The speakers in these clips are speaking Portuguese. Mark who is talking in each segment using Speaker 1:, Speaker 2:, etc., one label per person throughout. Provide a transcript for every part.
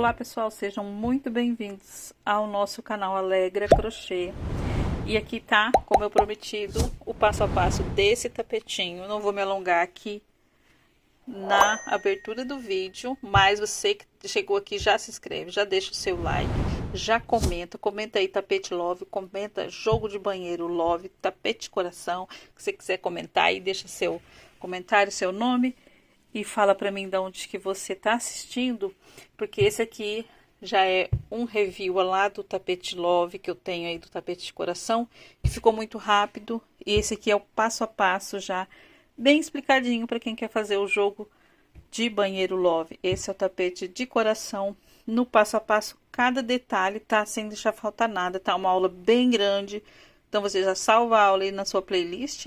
Speaker 1: Olá pessoal, sejam muito bem-vindos ao nosso canal Alegra Crochê. E aqui tá, como eu prometido, o passo a passo desse tapetinho. Não vou me alongar aqui na abertura do vídeo, mas você que chegou aqui já se inscreve, já deixa o seu like, já comenta aí tapete love, comenta jogo de banheiro love, tapete coração, que você quiser comentar aí, deixa seu comentário, seu nome e fala para mim de onde que você tá assistindo, porque esse aqui já é um review lá do tapete love que eu tenho aí do tapete de coração, que ficou muito rápido, e esse aqui é o passo a passo já bem explicadinho para quem quer fazer o jogo de banheiro love. Esse é o tapete de coração no passo a passo, cada detalhe, tá? Sem deixar faltar nada, tá? Uma aula bem grande, então você já salva a aula aí na sua playlist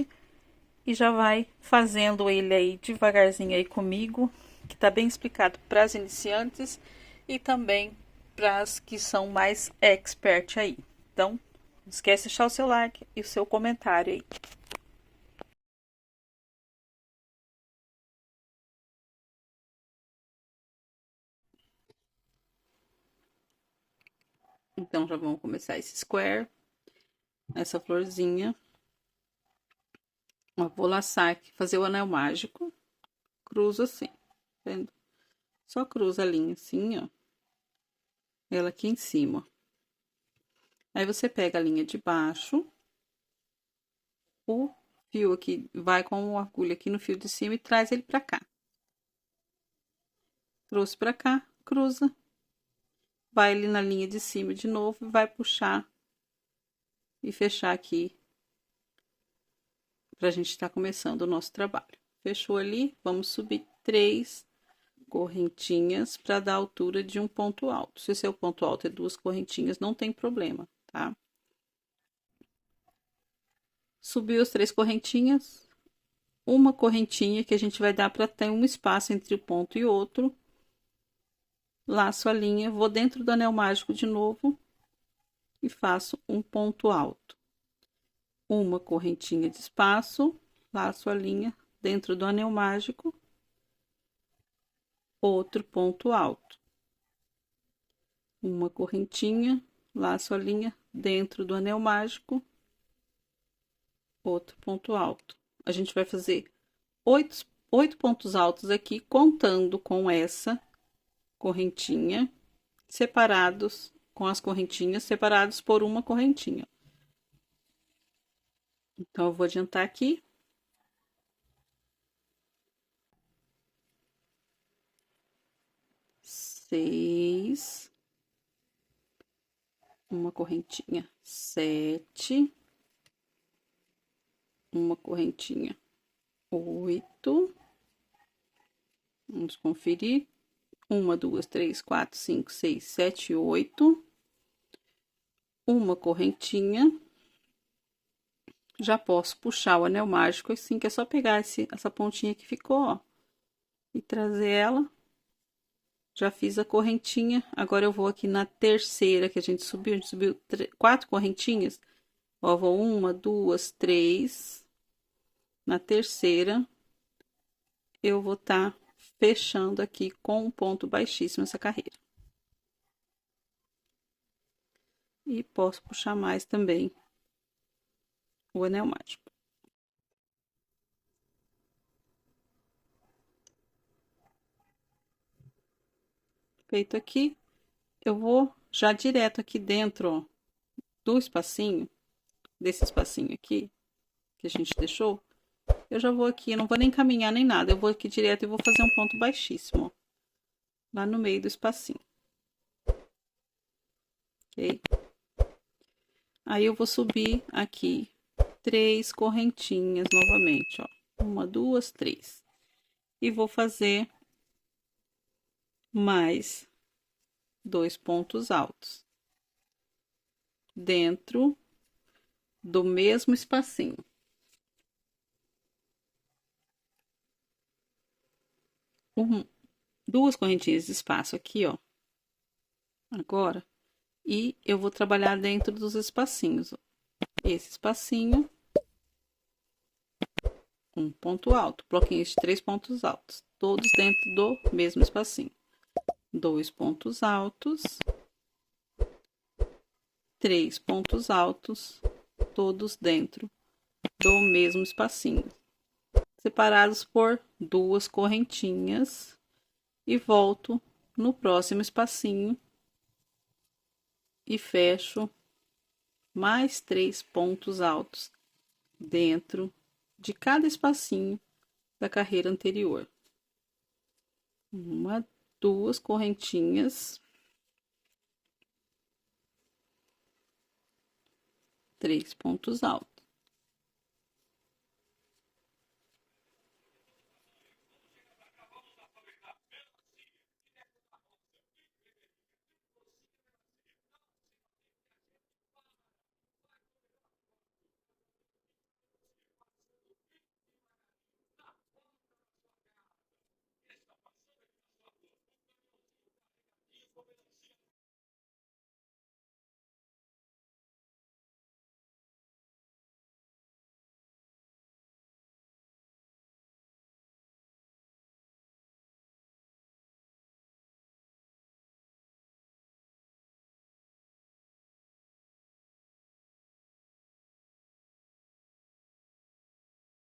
Speaker 1: e já vai fazendo ele aí devagarzinho aí comigo, que tá bem explicado para as iniciantes e também para as que são mais expert aí. Então, não esquece de deixar o seu like e o seu comentário aí. Então, já vamos começar esse square, essa florzinha. Ó, vou laçar aqui, fazer o anel mágico, cruzo assim, vendo? Só cruza a linha assim, ó, ela aqui em cima. Aí, você pega a linha de baixo, o fio aqui, vai com a agulha aqui no fio de cima e traz ele pra cá. Trouxe pra cá, cruza, vai ali na linha de cima de novo e vai puxar e fechar aqui pra gente estar começando o nosso trabalho. Fechou ali, vamos subir 3 correntinhas para dar a altura de um ponto alto. Se o seu ponto alto é 2 correntinhas, não tem problema, tá? Subiu as 3 correntinhas, uma correntinha que a gente vai dar para ter um espaço entre o ponto e outro. Laço a linha, vou dentro do anel mágico de novo e faço um ponto alto. Uma correntinha de espaço, laço a linha dentro do anel mágico, outro ponto alto. Uma correntinha, laço a linha dentro do anel mágico, outro ponto alto. A gente vai fazer 8 pontos altos aqui, contando com essa correntinha, separados com as correntinhas, separados por uma correntinha. Então, eu vou adiantar aqui. Seis. Uma correntinha, 7. Uma correntinha, 8. Vamos conferir. 1, 2, 3, 4, 5, 6, 7, 8. Uma correntinha. Já posso puxar o anel mágico assim, que é só pegar essa pontinha que ficou, ó, e trazer ela. Já fiz a correntinha, agora eu vou aqui na terceira que a gente subiu 4 correntinhas. Ó, vou 1, 2, 3. Na terceira, eu vou estar fechando aqui com um ponto baixíssimo essa carreira. E posso puxar mais também o anel mágico. Feito aqui, eu vou já direto aqui dentro, ó, do espacinho, desse espacinho aqui, que a gente deixou, eu já vou aqui, eu não vou nem caminhar nem nada, eu vou aqui direto e vou fazer um ponto baixíssimo, ó, lá no meio do espacinho. Ok? Aí, eu vou subir aqui 3 correntinhas novamente, ó. 1, 2, 3. E vou fazer mais 2 pontos altos dentro do mesmo espacinho. Duas correntinhas de espaço aqui, ó. Agora, e eu vou trabalhar dentro dos espacinhos, ó. Esse espacinho, um ponto alto, bloquinhos de 3 pontos altos, todos dentro do mesmo espacinho. 2 pontos altos, 3 pontos altos, todos dentro do mesmo espacinho, separados por 2 correntinhas, e volto no próximo espacinho e fecho mais 3 pontos altos dentro de cada espacinho da carreira anterior. 1, 2 correntinhas, 3 pontos altos.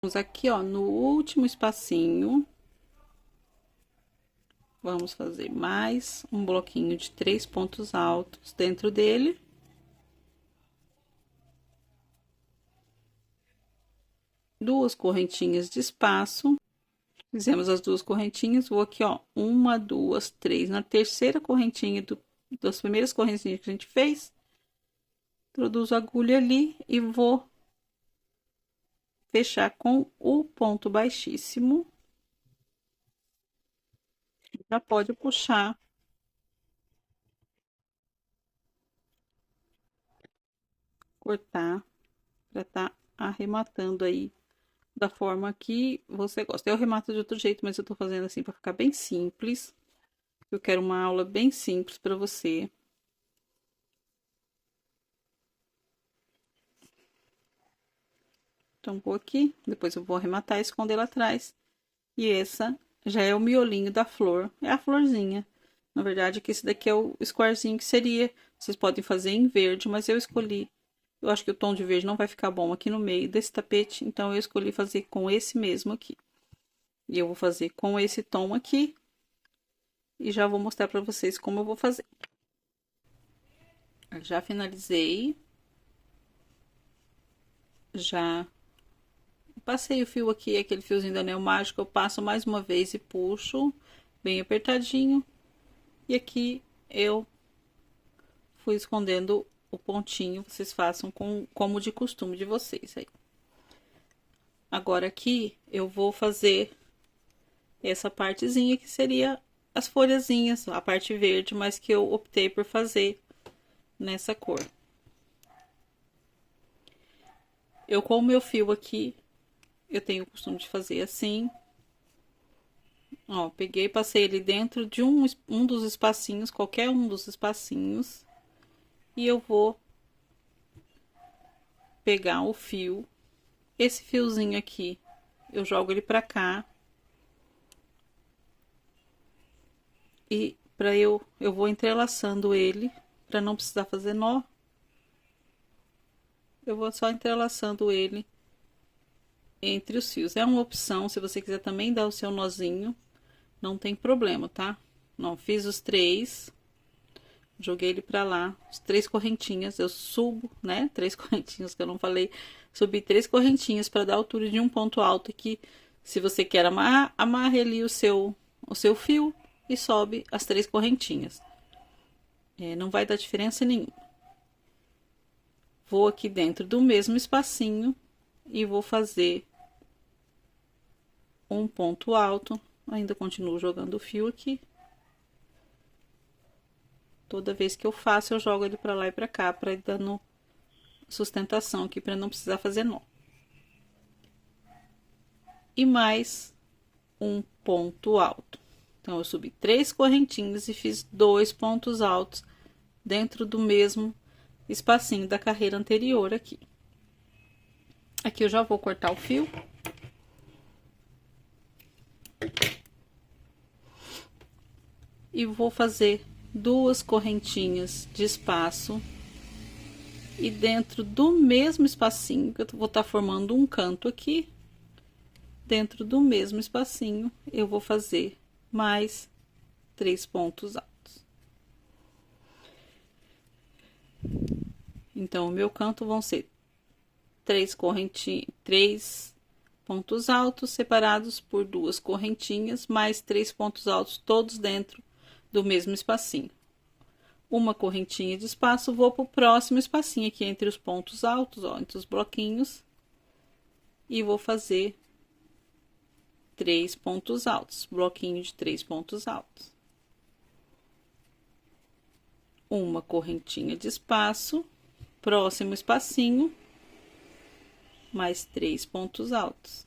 Speaker 1: Vamos aqui, ó, no último espacinho, vamos fazer mais um bloquinho de 3 pontos altos dentro dele. Duas correntinhas de espaço. Fizemos as 2 correntinhas, vou aqui, ó, 1, 2, 3. Na terceira correntinha das primeiras correntinhas que a gente fez, introduzo a agulha ali e vou fechar com o ponto baixíssimo. Já pode puxar. Cortar para tá arrematando aí da forma que você gosta. Eu arremato de outro jeito, mas eu tô fazendo assim para ficar bem simples. Eu quero uma aula bem simples para você. Então, vou aqui, depois eu vou arrematar e esconder lá atrás. E essa já é o miolinho da flor, é a florzinha. Na verdade, que esse daqui é o squarezinho que seria. Vocês podem fazer em verde, mas eu escolhi. Eu acho que o tom de verde não vai ficar bom aqui no meio desse tapete, então eu escolhi fazer com esse mesmo aqui. E eu vou fazer com esse tom aqui. E já vou mostrar pra vocês como eu vou fazer. Eu já finalizei. Já passei o fio aqui, aquele fiozinho do anel mágico, eu passo mais uma vez e puxo bem apertadinho. E aqui eu fui escondendo o pontinho, vocês façam como de costume de vocês aí. Agora aqui eu vou fazer essa partezinha que seria as folhazinhas, a parte verde, mas que eu optei por fazer nessa cor. Eu com o meu fio aqui, eu tenho o costume de fazer assim. Ó, peguei e passei ele dentro de um dos espacinhos, qualquer um dos espacinhos. E eu vou pegar o fio, esse fiozinho aqui, eu jogo ele pra cá. E eu vou entrelaçando ele, pra não precisar fazer nó. Eu vou só entrelaçando ele entre os fios. É uma opção, se você quiser também dar o seu nozinho, não tem problema, tá? Não, fiz os 3, joguei ele pra lá, as 3 correntinhas, eu subo, né? 3 correntinhas que eu não falei, subi 3 correntinhas para dar a altura de um ponto alto aqui. Se você quer amarrar, amarre ali o seu fio e sobe as 3 correntinhas. Não vai dar diferença nenhuma. Vou aqui dentro do mesmo espacinho e vou fazer um ponto alto. Ainda continuo jogando o fio aqui. Toda vez que eu faço, eu jogo ele pra lá e pra cá, pra ir dando sustentação aqui, pra não precisar fazer nó. E mais um ponto alto. Então, eu subi 3 correntinhas e fiz 2 pontos altos dentro do mesmo espacinho da carreira anterior aqui. Aqui eu já vou cortar o fio. e vou fazer 2 correntinhas de espaço. E dentro do mesmo espacinho, que eu vou estar formando um canto aqui, dentro do mesmo espacinho, eu vou fazer mais 3 pontos altos. Então, o meu canto vão ser 3 pontos altos separados por 2 correntinhas, mais 3 pontos altos, todos dentro do mesmo espacinho. Uma correntinha de espaço, vou pro próximo espacinho aqui entre os pontos altos, ó, entre os bloquinhos, e vou fazer 3 pontos altos, bloquinho de 3 pontos altos. Uma correntinha de espaço, próximo espacinho, mais 3 pontos altos.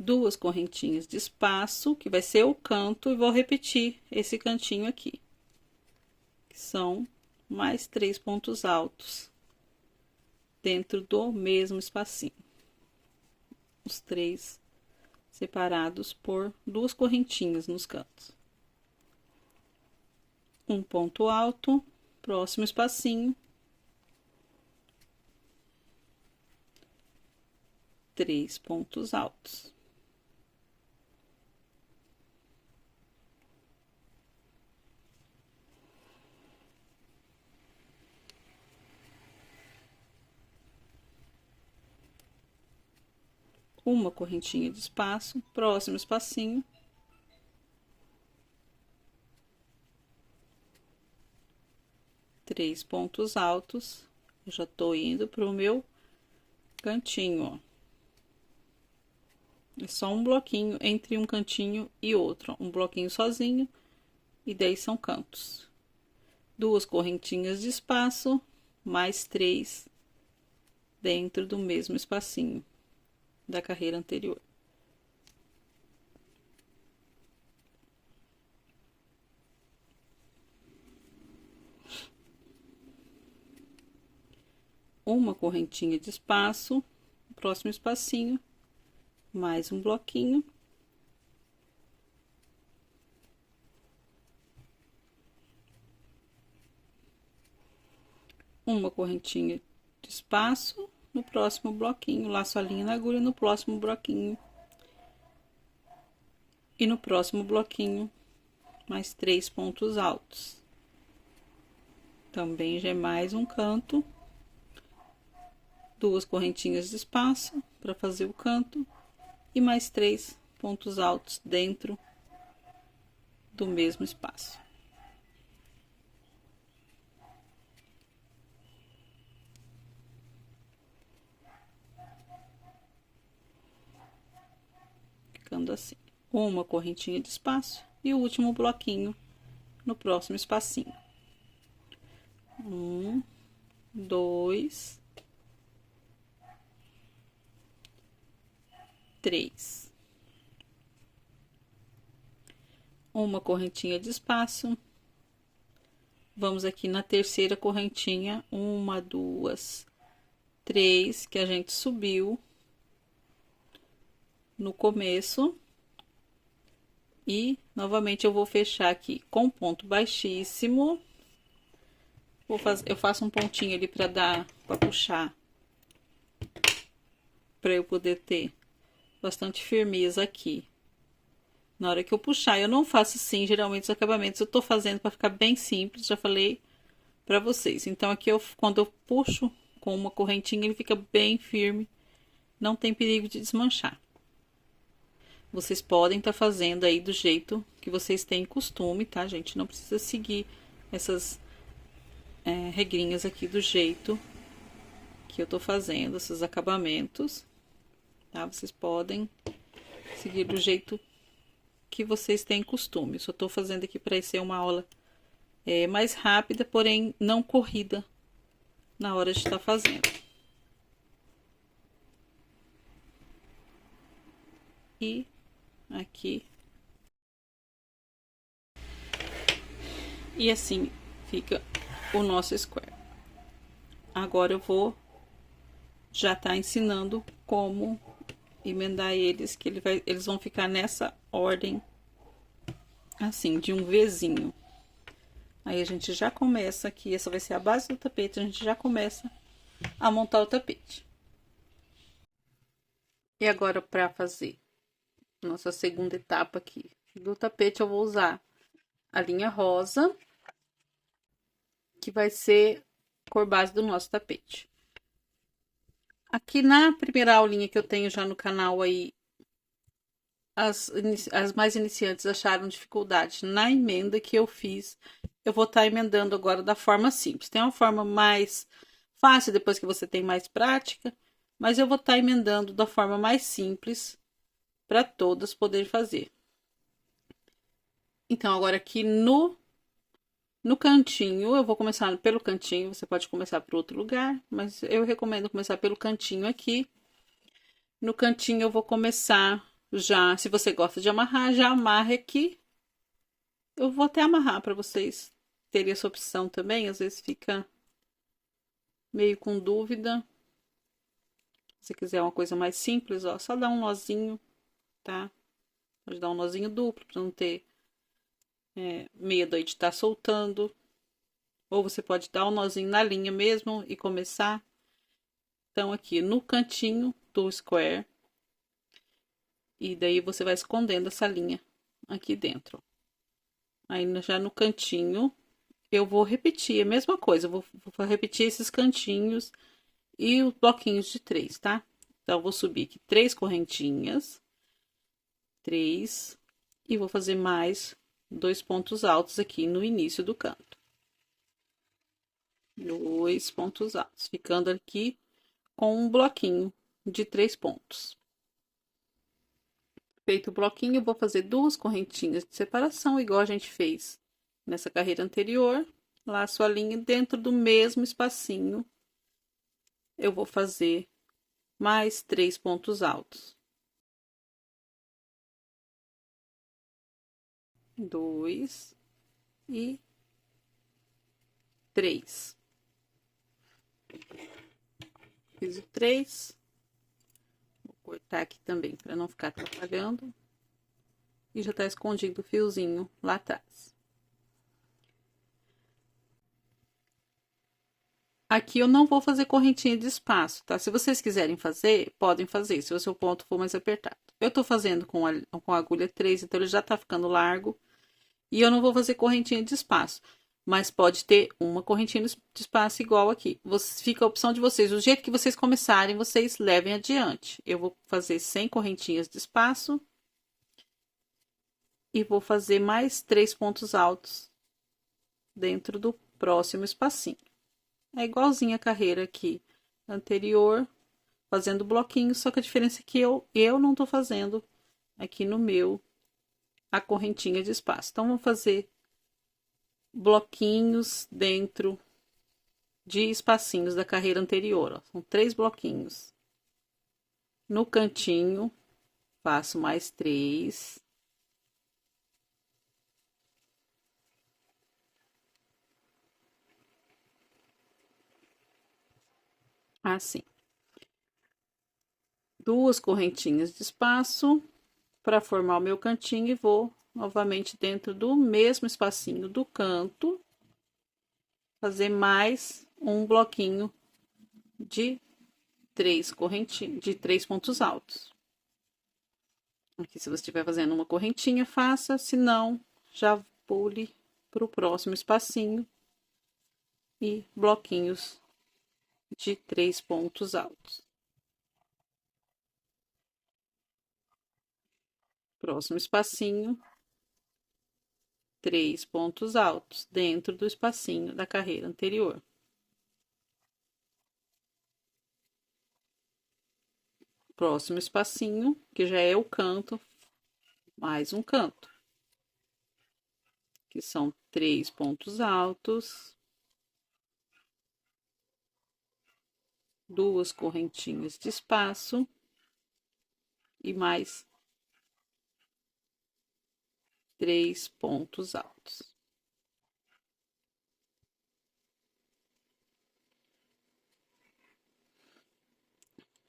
Speaker 1: Duas correntinhas de espaço, que vai ser o canto, e vou repetir esse cantinho aqui, que são mais 3 pontos altos dentro do mesmo espacinho. Os 3 separados por 2 correntinhas nos cantos. Um ponto alto, próximo espacinho. 3 pontos altos. Uma correntinha de espaço, próximo espacinho. Três pontos altos. Eu já tô indo pro meu cantinho, ó. É só um bloquinho entre um cantinho e outro, um bloquinho sozinho, e daí são cantos. Duas correntinhas de espaço, mais 3 dentro do mesmo espacinho da carreira anterior. Uma correntinha de espaço, próximo espacinho, mais um bloquinho. Uma correntinha de espaço, no próximo bloquinho, laço a linha na agulha no próximo bloquinho. E no próximo bloquinho, mais 3 pontos altos. Também já é mais um canto. Duas correntinhas de espaço para fazer o canto. E mais 3 pontos altos dentro do mesmo espaço. Ficando assim. Uma correntinha de espaço e o último bloquinho no próximo espacinho. 1, 2, 3. Uma correntinha de espaço. Vamos aqui na terceira correntinha, 1, 2, 3, que a gente subiu no começo. E novamente eu vou fechar aqui com ponto baixíssimo. Eu faço um pontinho ali para puxar, para eu poder ter bastante firmeza aqui. Na hora que eu puxar, eu não faço assim, geralmente os acabamentos eu tô fazendo para ficar bem simples, já falei para vocês. Então aqui quando eu puxo com uma correntinha, ele fica bem firme, não tem perigo de desmanchar. Vocês podem estar fazendo aí do jeito que vocês têm costume, tá, gente? Não precisa seguir essas regrinhas aqui do jeito que eu tô fazendo, esses acabamentos, tá? Vocês podem seguir do jeito que vocês têm costume. Só tô fazendo aqui para ser uma aula mais rápida, porém não corrida na hora de estar fazendo. E aqui. E assim fica o nosso square. agora eu vou já tá ensinando como emendar eles, que eles vão ficar nessa ordem, assim, de um Vzinho. Aí a gente já começa aqui, essa vai ser a base do tapete, a gente já começa a montar o tapete. E agora, para fazer nossa segunda etapa aqui do tapete, eu vou usar a linha rosa, que vai ser cor base do nosso tapete. Aqui na primeira aulinha que eu tenho já no canal aí, as mais iniciantes acharam dificuldade na emenda que eu fiz. Eu vou estar emendando agora da forma simples. Tem uma forma mais fácil depois que você tem mais prática, mas eu vou estar emendando da forma mais simples para todas poderem fazer. Então, agora aqui no cantinho, eu vou começar pelo cantinho, você pode começar por outro lugar, mas eu recomendo começar pelo cantinho aqui. No cantinho eu vou começar já, se você gosta de amarrar, já amarre aqui. Eu vou até amarrar para vocês terem essa opção também, às vezes fica meio com dúvida. Se você quiser uma coisa mais simples, ó, só dá um nozinho, tá? Pode dar um nozinho duplo para não ter medo aí de estar soltando. Ou você pode dar um nozinho na linha mesmo e começar. Então, aqui no cantinho do square. E daí você vai escondendo essa linha aqui dentro. Aí já no cantinho, eu vou repetir a mesma coisa. Eu vou repetir esses cantinhos e os bloquinhos de 3, tá? Então, eu vou subir aqui 3 correntinhas. 3. E vou fazer mais 2 pontos altos aqui no início do canto. 2 pontos altos, ficando aqui com um bloquinho de 3 pontos. Feito o bloquinho, eu vou fazer 2 correntinhas de separação, igual a gente fez nessa carreira anterior. Laço a linha dentro do mesmo espacinho. Eu vou fazer mais 3 pontos altos. 2 e 3. Fiz o 3. Vou cortar aqui também para não ficar atrapalhando. E já tá escondido o fiozinho lá atrás. Aqui eu não vou fazer correntinha de espaço, tá? Se vocês quiserem fazer, podem fazer, se o seu ponto for mais apertado. Eu tô fazendo com a agulha 3, então ele já tá ficando largo. E eu não vou fazer correntinha de espaço. Mas pode ter uma correntinha de espaço igual aqui. Fica a opção de vocês. Do jeito que vocês começarem, vocês levem adiante. Eu vou fazer 100 correntinhas de espaço. E vou fazer mais 3 pontos altos dentro do próximo espacinho. É igualzinho a carreira aqui anterior, fazendo bloquinho, só que a diferença é que eu não tô fazendo aqui no meu a correntinha de espaço. Então, vamos fazer bloquinhos dentro de espacinhos da carreira anterior, ó. São 3 bloquinhos. No cantinho, faço mais 3. Assim. 2 correntinhas de espaço para formar o meu cantinho e vou novamente dentro do mesmo espacinho do canto fazer mais um bloquinho de 3 correntinhas, de 3 pontos altos. Aqui, se você estiver fazendo uma correntinha, faça, se não, já pule para o próximo espacinho e bloquinhos de 3 pontos altos. Próximo espacinho, 3 pontos altos dentro do espacinho da carreira anterior. Próximo espacinho, que já é o canto, mais um canto, que são 3 pontos altos, 2 correntinhas de espaço e mais 3 pontos altos.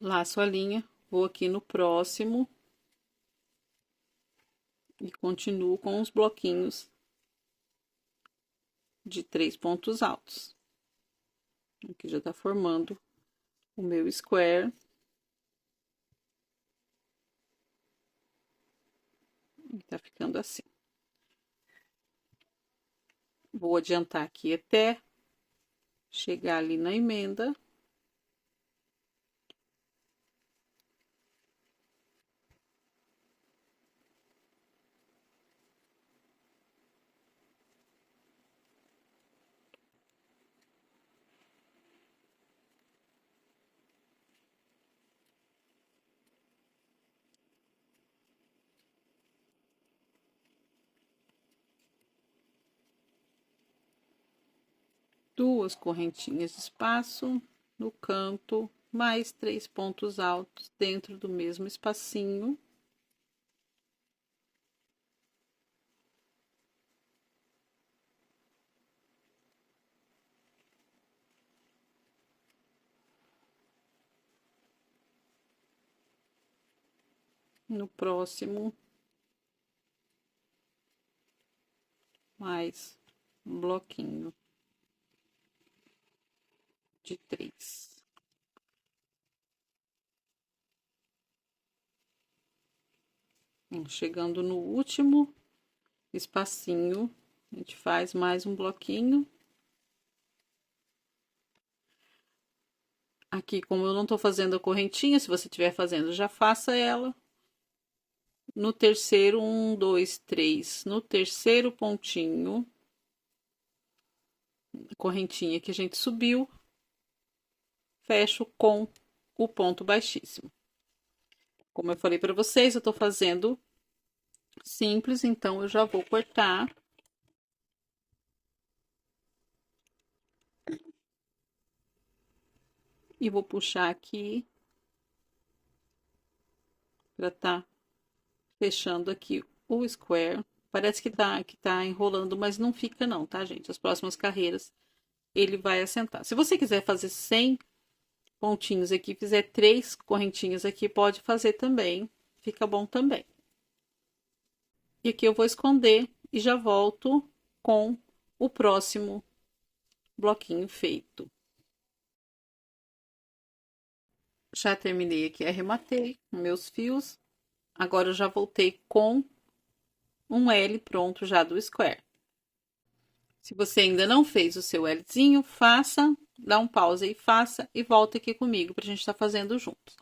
Speaker 1: Laço a linha, vou aqui no próximo e continuo com os bloquinhos de 3 pontos altos. Aqui já tá formando o meu square. E tá ficando assim. Vou adiantar aqui até chegar ali na emenda. Duas correntinhas de espaço no canto, mais 3 pontos altos dentro do mesmo espacinho. No próximo, mais um bloquinho de 3. Chegando no último espacinho, a gente faz mais um bloquinho. Aqui, como eu não tô fazendo a correntinha, se você estiver fazendo, já faça ela. No terceiro, 1, 2, 3. No terceiro pontinho, correntinha que a gente subiu, fecho com o ponto baixíssimo. Como eu falei para vocês, eu tô fazendo simples, então eu já vou cortar. E vou puxar aqui para tá fechando aqui o square. Parece que tá enrolando, mas não fica não, tá, gente? As próximas carreiras ele vai assentar. Se você quiser fazer 100 pontinhos aqui, fizer 3 correntinhas aqui, pode fazer também. Fica bom também. E aqui eu vou esconder e já volto com o próximo bloquinho feito. Já terminei aqui, arrematei meus fios. Agora eu já voltei com um L pronto já do square. Se você ainda não fez o seu Lzinho, faça, dá um pause aí, faça e volta aqui comigo pra gente estar fazendo juntos.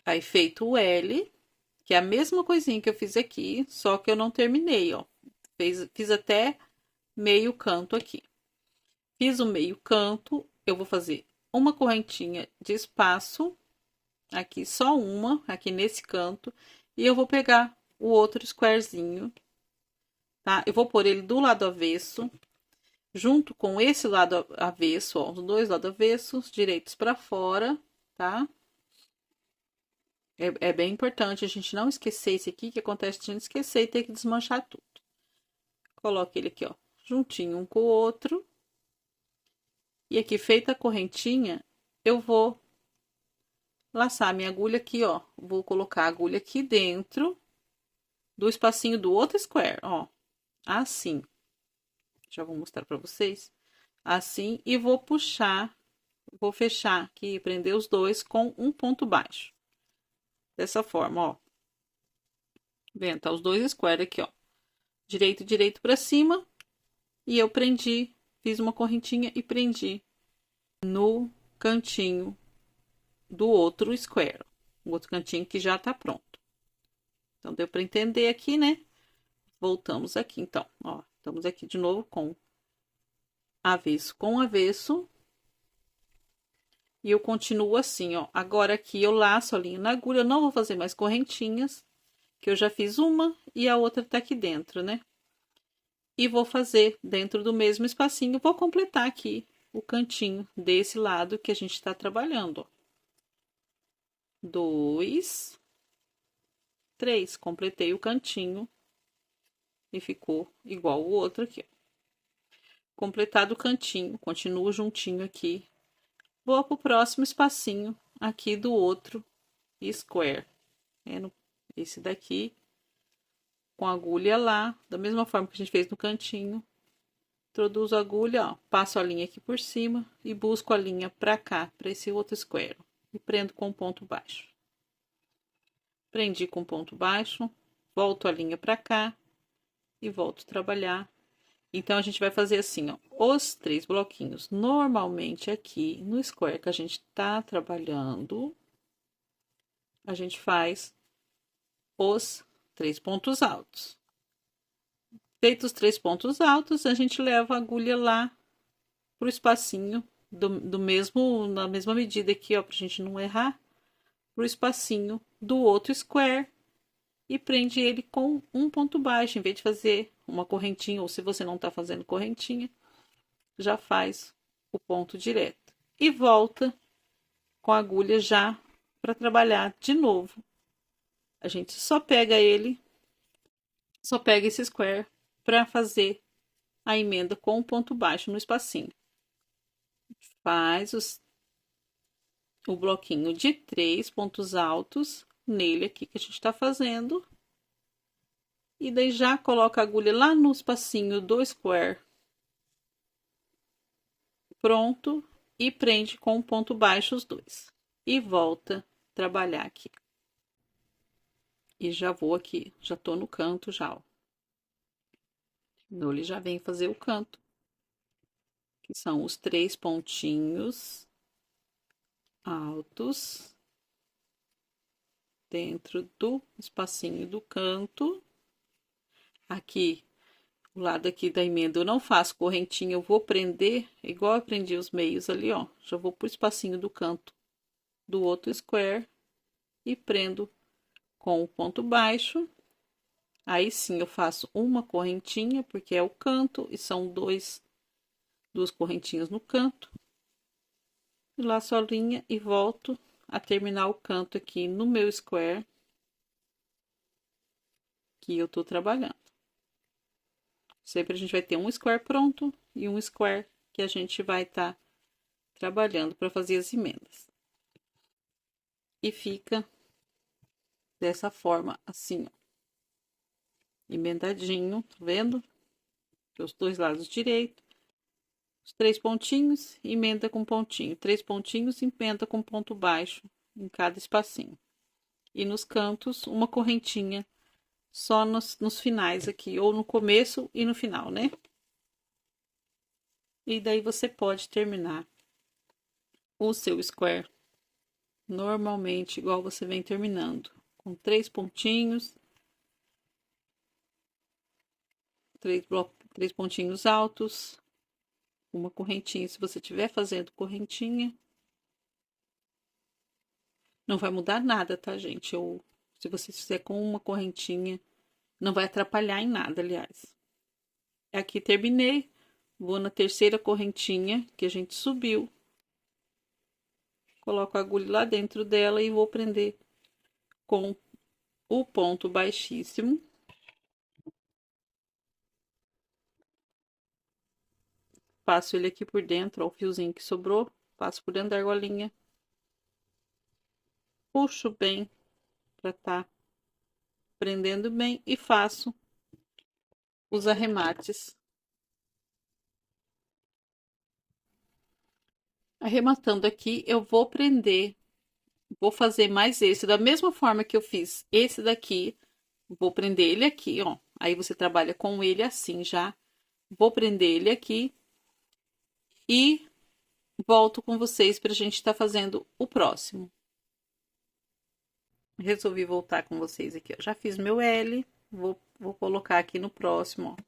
Speaker 1: Aí feito o L, que é a mesma coisinha que eu fiz aqui, só que eu não terminei, ó. Fiz até meio canto aqui. Fiz o meio canto, eu vou fazer uma correntinha de espaço, aqui só uma, aqui nesse canto, e eu vou pegar o outro squarezinho, tá? Eu vou pôr ele do lado avesso, junto com esse lado avesso, ó, os dois lados avessos, direitos para fora, tá? É bem importante a gente não esquecer esse aqui, que acontece de a gente esquecer e ter que desmanchar tudo. Coloque ele aqui, ó, juntinho um com o outro. E aqui, feita a correntinha, eu vou laçar minha agulha aqui, ó. Vou colocar a agulha aqui dentro do espacinho do outro square, ó. Assim. Já vou mostrar pra vocês. Assim, e vou puxar, vou fechar aqui, prender os dois com um ponto baixo. Dessa forma, ó. Vendo, tá os dois square aqui, ó. Direito, direito pra cima. E eu prendi, fiz uma correntinha e prendi no cantinho do outro square. O outro cantinho que já tá pronto. Então, deu pra entender aqui, né? Voltamos aqui, então, ó. Estamos aqui de novo com avesso com avesso. E eu continuo assim, ó. Agora aqui eu laço a linha na agulha, eu não vou fazer mais correntinhas, que eu já fiz uma e a outra tá aqui dentro, né? E vou fazer dentro do mesmo espacinho, vou completar aqui o cantinho desse lado que a gente tá trabalhando, ó. 2, 3, completei o cantinho e ficou igual o outro aqui, ó. Completado o cantinho, continuo juntinho aqui Vou pro próximo espacinho aqui do outro square. Esse daqui, com a agulha lá, da mesma forma que a gente fez no cantinho. Introduzo a agulha, ó, passo a linha aqui por cima e busco a linha pra cá, pra esse outro square. E prendo com ponto baixo. Prendi com ponto baixo, volto a linha pra cá e volto a trabalhar. Então, a gente vai fazer assim, ó, os 3 bloquinhos. Normalmente, aqui no square que a gente tá trabalhando, a gente faz os 3 pontos altos. Feitos os 3 pontos altos, a gente leva a agulha lá pro espacinho na mesma medida aqui, ó, pra gente não errar, pro espacinho do outro square e prende ele com um ponto baixo, em vez de fazer uma correntinha, ou se você não tá fazendo correntinha, já faz o ponto direto. E volta com a agulha já para trabalhar de novo. A gente só pega esse square para fazer a emenda com o ponto baixo no espacinho. Faz o bloquinho de 3 pontos altos nele aqui que a gente está fazendo. E daí já coloca a agulha lá no espacinho do square. Pronto. E prende com o ponto baixo os dois. E volta a trabalhar aqui. E já vou aqui, já tô no canto já, ó. Ele já vem fazer o canto. Que são os 3 pontinhos altos dentro do espacinho do canto. Aqui, o lado aqui da emenda eu não faço correntinha, eu vou prender, igual eu prendi os meios ali, ó. Já vou pro espacinho do canto do outro square e prendo com o ponto baixo. Aí sim eu faço uma correntinha, porque é o canto, e são duas correntinhas no canto. E laço a linha e volto a terminar o canto aqui no meu square que eu tô trabalhando. Sempre a gente vai ter um square pronto e um square que a gente vai estar trabalhando para fazer as emendas. E fica dessa forma, assim, ó. Emendadinho, tá vendo? Os dois lados direito. Os 3 pontinhos, emenda com pontinho. 3 pontinhos, emenda com ponto baixo em cada espacinho. E nos cantos, uma correntinha só nos finais aqui, ou no começo e no final, né? E daí você pode terminar o seu square normalmente, igual você vem terminando, com 3 pontinhos, 3 pontinhos altos, uma correntinha, se você estiver fazendo correntinha. Não vai mudar nada, tá, gente? Se você fizer com uma correntinha, não vai atrapalhar em nada, aliás. Aqui terminei, vou na terceira correntinha que a gente subiu. Coloco a agulha lá dentro dela e vou prender com o ponto baixíssimo. Passo ele aqui por dentro, ó, o fiozinho que sobrou, passo por dentro da argolinha. Puxo bem para tá prendendo bem e faço os arremates. Arrematando aqui, eu vou prender, vou fazer mais esse, da mesma forma que eu fiz esse daqui, vou prender ele aqui, ó. Aí você trabalha com ele assim já. Vou prender ele aqui e volto com vocês pra gente estar fazendo o próximo. Resolvi voltar com vocês aqui, ó. Já fiz meu L, vou colocar aqui no próximo, ó.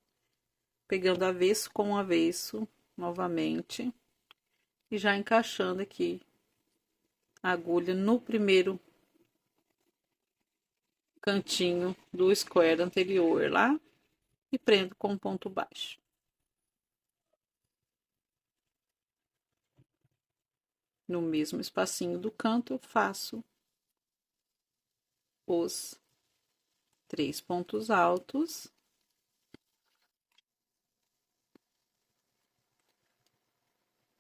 Speaker 1: Pegando avesso com avesso, novamente. E já encaixando aqui a agulha no primeiro cantinho do square anterior lá. E prendo com ponto baixo. No mesmo espacinho do canto, eu faço os 3 pontos altos.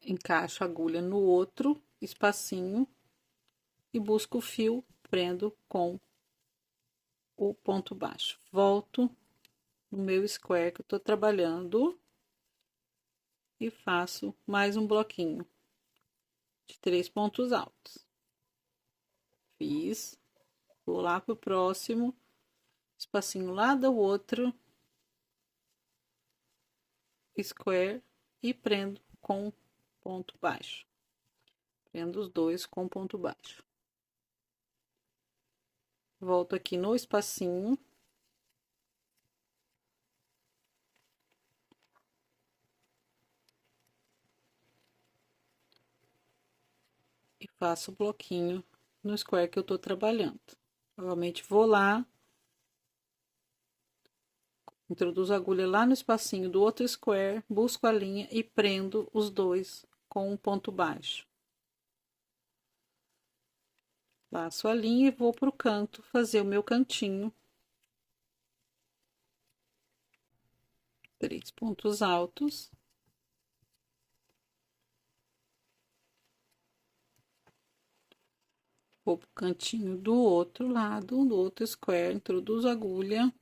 Speaker 1: Encaixo a agulha no outro espacinho e busco o fio, prendo com o ponto baixo. Volto no meu square que eu tô trabalhando e faço mais um bloquinho de 3 pontos altos. Fiz, vou lá pro próximo, espacinho lá do outro square e prendo com ponto baixo. Prendo os dois com ponto baixo. Volto aqui no espacinho. E faço o bloquinho no square que eu tô trabalhando. Novamente vou lá, introduzo a agulha lá no espacinho do outro square, busco a linha e prendo os dois com um ponto baixo. Laço a linha e vou pro canto fazer o meu cantinho. 3 pontos altos. Vou pro cantinho do outro lado, do outro square, introduzo a agulha,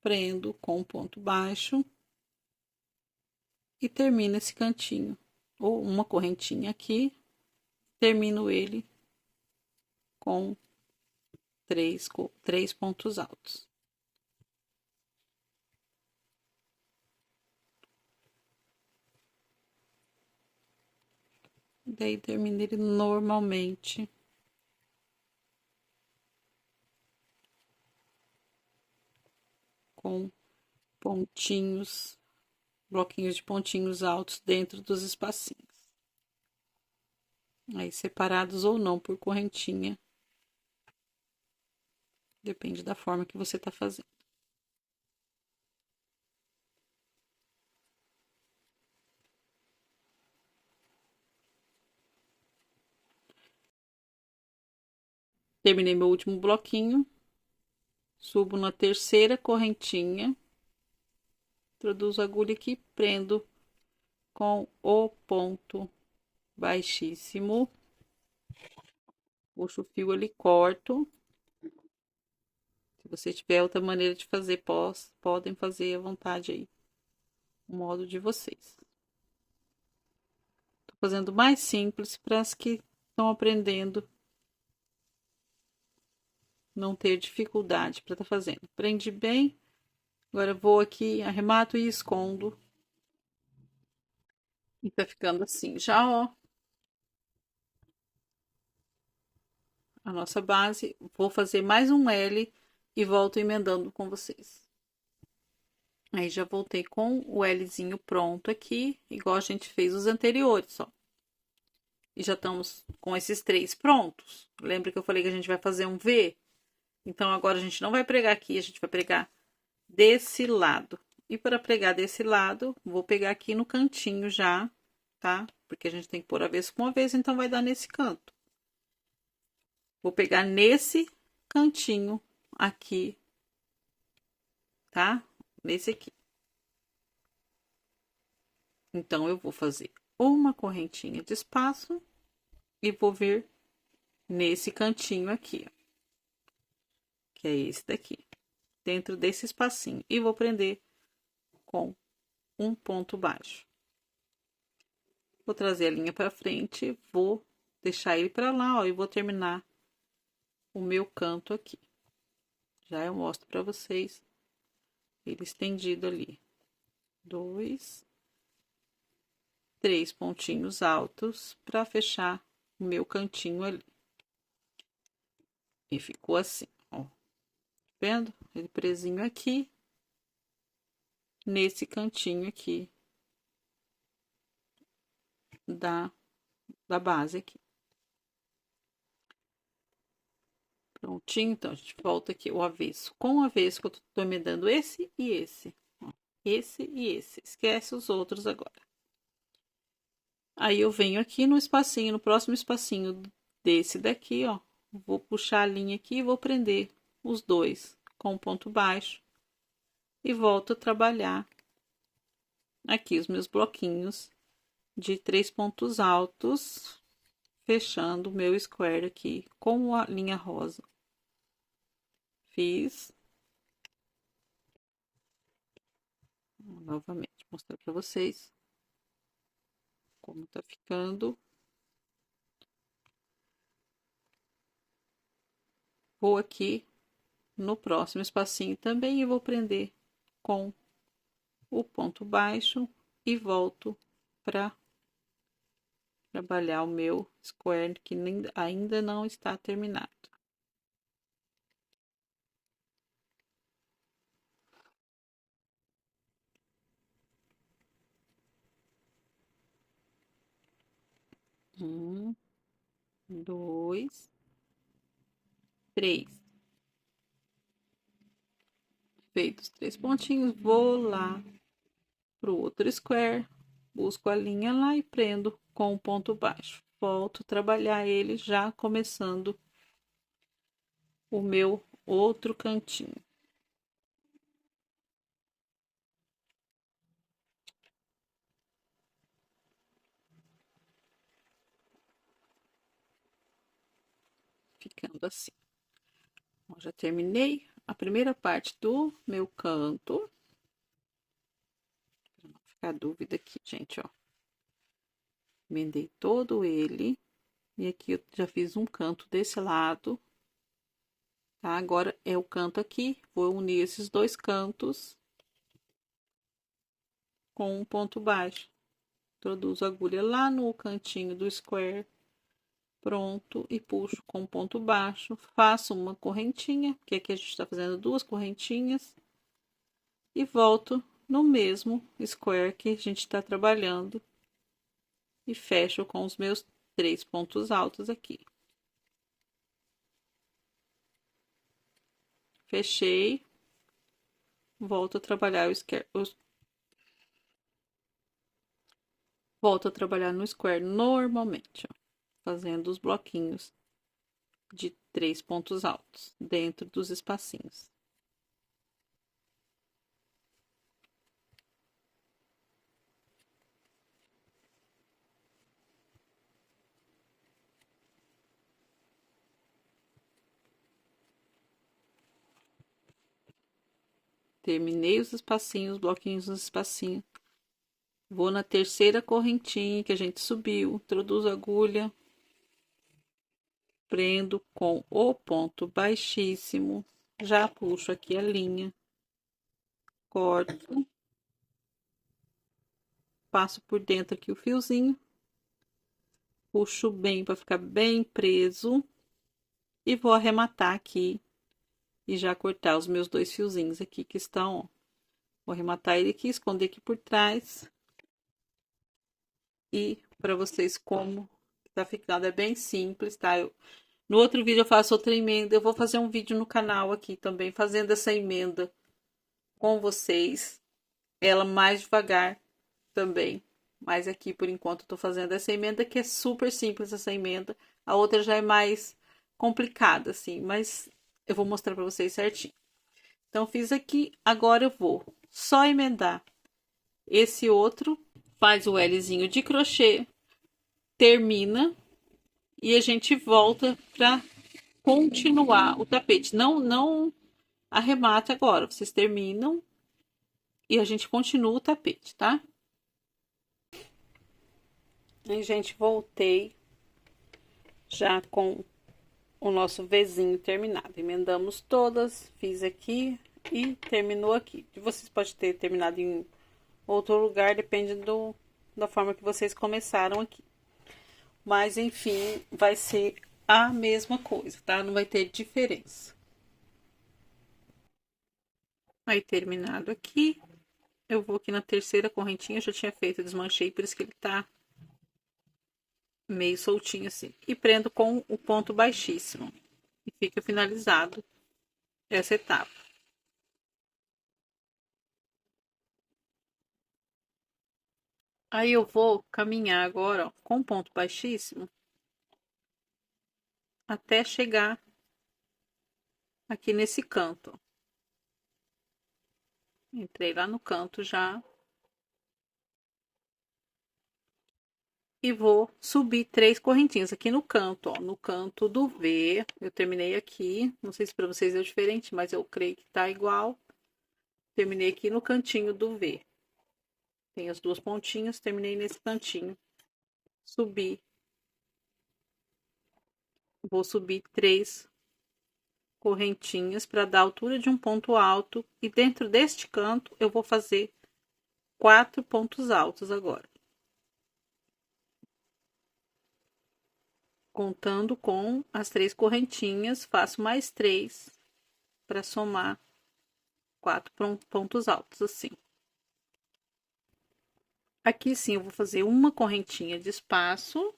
Speaker 1: prendo com ponto baixo e termino esse cantinho, ou uma correntinha aqui, termino ele com três pontos altos. Daí termino ele normalmente. Com pontinhos, bloquinhos de pontinhos altos dentro dos espacinhos. Aí separados ou não por correntinha. Depende da forma que você tá fazendo. Terminei meu último bloquinho. Subo na terceira correntinha. Introduzo a agulha aqui, prendo com o ponto baixíssimo. Puxo o fio ali, corto. Se você tiver outra maneira de fazer, podem fazer à vontade aí. O modo de vocês. Tô fazendo mais simples para as que estão aprendendo não ter dificuldade para estar fazendo. Prendi bem. Agora vou aqui, arremato e escondo. E tá ficando assim já, ó. A nossa base. Vou fazer mais um L e volto emendando com vocês. Aí já voltei com o Lzinho pronto aqui, igual a gente fez os anteriores, ó. E já estamos com esses 3 prontos. Lembra que eu falei que a gente vai fazer um V? Então, agora a gente não vai pregar aqui, a gente vai pregar desse lado. E para pregar desse lado, vou pegar aqui no cantinho já, tá? Porque a gente tem que pôr avesso com avesso, então vai dar nesse canto. Vou pegar nesse cantinho aqui, tá? Nesse aqui. Então, eu vou fazer uma correntinha de espaço e vou vir nesse cantinho aqui, ó. Que é esse daqui. Dentro desse espacinho. E vou prender com um ponto baixo. Vou trazer a linha para frente, vou deixar ele para lá, ó, e vou terminar o meu canto aqui. Já eu mostro para vocês ele estendido ali. 2, 3 pontinhos altos para fechar o meu cantinho ali. E ficou assim, ó. Vendo? Ele presinho aqui, nesse cantinho aqui da base aqui. Prontinho, então, a gente volta aqui o avesso com o avesso, que eu tô emendando esse e esse. Ó, esse e esse. Esquece os outros agora. Aí, eu venho aqui no espacinho, no próximo espacinho desse daqui, ó. Vou puxar a linha aqui e vou prender os dois com ponto baixo. E volto a trabalhar aqui os meus bloquinhos de 3 pontos altos. fechando o meu square aqui com a linha rosa. Fiz. Vou novamente mostrar para vocês como tá ficando. Vou aqui no próximo espacinho também e vou prender com o ponto baixo e volto para trabalhar o meu square que ainda não está terminado. Um, dois, três. Feitos 3 pontinhos, vou lá pro outro square, busco a linha lá e prendo com o ponto baixo. Volto a trabalhar ele já começando o meu outro cantinho. Ficando assim. Bom, já terminei a primeira parte do meu canto. Pra não ficar dúvida aqui, gente, ó. Emendei todo ele. E aqui eu já fiz um canto desse lado. Tá? Agora é o canto aqui. Vou unir esses dois cantos com um ponto baixo. Introduzo a agulha lá no cantinho do square. Pronto. E puxo com ponto baixo. Faço uma correntinha, porque aqui a gente tá fazendo duas correntinhas. E volto no mesmo square que a gente tá trabalhando. E fecho com os meus 3 pontos altos aqui. Fechei. Volto a trabalhar volto a trabalhar no square normalmente, ó, fazendo os bloquinhos de 3 pontos altos dentro dos espacinhos. Terminei os espacinhos, bloquinhos nos espacinhos. Vou na terceira correntinha que a gente subiu, introduzo a agulha, prendo com o ponto baixíssimo, já puxo aqui a linha, corto, passo por dentro aqui o fiozinho, puxo bem para ficar bem preso e vou arrematar aqui e já cortar os meus 2 fiozinhos aqui que estão, ó. Vou arrematar ele aqui, esconder aqui por trás. E para vocês como tá ficando, é bem simples, tá? No outro vídeo eu faço outra emenda, eu vou fazer um vídeo no canal aqui também, fazendo essa emenda com vocês. Ela mais devagar também. Mas aqui, por enquanto, eu tô fazendo essa emenda, que é super simples essa emenda. A outra já é mais complicada, assim, mas eu vou mostrar para vocês certinho. Então, fiz aqui, agora eu vou só emendar esse outro, faz o Lzinho de crochê, termina e a gente volta para continuar o tapete. Não arremata agora, vocês terminam e a gente continua o tapete, tá? E, gente, voltei já com o nosso Vzinho terminado. Emendamos todas, fiz aqui e terminou aqui. Vocês podem ter terminado em outro lugar, depende da forma que vocês começaram aqui. Mas, enfim, vai ser a mesma coisa, tá? Não vai ter diferença. Aí, terminado aqui, eu vou aqui na terceira correntinha, eu já tinha feito, desmanchei, por isso que ele tá meio soltinho assim. E prendo com o ponto baixíssimo. E fica finalizado essa etapa. Aí eu vou caminhar agora, ó, com ponto baixíssimo até chegar aqui nesse canto. Entrei lá no canto já. e vou subir 3 correntinhas aqui no canto, ó, no canto do V. Eu terminei aqui, não sei se para vocês é diferente, mas eu creio que tá igual. Terminei aqui no cantinho do V. Tem as duas pontinhas, terminei nesse cantinho. Subi. Vou subir 3 correntinhas para dar a altura de um ponto alto, e dentro deste canto eu vou fazer 4 pontos altos agora. Contando com as 3 correntinhas, faço mais 3 para somar 4 pontos altos, assim. Aqui sim eu vou fazer uma correntinha de espaço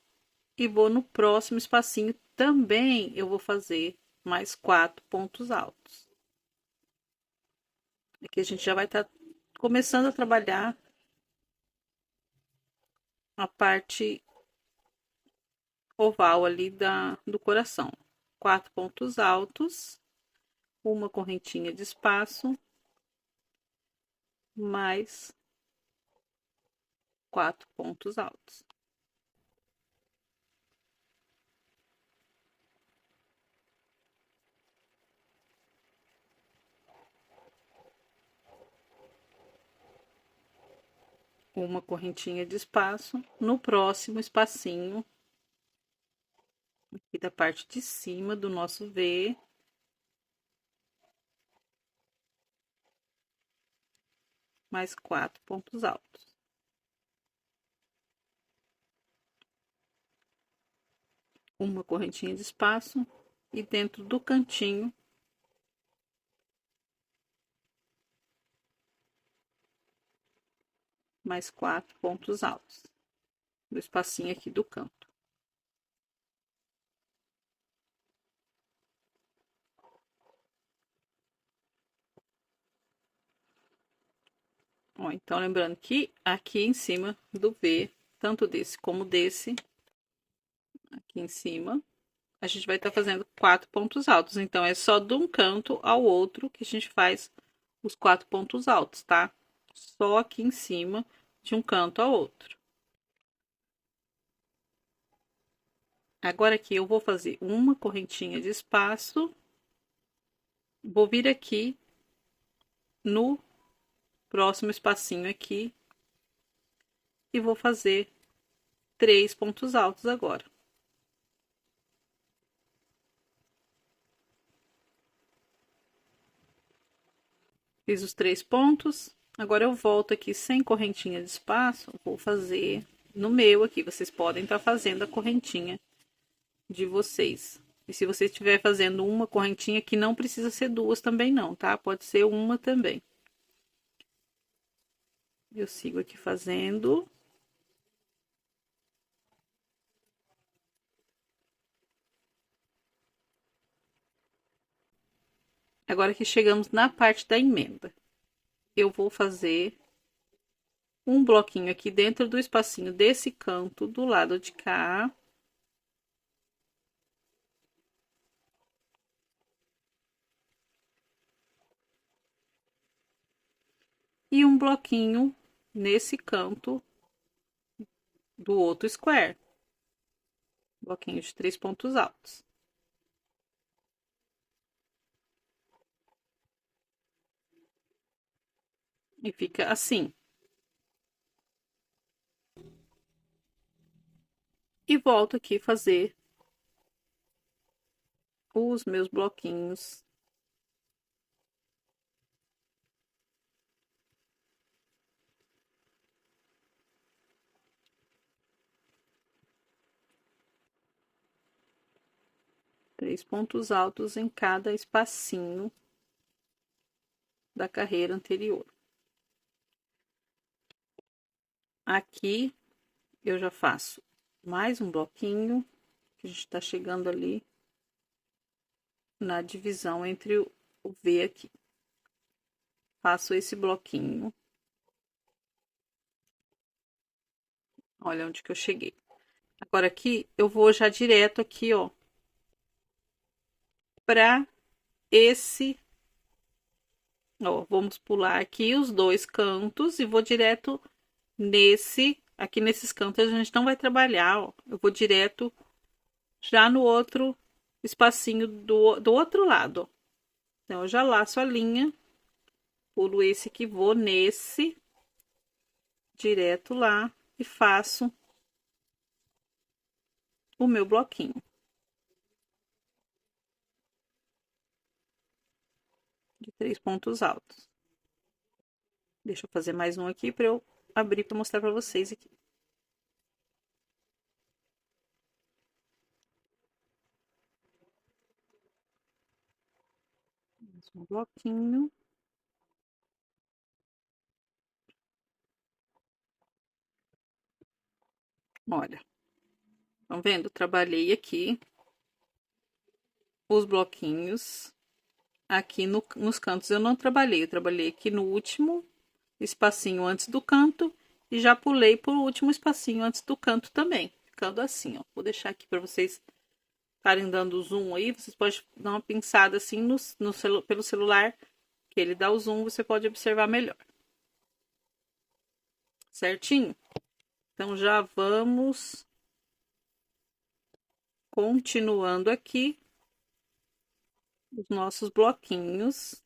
Speaker 1: e vou no próximo espacinho também eu vou fazer mais 4 pontos altos. Aqui a gente já vai estar começando a trabalhar a parte oval ali do coração. 4 pontos altos, uma correntinha de espaço, mais 4 pontos altos. Uma correntinha de espaço, no próximo espacinho, aqui da parte de cima do nosso V, mais 4 pontos altos. Uma correntinha de espaço e dentro do cantinho, mais 4 pontos altos, no espacinho aqui do canto. Ó, então, lembrando que aqui em cima do V, tanto desse como desse, aqui em cima, a gente vai estar fazendo 4 pontos altos. Então, é só de um canto ao outro que a gente faz os 4 pontos altos, tá? Só aqui em cima, de um canto ao outro. Agora aqui eu vou fazer uma correntinha de espaço, vou vir aqui no próximo espacinho aqui e vou fazer 3 pontos altos agora. Fiz os 3 pontos, agora eu volto aqui sem correntinha de espaço, vou fazer no meu aqui, vocês podem estar fazendo a correntinha de vocês. E se você estiver fazendo uma correntinha, que não precisa ser duas também não, tá? Pode ser uma também. Eu sigo aqui fazendo. Agora que chegamos na parte da emenda, eu vou fazer um bloquinho aqui dentro do espacinho desse canto do lado de cá. E um bloquinho nesse canto do outro square. Bloquinho de 3 pontos altos. E fica assim. E volto aqui fazer os meus bloquinhos. Três pontos altos em cada espacinho da carreira anterior. Aqui eu já faço mais um bloquinho, que a gente tá chegando ali na divisão entre o V aqui. Faço esse bloquinho. Olha onde que eu cheguei. Agora aqui eu vou já direto aqui, ó, para esse, ó, vamos pular aqui os dois cantos e vou direto nesse aqui nesses cantos a gente não vai trabalhar, ó. Eu vou direto já no outro espacinho do outro lado, ó. Então, eu já laço a linha, pulo esse aqui, vou nesse, direto lá e faço o meu bloquinho. De 3 pontos altos. Deixa eu fazer mais um aqui para eu abrir para mostrar para vocês aqui. Mais um bloquinho. Olha, estão vendo? Trabalhei aqui os bloquinhos. Aqui nos cantos eu não trabalhei, eu trabalhei aqui no último espacinho antes do canto e já pulei pro último espacinho antes do canto também, ficando assim, ó. Vou deixar aqui para vocês estarem dando zoom aí, vocês podem dar uma pinçada assim pelo celular, que ele dá o zoom, você pode observar melhor. Certinho? Então, já vamos continuando aqui os nossos bloquinhos.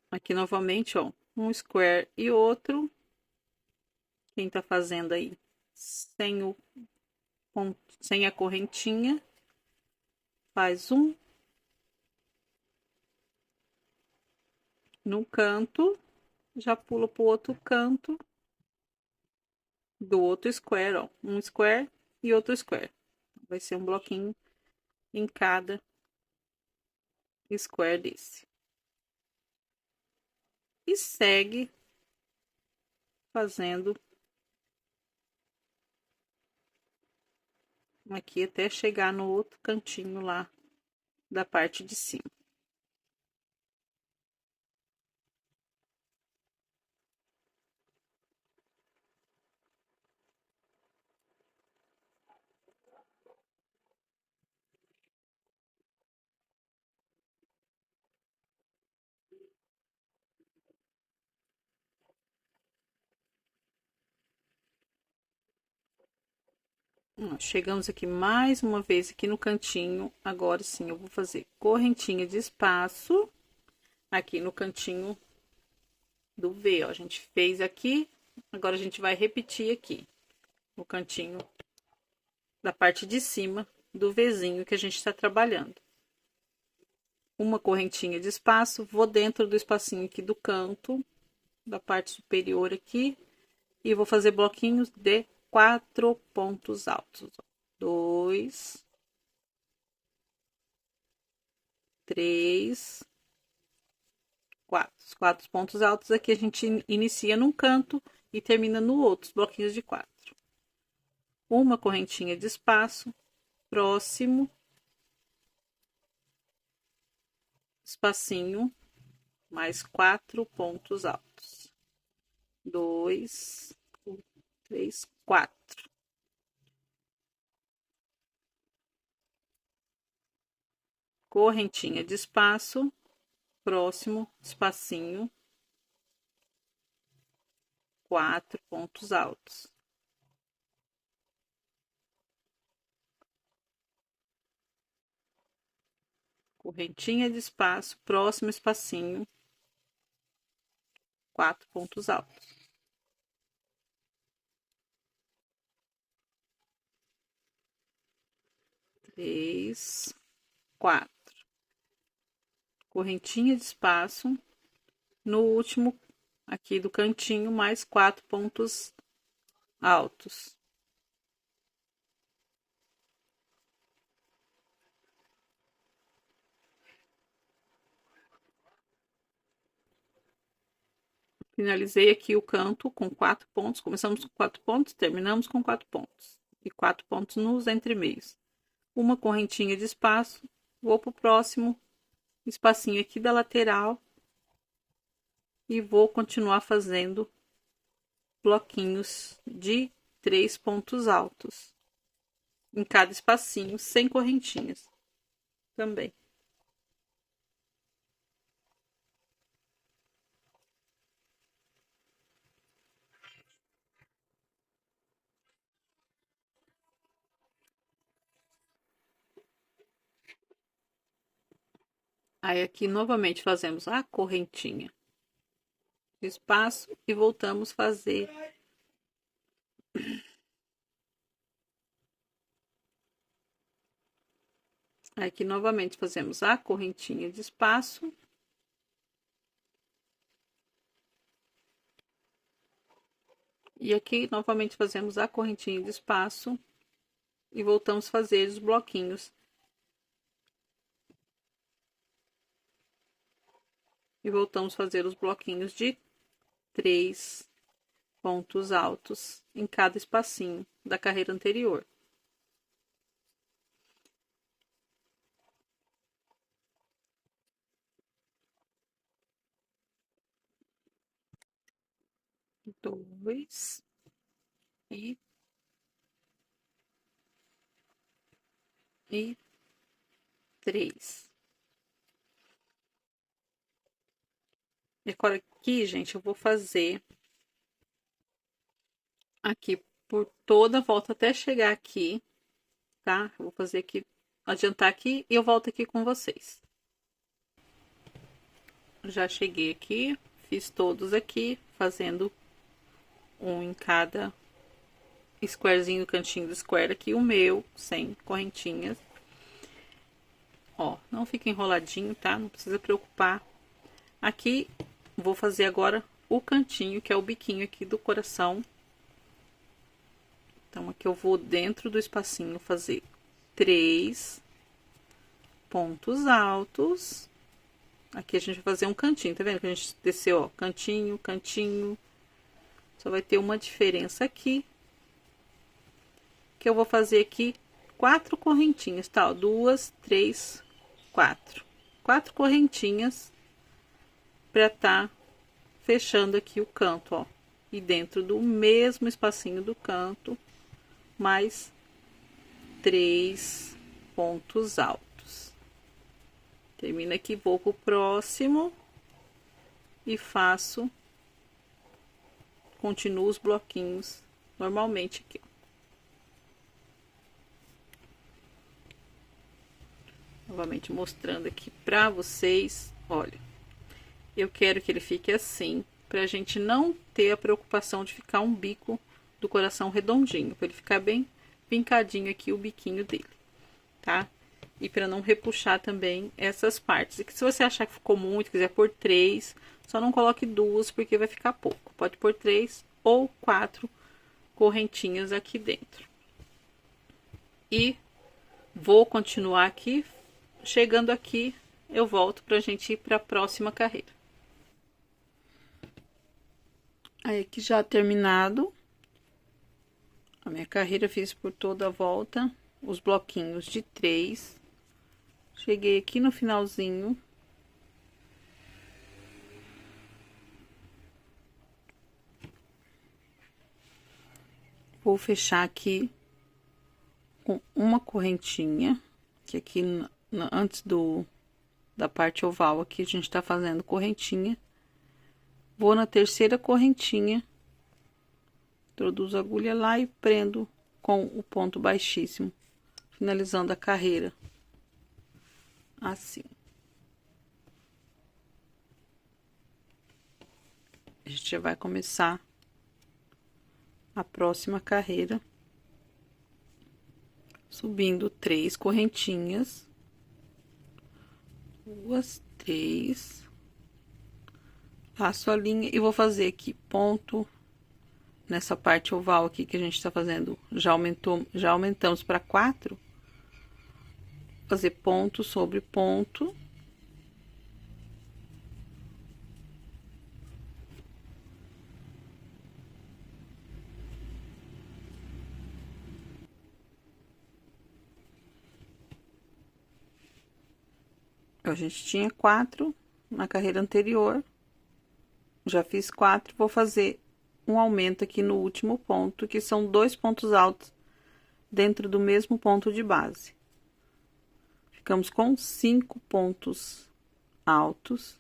Speaker 1: Aqui novamente, ó, um square e outro. Quem tá fazendo aí sem a correntinha, faz um no canto, já pula pro outro canto do outro square, ó, um square e outro square. Vai ser um bloquinho em cada square desse. E segue fazendo aqui até chegar no outro cantinho lá da parte de cima. Chegamos aqui mais uma vez aqui no cantinho. Agora sim, eu vou fazer correntinha de espaço aqui no cantinho do V, ó. A gente fez aqui, agora a gente vai repetir aqui no cantinho da parte de cima do Vzinho que a gente está trabalhando. Uma correntinha de espaço, vou dentro do espacinho aqui do canto, da parte superior aqui, e vou fazer bloquinhos de 4 pontos altos. 2, 3, 4. Os 4 pontos altos aqui a gente inicia num canto e termina no outro, os bloquinhos de 4. Uma correntinha de espaço, próximo espacinho, mais 4 pontos altos. 2, 3, 4. Correntinha de espaço, próximo espacinho, 4 pontos altos. Correntinha de espaço, próximo espacinho, 4 pontos altos. 3, 4. Correntinha de espaço, no último aqui do cantinho, mais 4 pontos altos. Finalizei aqui o canto com 4 pontos. Começamos com 4 pontos, terminamos com 4 pontos. E 4 pontos nos entremeios. Uma correntinha de espaço, vou pro próximo espacinho aqui da lateral. E vou continuar fazendo bloquinhos de 3 pontos altos. Em cada espacinho, sem correntinhas. Também. Aí aqui novamente fazemos a correntinha de espaço e voltamos a fazer aqui novamente fazemos a correntinha de espaço e aqui novamente fazemos a correntinha de espaço e voltamos a fazer os bloquinhos e voltamos a fazer os bloquinhos de 3 pontos altos em cada espacinho da carreira anterior. Dois e três. E agora aqui, gente, eu vou fazer aqui por toda a volta até chegar aqui, tá? Eu vou fazer aqui, adiantar aqui e eu volto aqui com vocês. Já cheguei aqui, fiz todos aqui, fazendo um em cada squarezinho do cantinho do square aqui, o meu, sem correntinhas. Ó, não fica enroladinho, tá? Não precisa preocupar. Aqui, vou fazer agora o cantinho, que é o biquinho aqui do coração. Então, aqui eu vou dentro do espacinho fazer 3 pontos altos. Aqui a gente vai fazer um cantinho, tá vendo? Que a gente desceu, ó, cantinho, cantinho. Só vai ter uma diferença aqui. Que eu vou fazer aqui 4 correntinhas, tá? 2, 3, 4. 4 correntinhas pra tá fechando aqui o canto, ó. E dentro do mesmo espacinho do canto, mais 3 pontos altos. Termina aqui, vou pro próximo e faço, continuo os bloquinhos normalmente aqui. Novamente mostrando aqui pra vocês, olha, eu quero que ele fique assim, pra gente não ter a preocupação de ficar um bico do coração redondinho, para ele ficar bem vincadinho aqui o biquinho dele, tá? E para não repuxar também essas partes. E que se você achar que ficou muito, quiser pôr 3, só não coloque 2 porque vai ficar pouco. Pode pôr 3 ou 4 correntinhas aqui dentro. E vou continuar aqui. Chegando aqui, eu volto pra gente ir para a próxima carreira. Aí aqui já terminado a minha carreira, fiz por toda a volta os bloquinhos de 3. Cheguei aqui no finalzinho. Vou fechar aqui com uma correntinha, que aqui antes da parte oval aqui a gente tá fazendo correntinha. Vou na terceira correntinha, introduzo a agulha lá e prendo com o ponto baixíssimo, finalizando a carreira. Assim. A gente já vai começar a próxima carreira, subindo 3 correntinhas, 2, 3, passo a linha e vou fazer aqui ponto nessa parte oval aqui que a gente tá fazendo, já aumentamos para 4, fazer ponto sobre ponto. A gente tinha 4 na carreira anterior, já fiz 4, vou fazer um aumento aqui no último ponto, que são 2 pontos altos dentro do mesmo ponto de base. Ficamos com 5 pontos altos,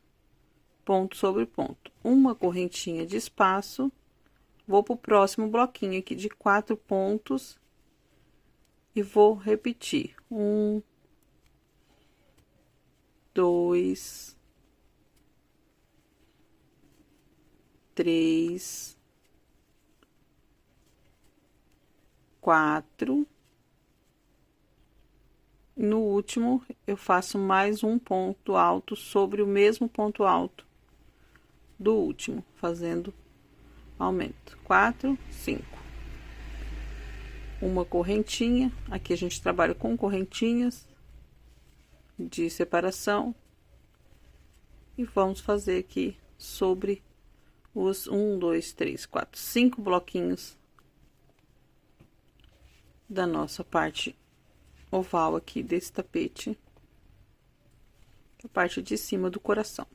Speaker 1: ponto sobre ponto. Uma correntinha de espaço, vou pro próximo bloquinho aqui de 4 pontos e vou repetir. 1, 2, 3, 4. No último, eu faço mais um ponto alto sobre o mesmo ponto alto do último, fazendo aumento. 4, 5. Uma correntinha, aqui a gente trabalha com correntinhas de separação. E vamos fazer aqui sobre os 1, 2, 3, 4, 5 bloquinhos da nossa parte oval aqui desse tapete, a parte de cima do coração.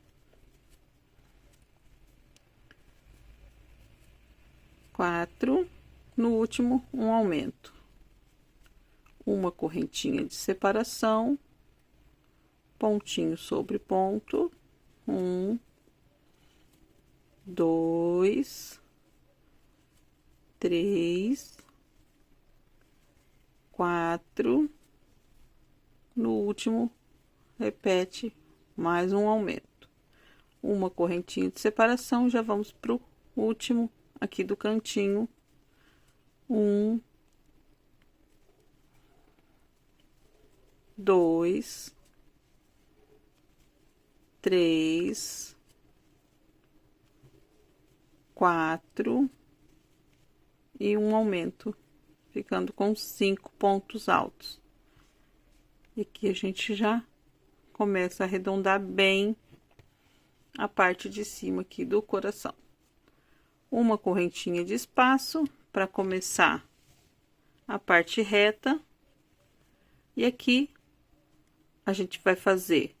Speaker 1: Quatro. No último, um aumento, uma correntinha de separação, pontinho sobre ponto, 1, 2, 3, 4. No último, repete mais um aumento, uma correntinha de separação. Já vamos pro último aqui do cantinho. 1, 2, 3, 4 e um aumento, ficando com 5 pontos altos. E aqui a gente já começa a arredondar bem a parte de cima aqui do coração. Uma correntinha de espaço para começar a parte reta. E aqui a gente vai fazer,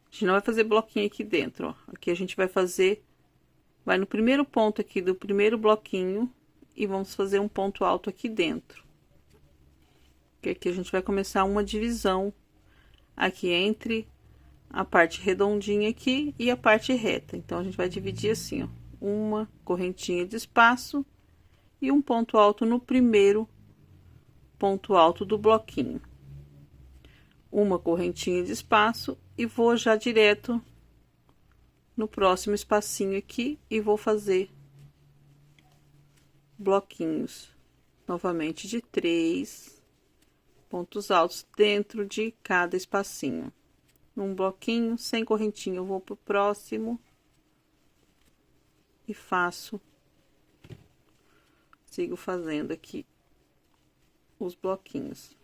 Speaker 1: a gente não vai fazer bloquinho aqui dentro, ó. Aqui a gente vai fazer, vai no primeiro ponto aqui do primeiro bloquinho e vamos fazer um ponto alto aqui dentro. Que aqui a gente vai começar uma divisão aqui entre a parte redondinha aqui e a parte reta. Então, a gente vai dividir assim, ó, uma correntinha de espaço e um ponto alto no primeiro ponto alto do bloquinho. Uma correntinha de espaço e vou já direto no próximo espacinho aqui e vou fazer bloquinhos novamente de 3 pontos altos dentro de cada espacinho. Um bloquinho sem correntinha, eu vou pro próximo e faço, sigo fazendo aqui os bloquinhos.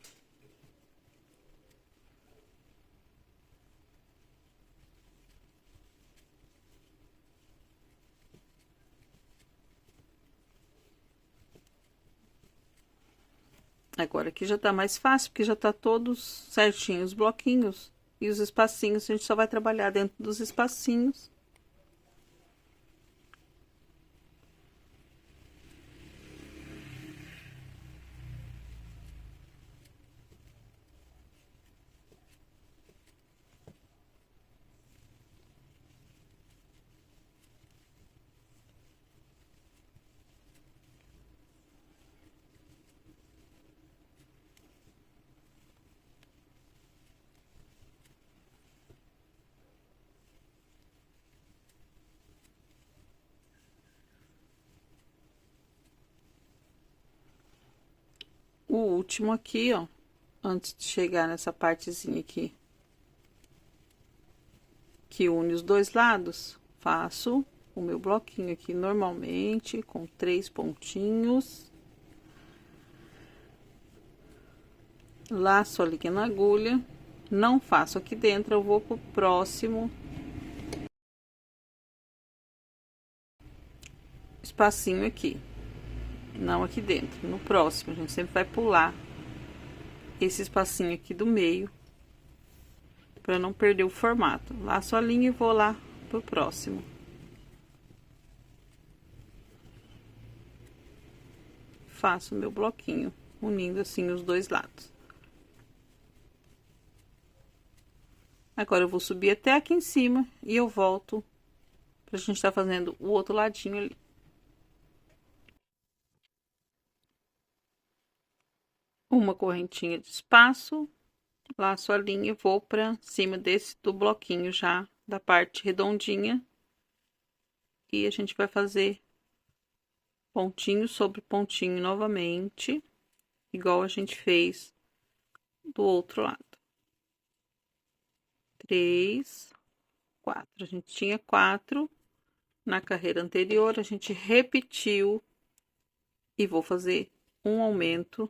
Speaker 1: Agora aqui já tá mais fácil, porque já tá todos certinhos os bloquinhos e os espacinhos, a gente só vai trabalhar dentro dos espacinhos. O último aqui, ó, antes de chegar nessa partezinha aqui, que une os dois lados, faço o meu bloquinho aqui normalmente, com 3 pontinhos. Laço a linha na agulha, não faço aqui dentro, eu vou pro próximo espacinho aqui. Não aqui dentro, no próximo, a gente sempre vai pular esse espacinho aqui do meio, para não perder o formato. Laço a linha e vou lá pro próximo. Faço o meu bloquinho, unindo assim os dois lados. Agora, eu vou subir até aqui em cima e eu volto pra gente tá fazendo o outro ladinho ali. Uma correntinha de espaço, Laço a linha e vou pra cima do bloquinho já, da parte redondinha. E a gente vai fazer pontinho sobre pontinho novamente, igual a gente fez do outro lado. 3, 4. A gente tinha 4 na carreira anterior, a gente repetiu e vou fazer um aumento,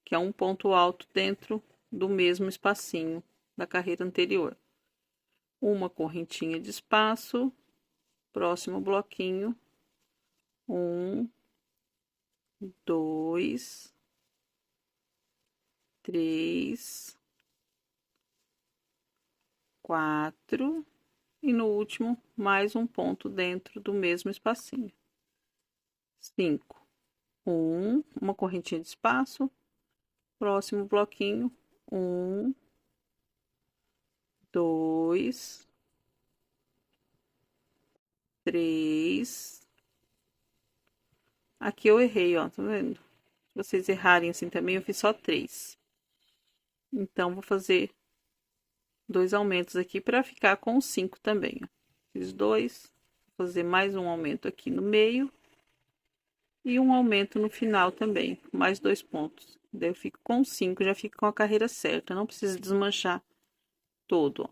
Speaker 1: que é um ponto alto dentro do mesmo espacinho da carreira anterior. Uma correntinha de espaço, próximo bloquinho, 1, 2, 3, 4 e no último mais um ponto dentro do mesmo espacinho. 5, uma correntinha de espaço, próximo bloquinho, 1, 2, 3. Aqui eu errei, ó, tá vendo? Se vocês errarem assim também, eu fiz só 3. Então, vou fazer 2 aumentos aqui para ficar com 5 também, ó. Fiz 2, vou fazer mais um aumento aqui no meio e um aumento no final também, mais 2 pontos. Daí eu fico com 5, já fico com a carreira certa, não precisa desmanchar todo, ó.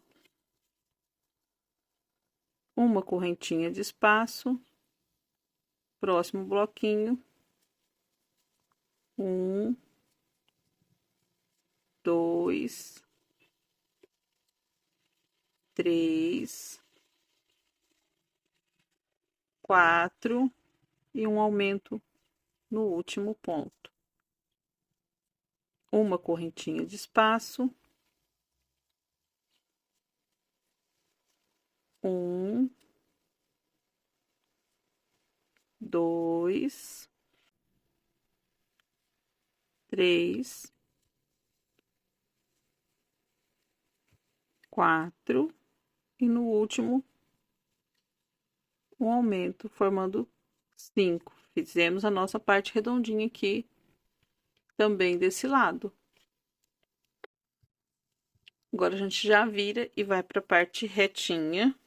Speaker 1: Uma correntinha de espaço, próximo bloquinho, 1, 2, 3, 4 e um aumento no último ponto. Uma correntinha de espaço, 1, 2, 3, 4 e no último um aumento, formando 5. Fizemos a nossa parte redondinha aqui, também desse lado. Agora a gente já vira e vai para a parte retinha,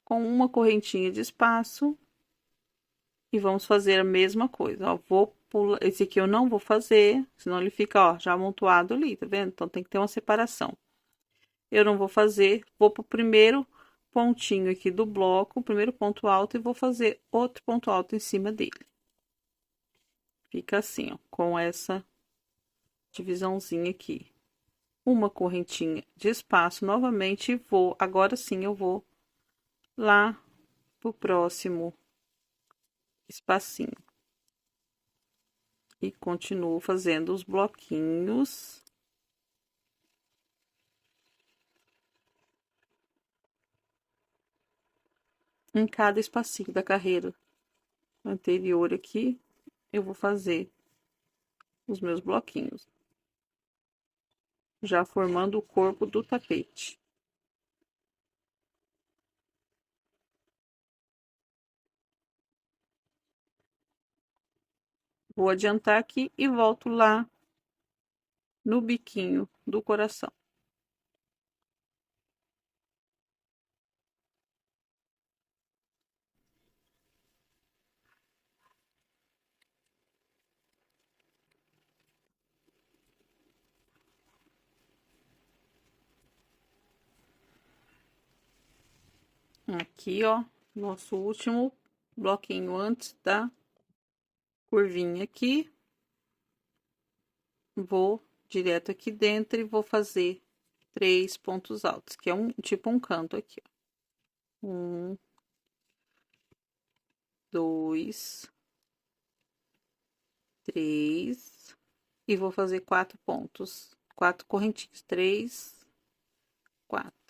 Speaker 1: com uma correntinha de espaço, e vamos fazer a mesma coisa, ó. Vou pular, esse aqui eu não vou fazer, senão ele fica, ó, já amontoado ali, tá vendo? Então tem que ter uma separação. Eu não vou fazer, vou pro primeiro pontinho aqui do bloco, o primeiro ponto alto, e vou fazer outro ponto alto em cima dele. Fica assim, ó, com essa divisãozinha aqui. Uma correntinha de espaço novamente e vou, agora sim eu vou lá pro próximo espacinho. E continuo fazendo os bloquinhos. Em cada espacinho da carreira anterior aqui, eu vou fazer os meus bloquinhos, já formando o corpo do tapete. Vou adiantar aqui e volto lá no biquinho do coração. Aqui, ó, nosso último bloquinho antes da curvinha aqui. Vou direto aqui dentro e vou fazer 3 pontos altos, que é tipo um canto aqui, ó. 1, 2, 3 e vou fazer 4 pontos, 4 correntinhas, 3, 4.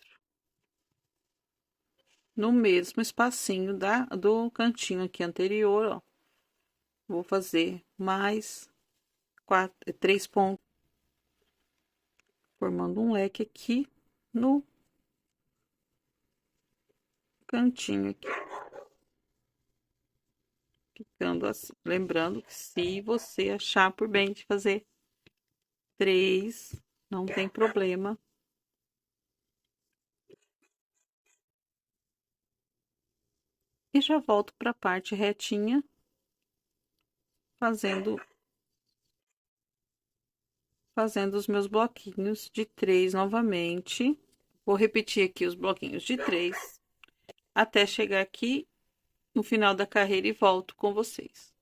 Speaker 1: No mesmo espacinho do cantinho aqui anterior, ó, vou fazer mais 3 pontos, formando um leque aqui no cantinho aqui. ficando assim. Lembrando que se você achar por bem de fazer 3, não tem problema. E já volto para a parte retinha, fazendo os meus bloquinhos de 3 novamente. Vou repetir aqui os bloquinhos de 3 até chegar aqui no final da carreira e volto com vocês.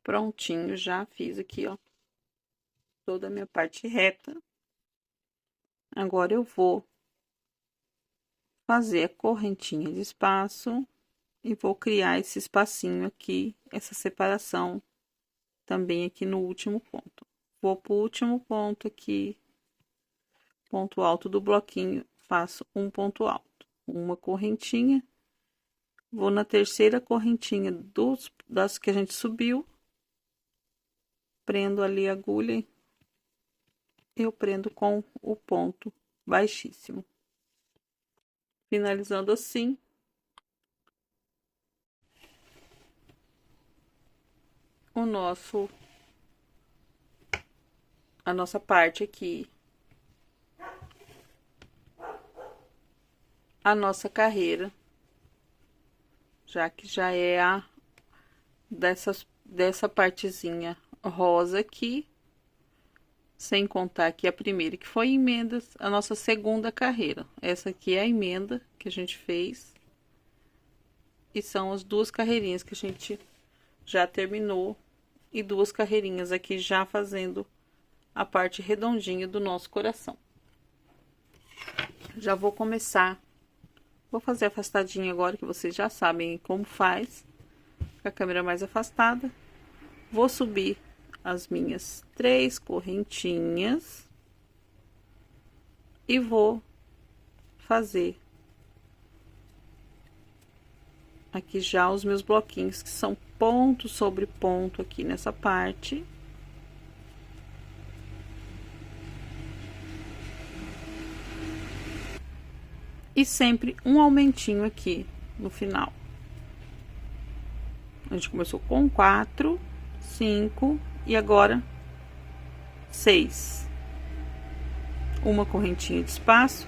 Speaker 1: Prontinho, já fiz aqui, ó, toda a minha parte reta. Agora eu vou fazer a correntinha de espaço e vou criar esse espacinho aqui, essa separação também aqui no último ponto. Vou pro último ponto aqui, ponto alto do bloquinho, faço um ponto alto, uma correntinha, vou na terceira correntinha das que a gente subiu, prendo ali a agulha, eu prendo com o ponto baixíssimo. Finalizando assim, a nossa parte aqui, a nossa carreira, já que já é dessa partezinha rosa aqui, sem contar aqui a primeira que foi emendas, a nossa segunda carreira. Essa aqui é a emenda que a gente fez. E são as 2 carreirinhas que a gente já terminou. E 2 carreirinhas aqui já fazendo a parte redondinha do nosso coração. Já vou começar. Vou fazer afastadinho agora, que vocês já sabem como faz. Com a câmera mais afastada. Vou subir as minhas 3 correntinhas e vou fazer aqui já os meus bloquinhos, que são ponto sobre ponto aqui nessa parte. E sempre um aumentinho aqui no final. A gente começou com 4, 5 e agora 6. Uma correntinha de espaço.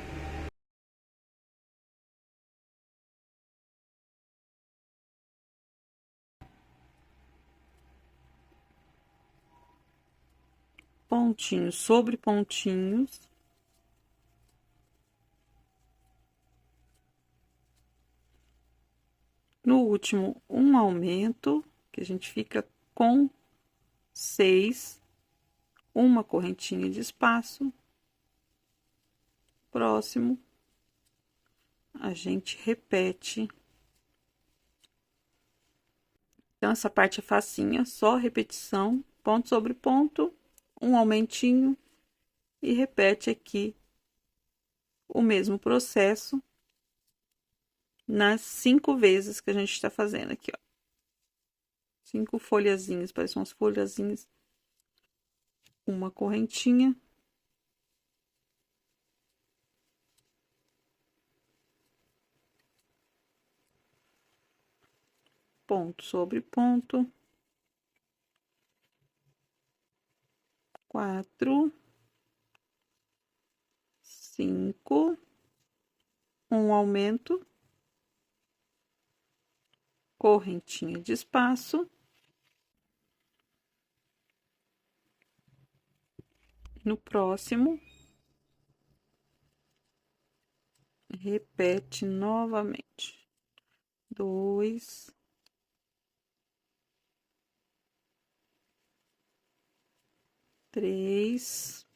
Speaker 1: Pontinhos sobre pontinhos. No último, um aumento, que a gente fica com 6, uma correntinha de espaço. Próximo, a gente repete. Então, essa parte é facinha, só repetição, ponto sobre ponto, um aumentinho e repete aqui o mesmo processo nas 5 vezes que a gente está fazendo aqui, ó. 5 folhazinhas, parecem umas folhazinhas. Uma correntinha. Ponto sobre ponto. 4, 5, um aumento, correntinha de espaço. No próximo, repete novamente. 2, 3,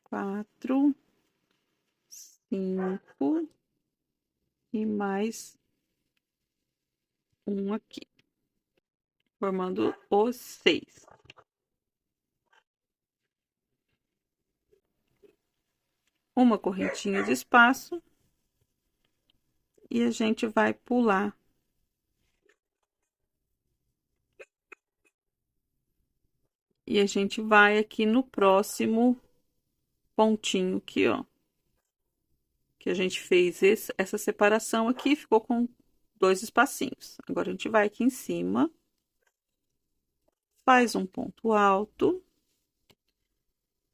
Speaker 1: 4, 5 e mais um aqui, formando os 6. Uma correntinha de espaço e a gente vai pular e a gente vai aqui no próximo pontinho aqui, ó. Que a gente fez essa separação aqui, ficou com 2 espacinhos. Agora, a gente vai aqui em cima, faz um ponto alto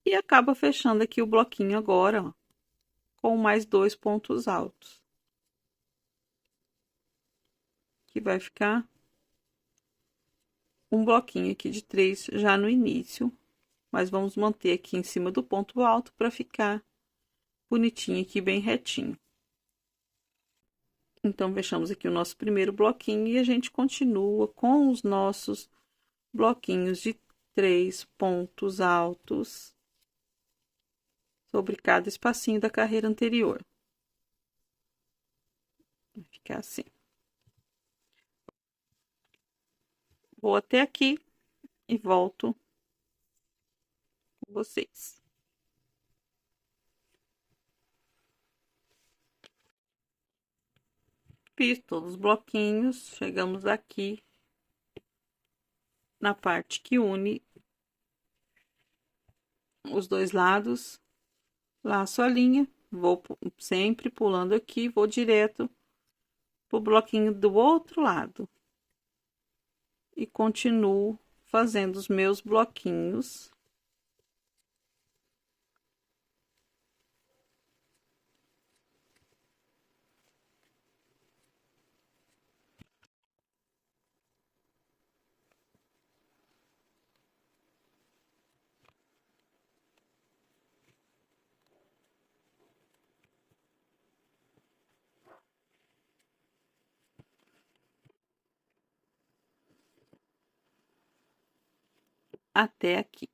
Speaker 1: e acaba fechando aqui o bloquinho agora, ó, com mais 2 pontos altos. Que vai ficar um bloquinho aqui de 3 já no início, mas vamos manter aqui em cima do ponto alto para ficar bonitinho aqui, bem retinho. Então, fechamos aqui o nosso primeiro bloquinho e a gente continua com os nossos bloquinhos de 3 pontos altos sobre cada espacinho da carreira anterior. Vai ficar assim. Vou até aqui e volto com vocês. Fiz todos os bloquinhos, chegamos aqui na parte que une os dois lados, laço a linha, vou sempre pulando aqui, vou direto pro bloquinho do outro lado e continuo fazendo os meus bloquinhos. Até aqui.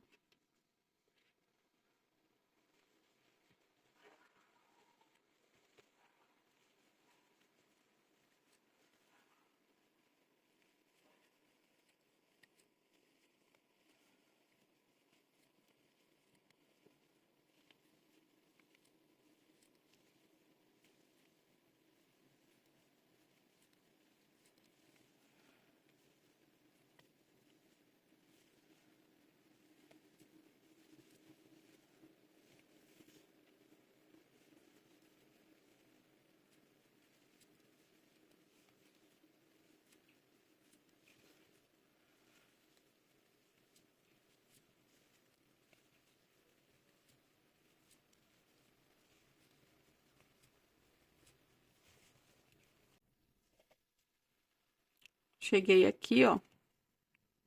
Speaker 1: Cheguei aqui, ó,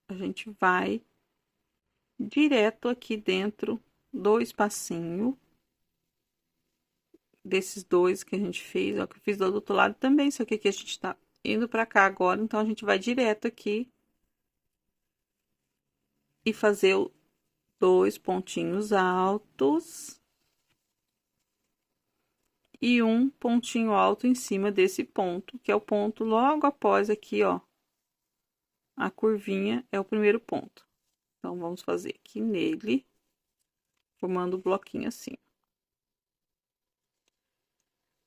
Speaker 1: a gente vai direto aqui dentro do espacinho desses 2 que a gente fez, ó, que eu fiz do outro lado também, só que aqui a gente tá indo pra cá agora, então a gente vai direto aqui e fazer 2 pontinhos altos e um pontinho alto em cima desse ponto, que é o ponto logo após aqui, ó, a curvinha é o primeiro ponto. Então, vamos fazer aqui nele, formando o bloquinho assim.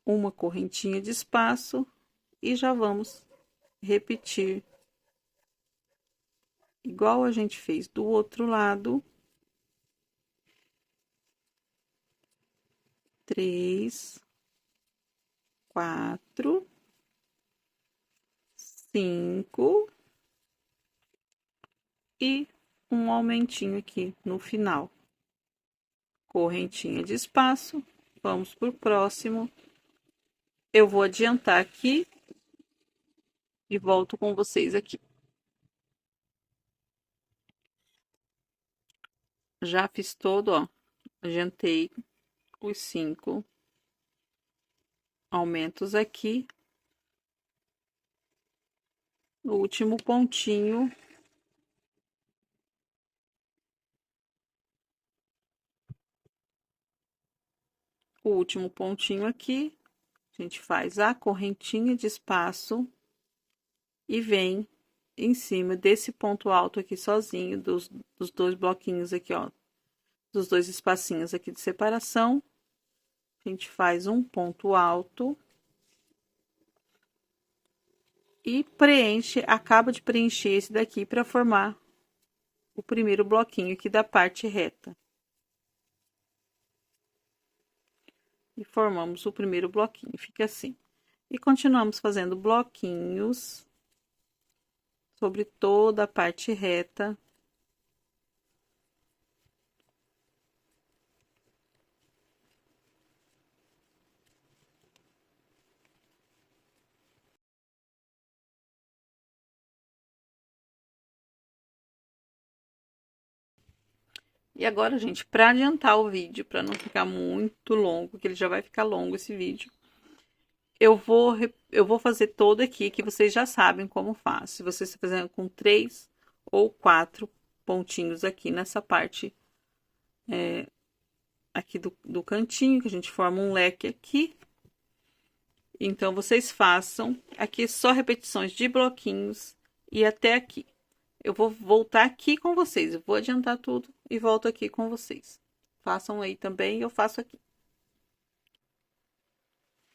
Speaker 1: Uma correntinha de espaço e já vamos repetir igual a gente fez do outro lado. 3, 4, 5 e um aumentinho aqui no final. Correntinha de espaço, vamos pro próximo. Eu vou adiantar aqui e volto com vocês aqui. Já fiz todo, ó, adiantei os 5 aumentos aqui. No último pontinho, o último pontinho aqui, a gente faz a correntinha de espaço e vem em cima desse ponto alto aqui sozinho, dos 2 bloquinhos aqui, ó, dos 2 espacinhos aqui de separação. A gente faz um ponto alto e preenche, acaba de preencher esse daqui para formar o primeiro bloquinho aqui da parte reta. e formamos o primeiro bloquinho, fica assim. E continuamos fazendo bloquinhos sobre toda a parte reta. E agora, gente, para adiantar o vídeo, para não ficar muito longo, que ele já vai ficar longo esse vídeo, eu vou fazer todo aqui, que vocês já sabem como faz. Se vocês estão fazendo com 3 ou 4 pontinhos aqui nessa parte aqui do cantinho, que a gente forma um leque aqui. Então, vocês façam aqui só repetições de bloquinhos e até aqui. Eu vou voltar aqui com vocês, eu vou adiantar tudo e volto aqui com vocês. Façam aí também, eu faço aqui.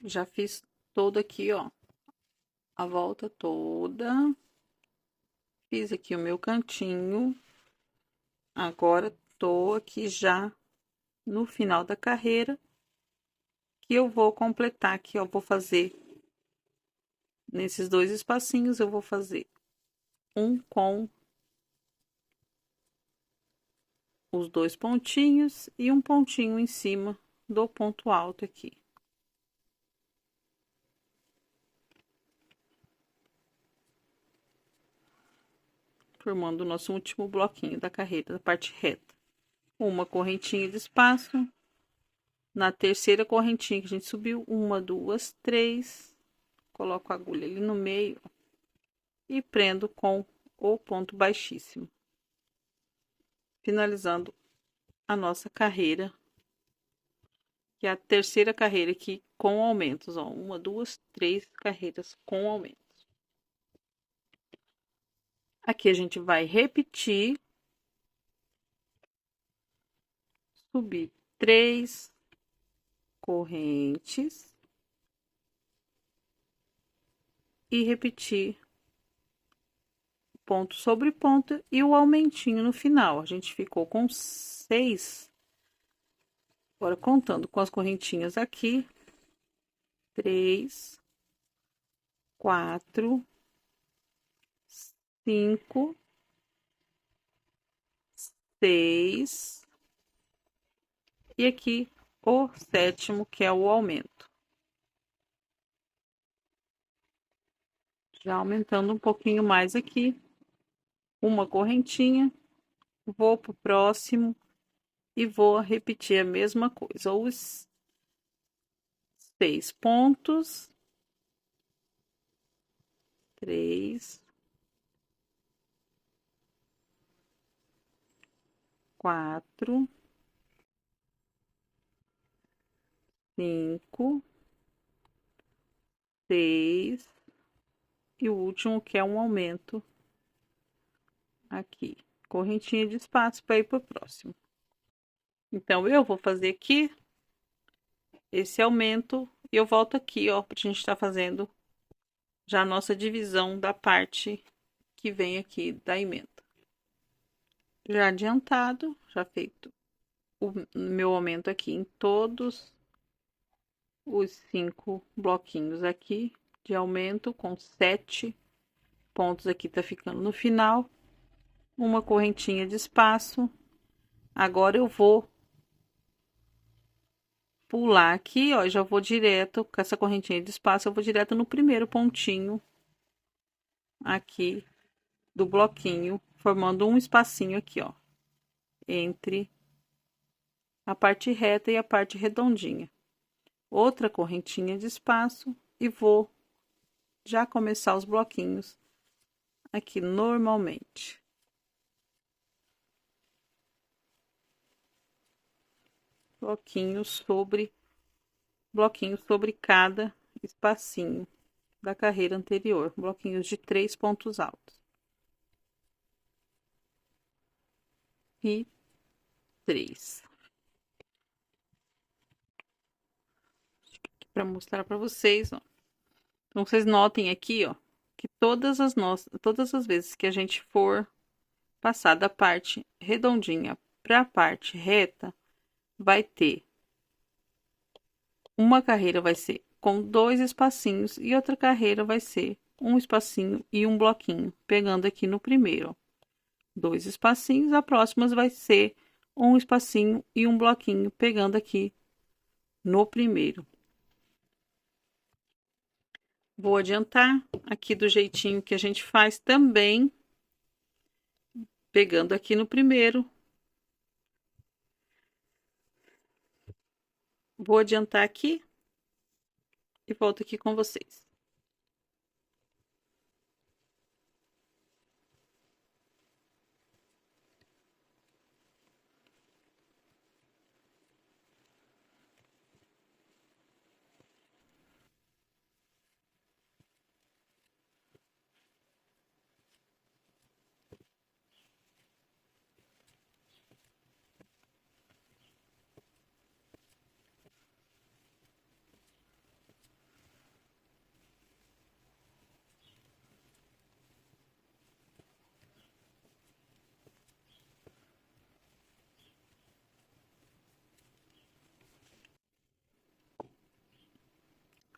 Speaker 1: Já fiz todo aqui, ó, a volta toda. Fiz aqui o meu cantinho. Agora, tô aqui já no final da carreira, que eu vou completar aqui, ó, vou fazer nesses dois espacinhos, eu vou fazer um com os dois pontinhos e um pontinho em cima do ponto alto aqui. Formando o nosso último bloquinho da carreira, da parte reta. Uma correntinha de espaço. Na terceira correntinha que a gente subiu, uma, duas, três. Coloco a agulha ali no meio e prendo com o ponto baixíssimo. Finalizando a nossa carreira, que é a terceira carreira aqui com aumentos, ó. Uma, duas, três carreiras com aumentos. Aqui a gente vai repetir, subir 3 correntes e repetir ponto sobre ponto e o aumentinho no final. A gente ficou com 6. Agora, contando com as correntinhas aqui, 3, 4, 5, 6 e aqui o sétimo, que é o aumento. Já aumentando um pouquinho mais aqui, uma correntinha, vou pro próximo e vou repetir a mesma coisa, os 6 pontos, 3, 4, 5, 6 e o último, que é um aumento aqui, correntinha de espaço para ir para o próximo. Então, eu vou fazer aqui esse aumento e eu volto aqui, ó, pra gente estar fazendo já a nossa divisão da parte que vem aqui da emenda. Já adiantado, já feito o meu aumento aqui em todos os 5 bloquinhos aqui de aumento, com 7 pontos aqui, tá ficando no final. Uma correntinha de espaço. Agora eu vou pular aqui, ó, já vou direto com essa correntinha de espaço, eu vou direto no primeiro pontinho aqui do bloquinho, formando um espacinho aqui, ó, entre a parte reta e a parte redondinha. Outra correntinha de espaço e vou já começar os bloquinhos aqui normalmente. Bloquinho sobre cada espacinho da carreira anterior, bloquinhos de 3 pontos altos. E 3. Para mostrar para vocês, ó. Então, vocês notem aqui, ó, que todas as vezes que a gente for passar da parte redondinha para a parte reta, vai ter uma carreira vai ser com 2 espacinhos e outra carreira vai ser um espacinho e um bloquinho, pegando aqui no primeiro, ó. 2 espacinhos, a próxima vai ser um espacinho e um bloquinho, pegando aqui no primeiro. Vou adiantar aqui do jeitinho que a gente faz também, pegando aqui no primeiro. Vou adiantar aqui e volto aqui com vocês.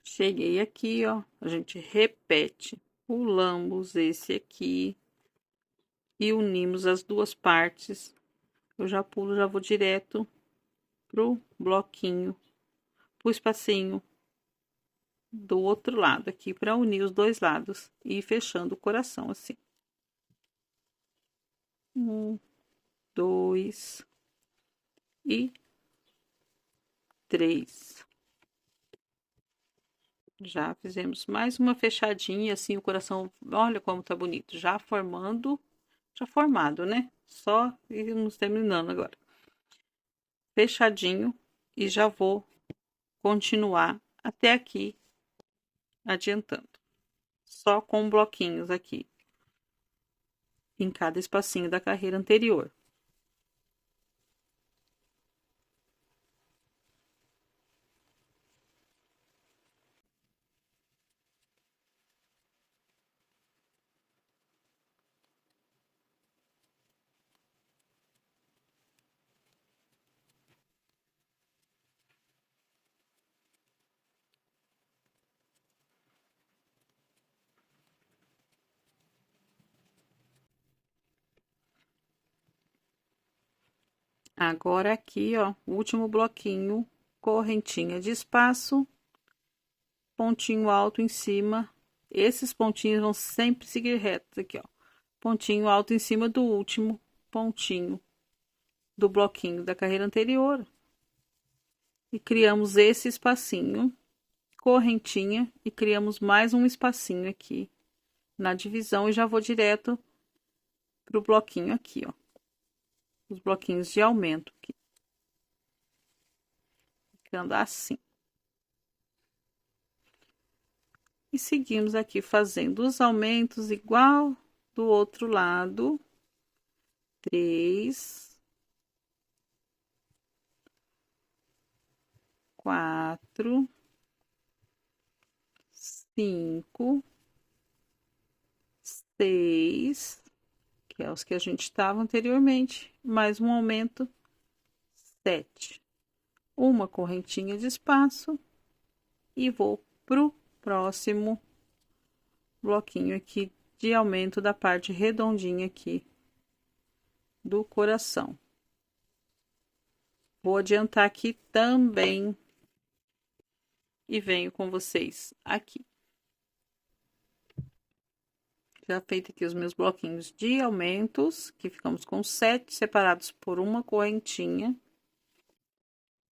Speaker 1: Cheguei aqui, ó, a gente repete, pulamos esse aqui e unimos as duas partes. Eu já pulo, já vou direto pro bloquinho, pro espacinho do outro lado aqui, para unir os dois lados e ir fechando o coração assim. 1, 2 e 3. Já fizemos mais uma fechadinha, assim, o coração, olha como tá bonito, já formando, já formado, né? Só irmos terminando agora. Fechadinho, e já vou continuar até aqui, adiantando. Só com bloquinhos aqui, em cada espacinho da carreira anterior. Agora aqui, ó, último bloquinho, correntinha de espaço, pontinho alto em cima. Esses pontinhos vão sempre seguir retos aqui, ó. Pontinho alto em cima do último pontinho do bloquinho da carreira anterior. E criamos esse espacinho, correntinha, e criamos mais um espacinho aqui na divisão, e já vou direto pro bloquinho aqui, ó. Os bloquinhos de aumento aqui. Ficando assim. E seguimos aqui fazendo os aumentos igual do outro lado. 3, 4, 5, 6, que é os que a gente estava anteriormente, mais um aumento, 7. Uma correntinha de espaço e vou pro próximo bloquinho aqui de aumento da parte redondinha aqui do coração. Vou adiantar aqui também e venho com vocês aqui. Já feito aqui os meus bloquinhos de aumentos, que ficamos com 7 separados por uma correntinha.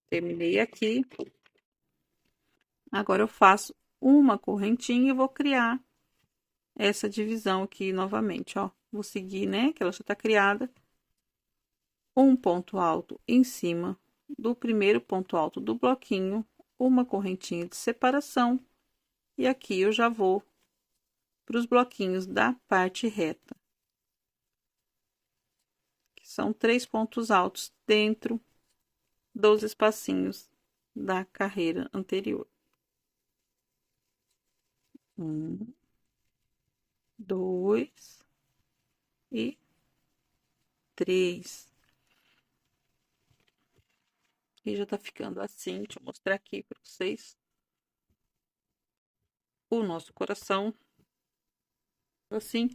Speaker 1: Terminei aqui. Agora eu faço uma correntinha e vou criar essa divisão aqui novamente, ó. Vou seguir, né, que ela já tá criada. Um ponto alto em cima do primeiro ponto alto do bloquinho, uma correntinha de separação, e aqui eu já vou para os bloquinhos da parte reta, que são 3 pontos altos dentro dos espacinhos da carreira anterior. 1, 2 e 3. E já tá ficando assim, deixa eu mostrar aqui para vocês. O nosso coração. Assim,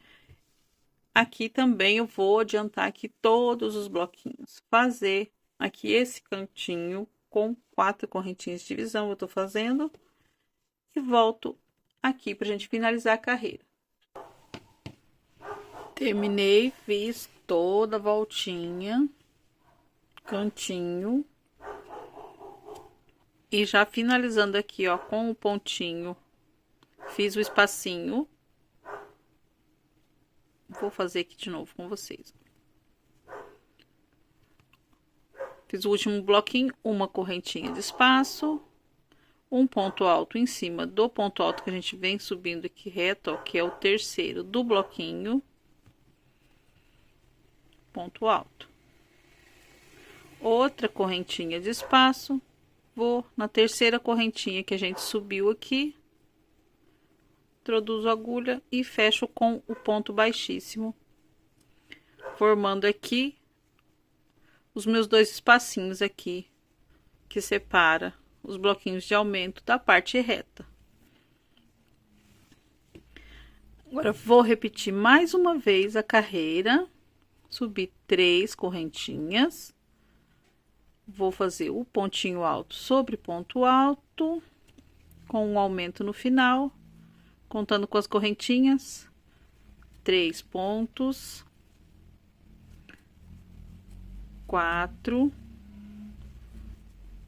Speaker 1: aqui também eu vou adiantar aqui todos os bloquinhos. Fazer aqui esse cantinho com 4 correntinhas de divisão, eu tô fazendo. E volto aqui pra gente finalizar a carreira. Terminei, fiz toda a voltinha, cantinho. E já finalizando aqui, ó, com o pontinho, fiz o espacinho. Vou fazer aqui de novo com vocês. Fiz o último bloquinho, uma correntinha de espaço, um ponto alto em cima do ponto alto que a gente vem subindo aqui reto, ó, que é o terceiro do bloquinho. Ponto alto. Outra correntinha de espaço. Vou na terceira correntinha que a gente subiu aqui, introduzo a agulha e fecho com o ponto baixíssimo, formando aqui os meus 2 espacinhos aqui, que separa os bloquinhos de aumento da parte reta. Agora, vou repetir mais uma vez a carreira, subir 3 correntinhas. Vou fazer o pontinho alto sobre ponto alto, com um aumento no final, contando com as correntinhas, 3 pontos, 4,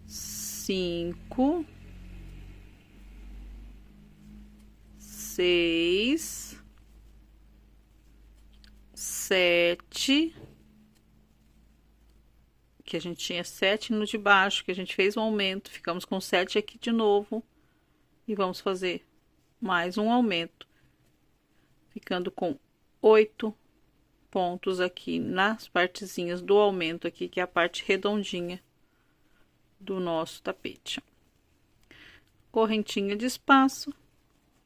Speaker 1: 5, 6, 7, que a gente tinha 7 no de baixo, que a gente fez um aumento, ficamos com 7 aqui de novo, e vamos fazer mais um aumento, ficando com 8 pontos aqui nas partezinhas do aumento aqui, que é a parte redondinha do nosso tapete. Correntinha de espaço,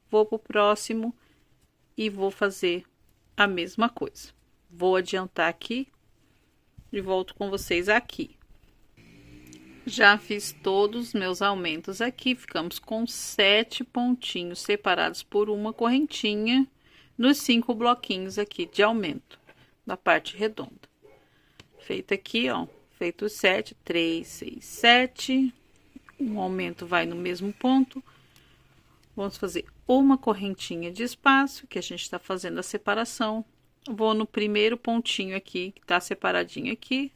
Speaker 1: vou pro próximo e vou fazer a mesma coisa. Vou adiantar aqui e volto com vocês aqui. Já fiz todos os meus aumentos aqui, ficamos com 7 pontinhos separados por uma correntinha nos 5 bloquinhos aqui de aumento da parte redonda. Feito aqui, ó, feito 7, 3, 6, 7, um aumento vai no mesmo ponto. Vamos fazer uma correntinha de espaço, que a gente tá fazendo a separação. Vou no primeiro pontinho aqui, que tá separadinho aqui,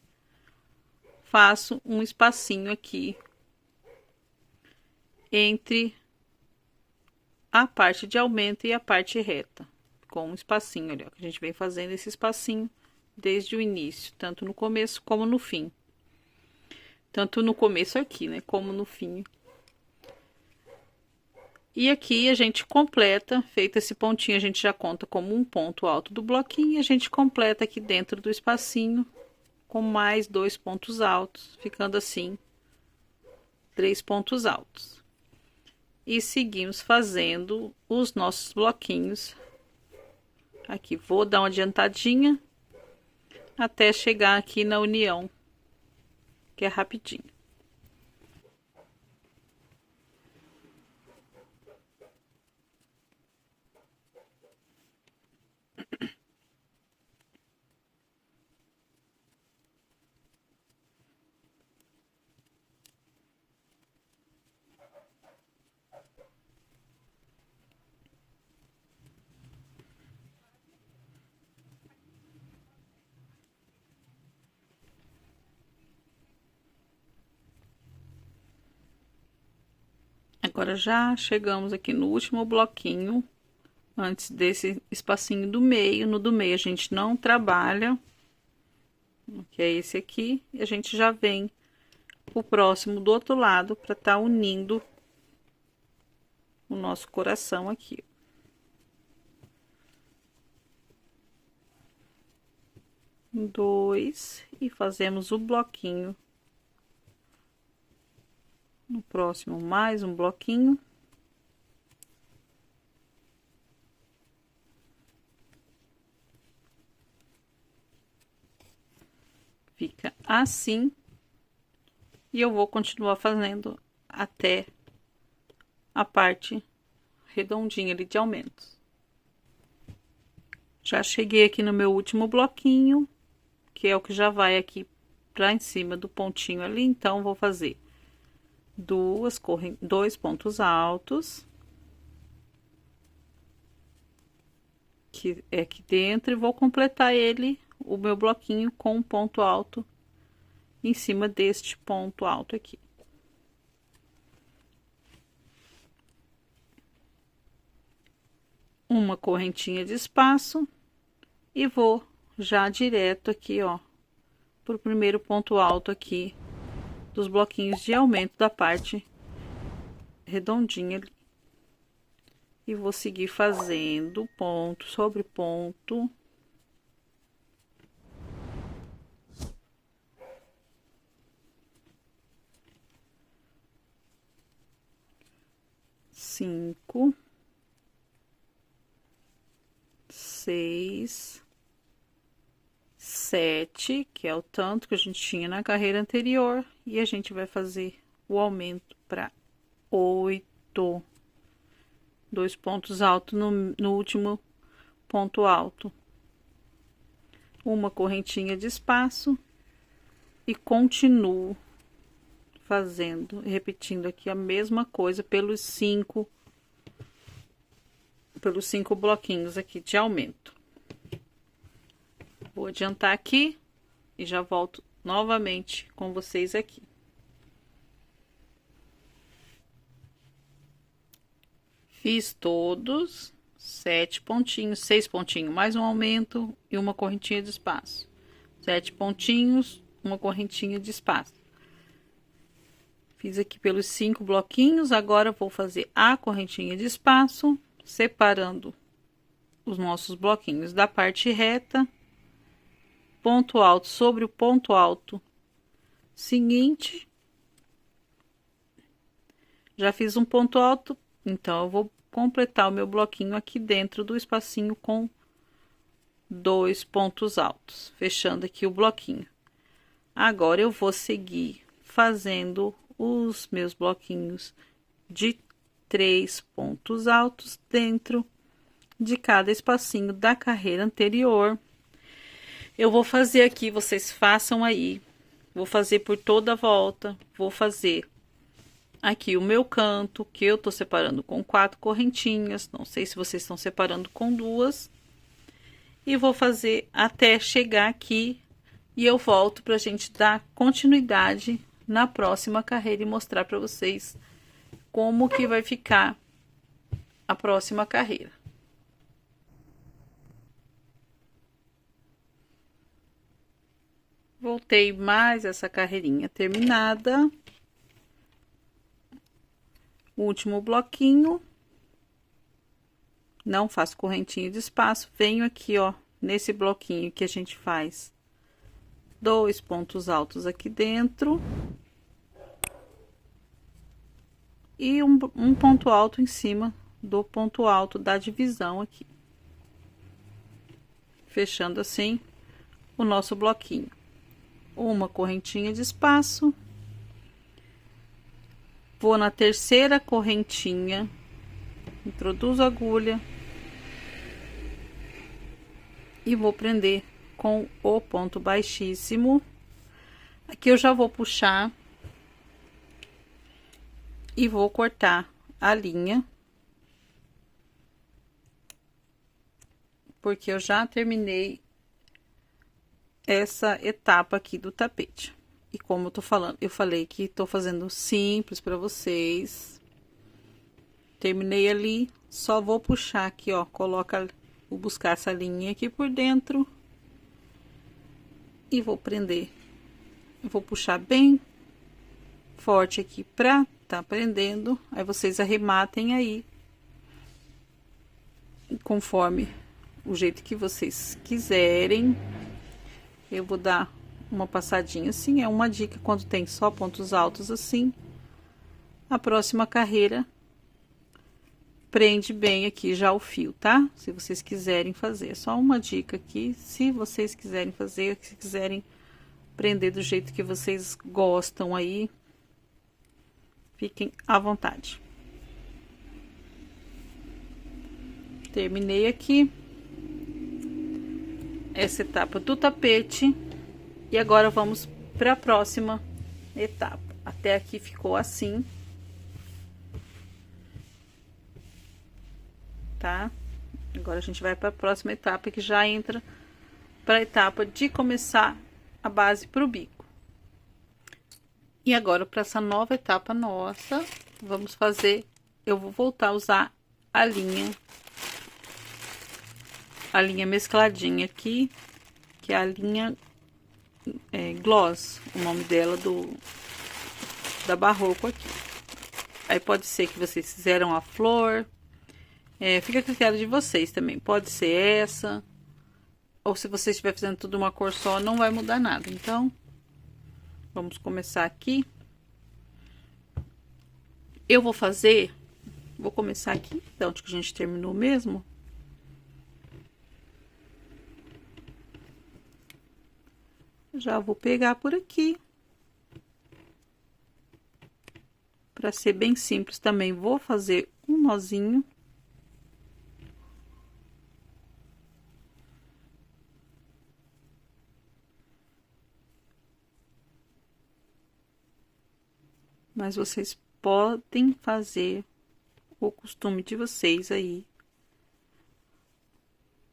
Speaker 1: faço um espacinho aqui entre a parte de aumento e a parte reta, com um espacinho ali, ó, que a gente vem fazendo esse espacinho desde o início, tanto no começo como no fim. Tanto no começo aqui, né, como no fim. E aqui a gente completa, feito esse pontinho, a gente já conta como um ponto alto do bloquinho, e a gente completa aqui dentro do espacinho com mais 2 pontos altos, ficando assim 3 pontos altos. E seguimos fazendo os nossos bloquinhos. Aqui vou dar uma adiantadinha até chegar aqui na união, que é rapidinho. Agora já chegamos aqui no último bloquinho, antes desse espacinho do meio. No do meio a gente não trabalha, que é esse aqui, e a gente já vem o próximo do outro lado para tá unindo o nosso coração aqui. Dois, e fazemos o bloquinho. No próximo, mais um bloquinho. Fica assim. E eu vou continuar fazendo até a parte redondinha ali de aumentos. Já cheguei aqui no meu último bloquinho, que é o que já vai aqui pra em cima do pontinho ali. Então, vou fazer dois pontos altos, que é aqui dentro, e vou completar o meu bloquinho com um ponto alto em cima deste ponto alto aqui. Uma correntinha de espaço e vou já direto aqui, ó, pro primeiro ponto alto aqui dos bloquinhos de aumento da parte redondinha ali. E vou seguir fazendo ponto sobre ponto. Cinco, seis, sete, que é o tanto que a gente tinha na carreira anterior, e a gente vai fazer o aumento para 8. Dois pontos altos no último ponto alto. Uma correntinha de espaço e continuo fazendo, repetindo aqui a mesma coisa pelos cinco bloquinhos aqui de aumento. Vou adiantar aqui e já volto novamente com vocês aqui. Fiz todos 7 pontinhos, 6 pontinhos, mais um aumento e uma correntinha de espaço. 7 pontinhos, uma correntinha de espaço. Fiz aqui pelos 5 bloquinhos, agora vou fazer a correntinha de espaço, separando os nossos bloquinhos da parte reta, ponto alto sobre o ponto alto seguinte. Já fiz um ponto alto, então eu vou completar o meu bloquinho aqui dentro do espacinho com 2 pontos altos, fechando aqui o bloquinho. Agora eu vou seguir fazendo os meus bloquinhos de 3 pontos altos dentro de cada espacinho da carreira anterior. Eu vou fazer aqui, vocês façam aí, vou fazer por toda a volta, vou fazer aqui o meu canto, que eu tô separando com 4 correntinhas, não sei se vocês estão separando com 2, e vou fazer até chegar aqui, e eu volto pra gente dar continuidade na próxima carreira e mostrar pra vocês como que vai ficar a próxima carreira. Voltei mais essa carreirinha terminada. O último bloquinho. Não faço correntinha de espaço. Venho aqui, ó, nesse bloquinho que a gente faz 2 pontos altos aqui dentro. E um ponto alto em cima do ponto alto da divisão aqui. Fechando assim o nosso bloquinho. Uma correntinha de espaço. Vou na terceira correntinha, introduzo a agulha e vou prender com o ponto baixíssimo. Aqui eu já vou puxar e vou cortar a linha, porque eu já terminei essa etapa aqui do tapete. E como eu falei que tô fazendo simples para vocês. Terminei ali, só vou puxar aqui, ó, vou buscar essa linha aqui por dentro e vou prender. Eu vou puxar bem forte aqui pra tá prendendo, aí vocês arrematem aí conforme o jeito que vocês quiserem. Eu vou dar uma passadinha assim, é uma dica quando tem só pontos altos assim. A próxima carreira prende bem aqui já o fio, tá? Se vocês quiserem fazer, é só uma dica aqui, se vocês quiserem fazer, se quiserem prender do jeito que vocês gostam aí, Fiquem à vontade. Terminei aqui essa etapa do tapete e agora vamos para a próxima etapa. Até aqui ficou assim, tá? Agora a gente vai para a próxima etapa, que já entra para a etapa de começar a base para o bico. E agora, para essa nova etapa nossa, vamos fazer, eu vou voltar a usar a linha mescladinha aqui, que é a linha Gloss, o nome dela da Barroco aqui. Aí pode ser que vocês fizeram a flor, fica a critério de vocês também, pode ser essa, ou se você estiver fazendo tudo uma cor só, não vai mudar nada. Então, vamos começar aqui. Eu vou começar aqui, da onde que a gente terminou mesmo. Já vou pegar por aqui. Para ser bem simples também, vou fazer um nozinho. Mas vocês podem fazer o costume de vocês aí.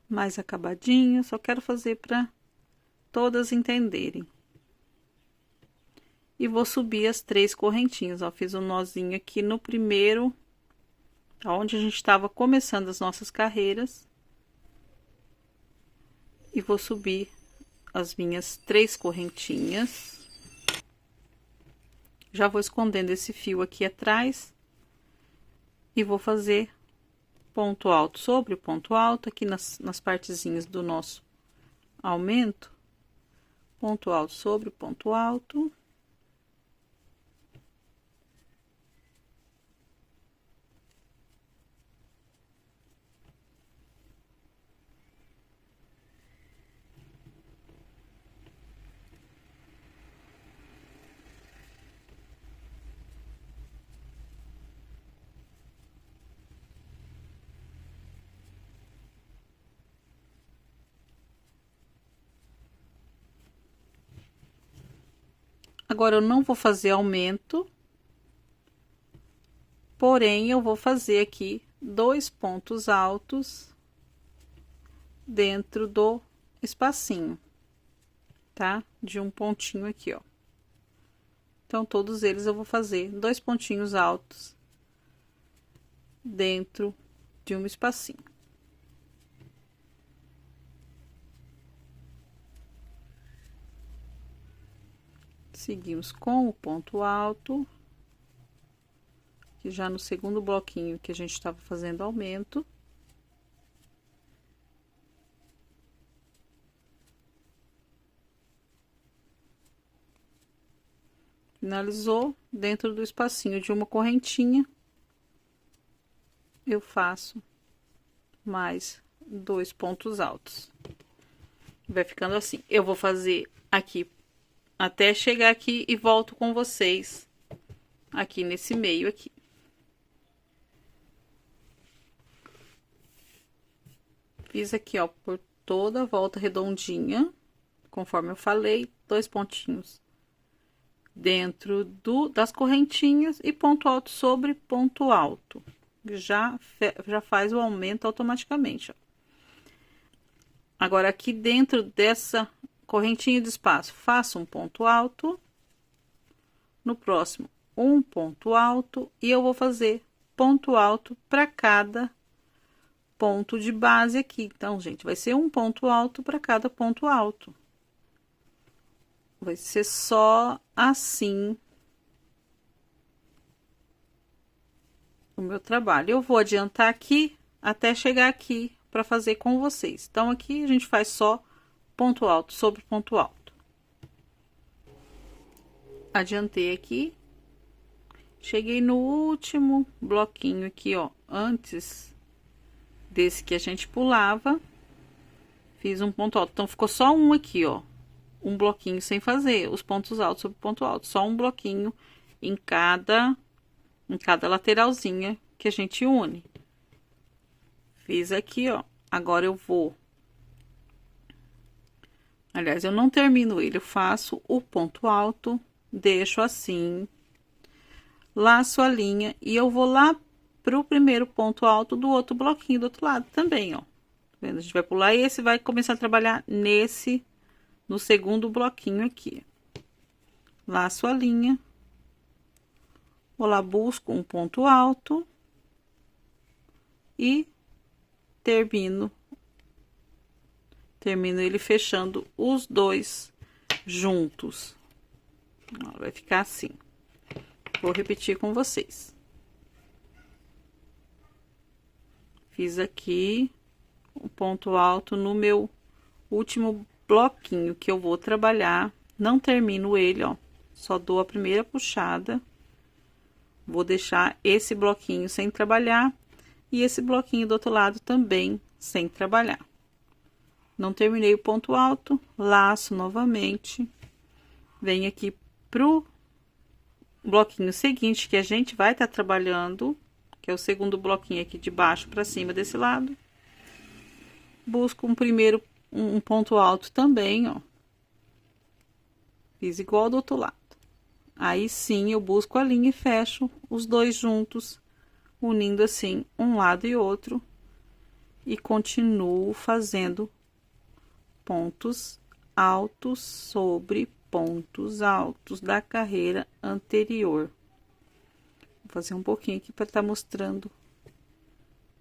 Speaker 1: Mais acabadinho, só quero fazer para todas entenderem. E vou subir as 3 correntinhas, ó, fiz um nozinho aqui no primeiro, onde a gente estava começando as nossas carreiras. E vou subir as minhas 3 correntinhas. Já vou escondendo esse fio aqui atrás. E vou fazer ponto alto sobre ponto alto, aqui nas partezinhas do nosso aumento. Ponto alto sobre ponto alto. Agora, eu não vou fazer aumento, porém, eu vou fazer aqui 2 pontos altos dentro do espacinho, tá? De um pontinho aqui, ó. Então, todos eles eu vou fazer 2 pontinhos altos dentro de um espacinho. Seguimos com o ponto alto, que já no segundo bloquinho que a gente estava fazendo aumento. Finalizou, dentro do espacinho de uma correntinha, eu faço mais 2 pontos altos. Vai ficando assim. Eu vou fazer aqui até chegar aqui e volto com vocês aqui nesse meio aqui. Fiz aqui, ó, por toda a volta redondinha, conforme eu falei, 2 pontinhos dentro das correntinhas e ponto alto sobre ponto alto. Já faz o aumento automaticamente, ó. Agora, aqui dentro dessa correntinha de espaço, faço um ponto alto. No próximo, um ponto alto. E eu vou fazer ponto alto para cada ponto de base aqui. Então, gente, vai ser um ponto alto para cada ponto alto. Vai ser só assim o meu trabalho. Eu vou adiantar aqui até chegar aqui para fazer com vocês. Então, aqui a gente faz só ponto alto sobre ponto alto. Adiantei aqui. Cheguei no último bloquinho aqui, ó, antes desse que a gente pulava. Fiz um ponto alto. Então, ficou só um aqui, ó. Um bloquinho sem fazer os pontos altos sobre ponto alto. Só um bloquinho em cada em cada lateralzinha que a gente une. Fiz aqui, ó. Agora eu vou... Aliás, eu não termino ele, eu faço o ponto alto, deixo assim, laço a linha e eu vou lá pro primeiro ponto alto do outro bloquinho do outro lado também, ó. Tá vendo? A gente vai pular e esse vai começar a trabalhar no segundo bloquinho aqui. Laço a linha, vou lá, busco um ponto alto e termino ele fechando os dois juntos. Ó, vai ficar assim. Vou repetir com vocês. Fiz aqui um ponto alto no meu último bloquinho que eu vou trabalhar. Não termino ele, ó. Só dou a primeira puxada. Vou deixar esse bloquinho sem trabalhar e esse bloquinho do outro lado também sem trabalhar. Não terminei o ponto alto, laço novamente, venho aqui pro bloquinho seguinte que a gente vai estar trabalhando, que é o segundo bloquinho aqui de baixo para cima desse lado. Busco um ponto alto também, ó. Fiz igual do outro lado. Aí sim eu busco a linha e fecho os dois juntos, unindo assim um lado e outro, e continuo fazendo pontos altos sobre pontos altos da carreira anterior. Vou fazer um pouquinho aqui para estar mostrando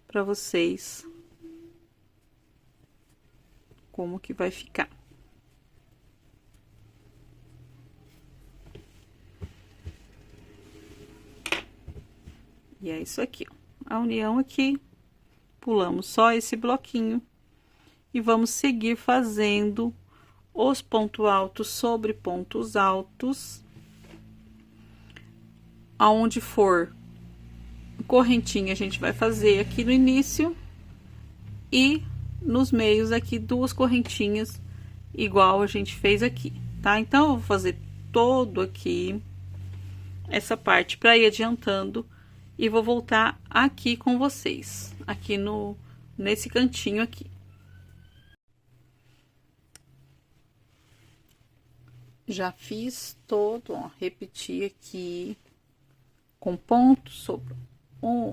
Speaker 1: para vocês como que vai ficar. E é isso aqui, ó. A união aqui, pulamos só esse bloquinho e vamos seguir fazendo os pontos altos sobre pontos altos. Aonde for correntinha, a gente vai fazer aqui no início e nos meios aqui duas correntinhas, igual a gente fez aqui, tá? Então, eu vou fazer todo aqui, essa parte para ir adiantando e vou voltar aqui com vocês, aqui nesse cantinho aqui. Já fiz todo, ó, repeti aqui com ponto sobre um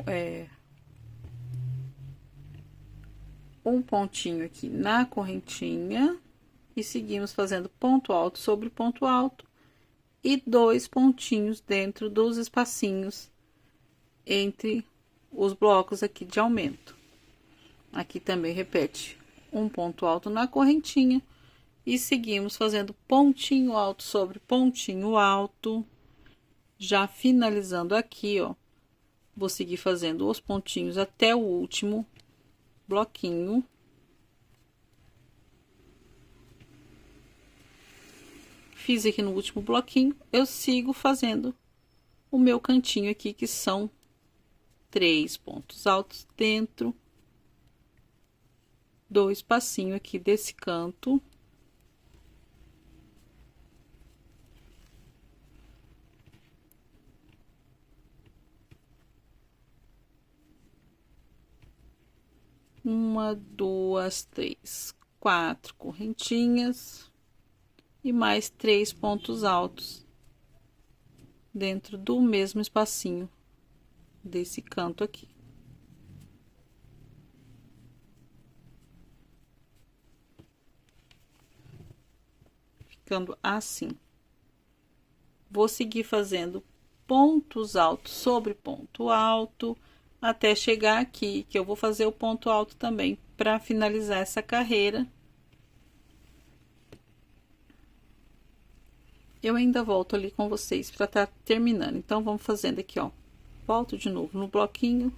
Speaker 1: pontinho aqui na correntinha e seguimos fazendo ponto alto sobre ponto alto e dois pontinhos dentro dos espacinhos entre os blocos aqui de aumento. Aqui também repete um ponto alto na correntinha e seguimos fazendo pontinho alto sobre pontinho alto. Já finalizando aqui, ó, vou seguir fazendo os pontinhos até o último bloquinho. Fiz aqui no último bloquinho, eu sigo fazendo o meu cantinho aqui, que são 3 pontos altos dentro do espacinho aqui desse canto. Uma, duas, três, 4 correntinhas e mais 3 pontos altos dentro do mesmo espacinho desse canto aqui. Ficando assim. Vou seguir fazendo pontos altos sobre ponto alto até chegar aqui, que eu vou fazer o ponto alto também para finalizar essa carreira. Eu ainda volto ali com vocês para estar terminando. Então, vamos fazendo aqui, ó. Volto de novo no bloquinho,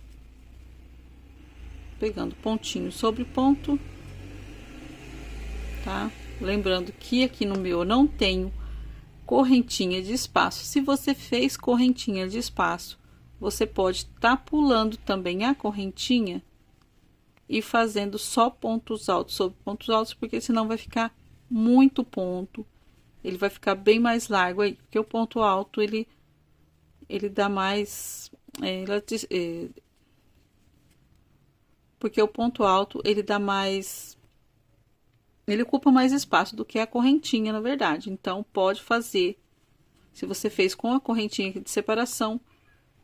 Speaker 1: pegando pontinho sobre ponto, tá? Lembrando que aqui no meu eu não tenho correntinha de espaço. Se você fez correntinha de espaço, você pode estar pulando também a correntinha e fazendo só pontos altos sobre pontos altos, porque senão vai ficar muito ponto. Ele vai ficar bem mais largo aí, porque o ponto alto ele dá mais porque o ponto alto, ele dá mais... Ele ocupa mais espaço do que a correntinha, na verdade. Então, pode fazer... Se você fez com a correntinha aqui de separação,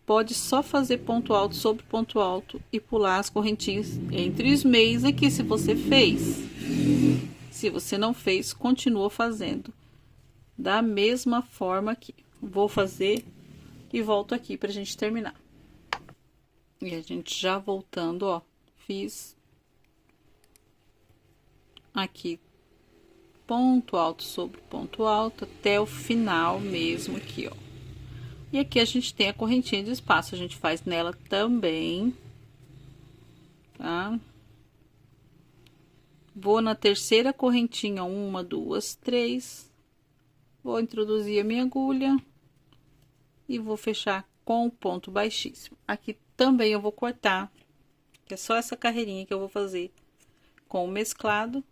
Speaker 1: pode só fazer ponto alto sobre ponto alto e pular as correntinhas entre os meios aqui, se você fez. Se você não fez, continua fazendo da mesma forma aqui. Vou fazer e volto aqui pra gente terminar. E a gente já voltando, ó, fiz aqui ponto alto sobre ponto alto até o final mesmo aqui, ó. E aqui a gente tem a correntinha de espaço, a gente faz nela também, tá? Vou na terceira correntinha, 1, 2, 3. Vou introduzir a minha agulha e vou fechar com o ponto baixíssimo. Aqui também eu vou cortar, que é só essa carreirinha que eu vou fazer com o mesclado.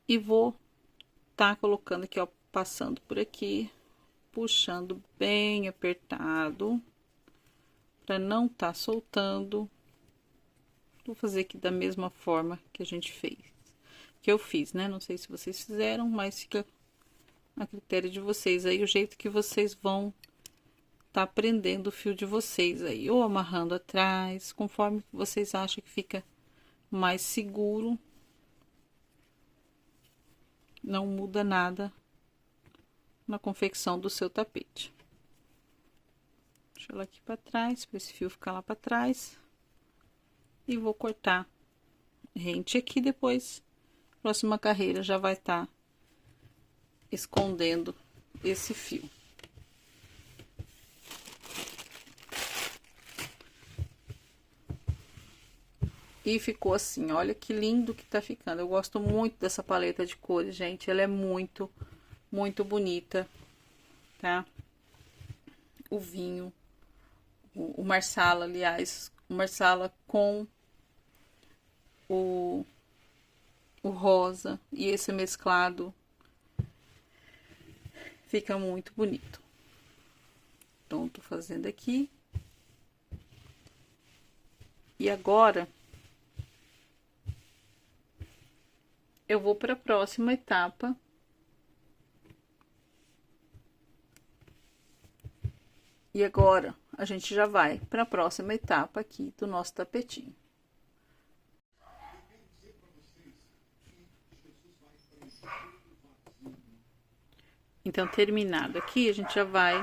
Speaker 1: E vou tá colocando aqui, ó, passando por aqui, puxando bem apertado, para não tá soltando. Vou fazer aqui da mesma forma que a gente fez, que eu fiz, né? Não sei se vocês fizeram, mas fica a critério de vocês aí, o jeito que vocês vão tá prendendo o fio de vocês aí, ou amarrando atrás, conforme vocês acham que fica mais seguro. Não muda nada na confecção do seu tapete. Deixa ela aqui para trás, para esse fio ficar lá para trás. E vou cortar rente aqui, depois, próxima carreira já vai estar escondendo esse fio. E ficou assim, olha que lindo que tá ficando. Eu gosto muito dessa paleta de cores, gente. Ela é muito, muito bonita, tá? O vinho, o marsala, aliás, o marsala com o rosa e esse mesclado. Fica muito bonito. Então, tô fazendo aqui. E agora... eu vou para a próxima etapa. E agora, a gente já vai para a próxima etapa aqui do nosso tapetinho. Então, terminado aqui, a gente já vai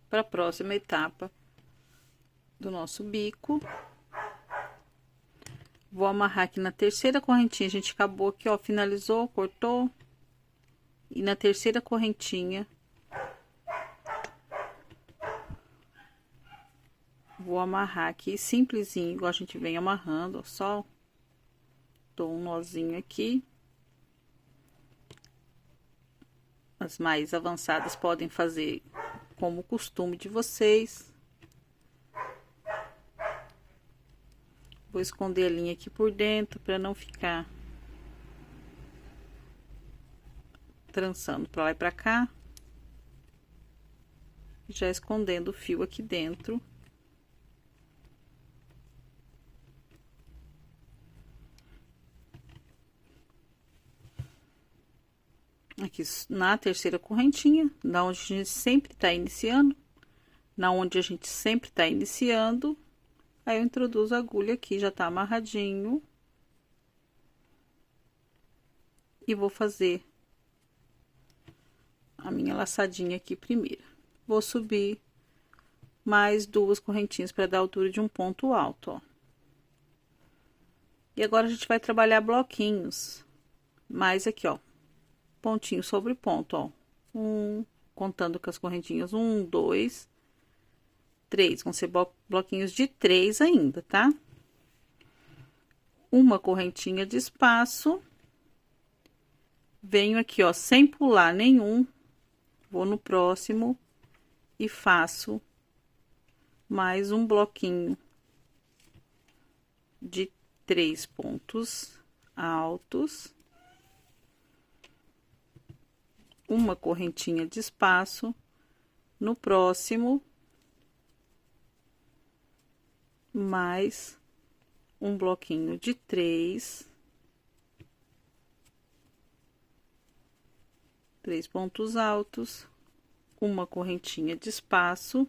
Speaker 1: para a próxima etapa do nosso bico. Vou amarrar aqui na terceira correntinha, a gente acabou aqui, ó, finalizou, cortou. E na terceira correntinha, vou amarrar aqui, simplesinho, igual a gente vem amarrando, ó, só dou um nozinho aqui. As mais avançadas podem fazer como o costume de vocês. Vou esconder a linha aqui por dentro, para não ficar trançando para lá e para cá. Já escondendo o fio aqui dentro. Aqui na terceira correntinha, da onde a gente sempre tá iniciando. Aí eu introduzo a agulha aqui, já tá amarradinho. E vou fazer a minha laçadinha aqui primeiro. Vou subir mais 2 correntinhas para dar a altura de um ponto alto, ó. E agora a gente vai trabalhar bloquinhos. Mais aqui, ó. Pontinho sobre ponto, ó. Contando com as correntinhas, 1, 2, 3. Vão ser bloquinhos de 3 ainda, tá? Uma correntinha de espaço. Venho aqui, ó, sem pular nenhum. Vou no próximo e faço mais um bloquinho de 3 pontos altos. Uma correntinha de espaço. no próximo, mais um bloquinho de 3 pontos altos, uma correntinha de espaço.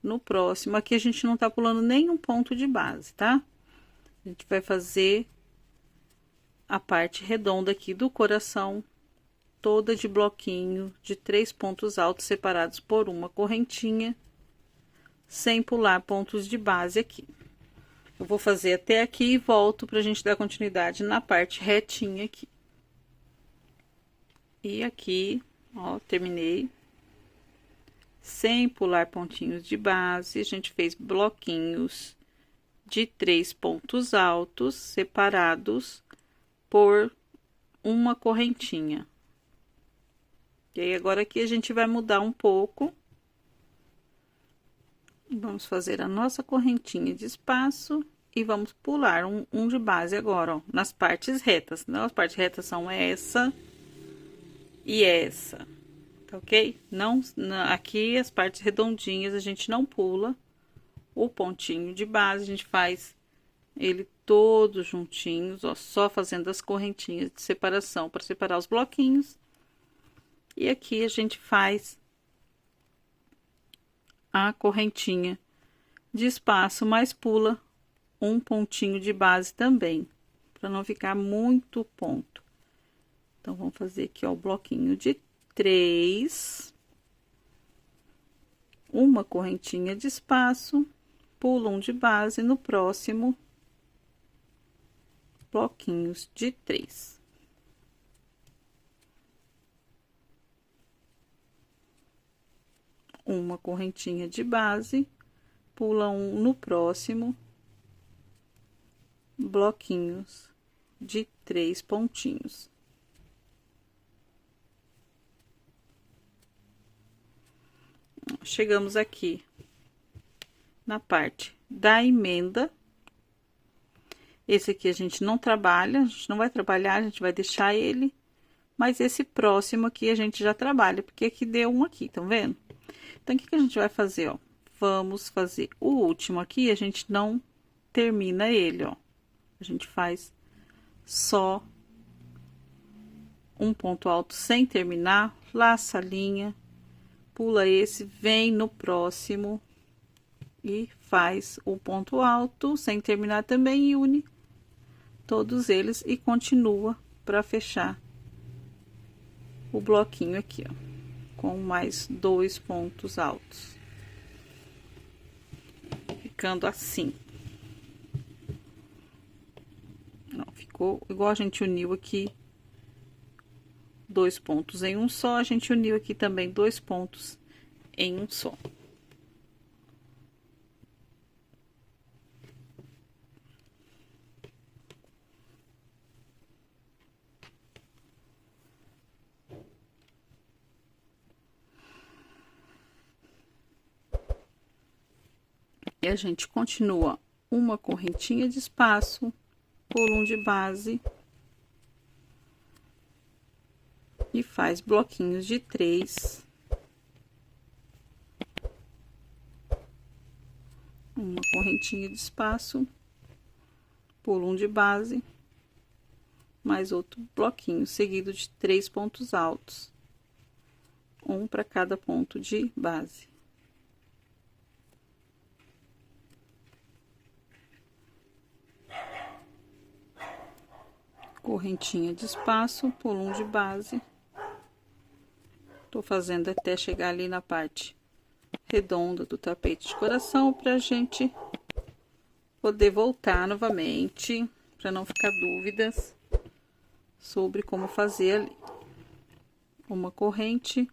Speaker 1: No próximo, aqui a gente não tá pulando nenhum ponto de base, tá? A gente vai fazer a parte redonda aqui do coração, toda de bloquinho de 3 pontos altos separados por uma correntinha, sem pular pontos de base aqui. Eu vou fazer até aqui e volto pra gente dar continuidade na parte retinha aqui. E aqui, ó, terminei. Sem pular pontinhos de base, a gente fez bloquinhos de 3 pontos altos separados por uma correntinha. E aí, agora aqui a gente vai mudar um pouco. Vamos fazer a nossa correntinha de espaço e vamos pular um de base agora, ó, nas partes retas. Não, as partes retas são essa e essa. Ok? Não, aqui as partes redondinhas a gente não pula o pontinho de base, a gente faz ele todos juntinhos, ó, só fazendo as correntinhas de separação para separar os bloquinhos. E aqui a gente faz a correntinha de espaço, mas pula um pontinho de base também, para não ficar muito ponto. Então, vamos fazer aqui, ó, o bloquinho de 3, uma correntinha de espaço, pula um de base, no próximo, bloquinhos de 3. Uma correntinha de base, pula um no próximo, bloquinhos de 3 pontinhos. Chegamos aqui na parte da emenda. Esse aqui a gente não trabalha, a gente não vai trabalhar, a gente vai deixar ele. Mas esse próximo aqui a gente já trabalha, porque aqui deu um aqui, tá vendo? Então, o que que a gente vai fazer, ó? Vamos fazer o último aqui, a gente não termina ele, ó. A gente faz só um ponto alto sem terminar, laça a linha, pula esse, vem no próximo e faz o ponto alto sem terminar também e une todos eles e continua para fechar o bloquinho aqui, ó, com mais 2 pontos altos, ficando assim. Não, ficou igual a gente uniu aqui 2 pontos em um só, a gente uniu aqui também 2 pontos em um só. E a gente continua uma correntinha de espaço, pula um de base e faz bloquinhos de 3, uma correntinha de espaço, pula um de base, mais outro bloquinho seguido de 3 pontos altos, um para cada ponto de base. Correntinha de espaço, pula um de base. Tô fazendo até chegar ali na parte redonda do tapete de coração pra gente poder voltar novamente, para não ficar dúvidas sobre como fazer ali. Uma corrente.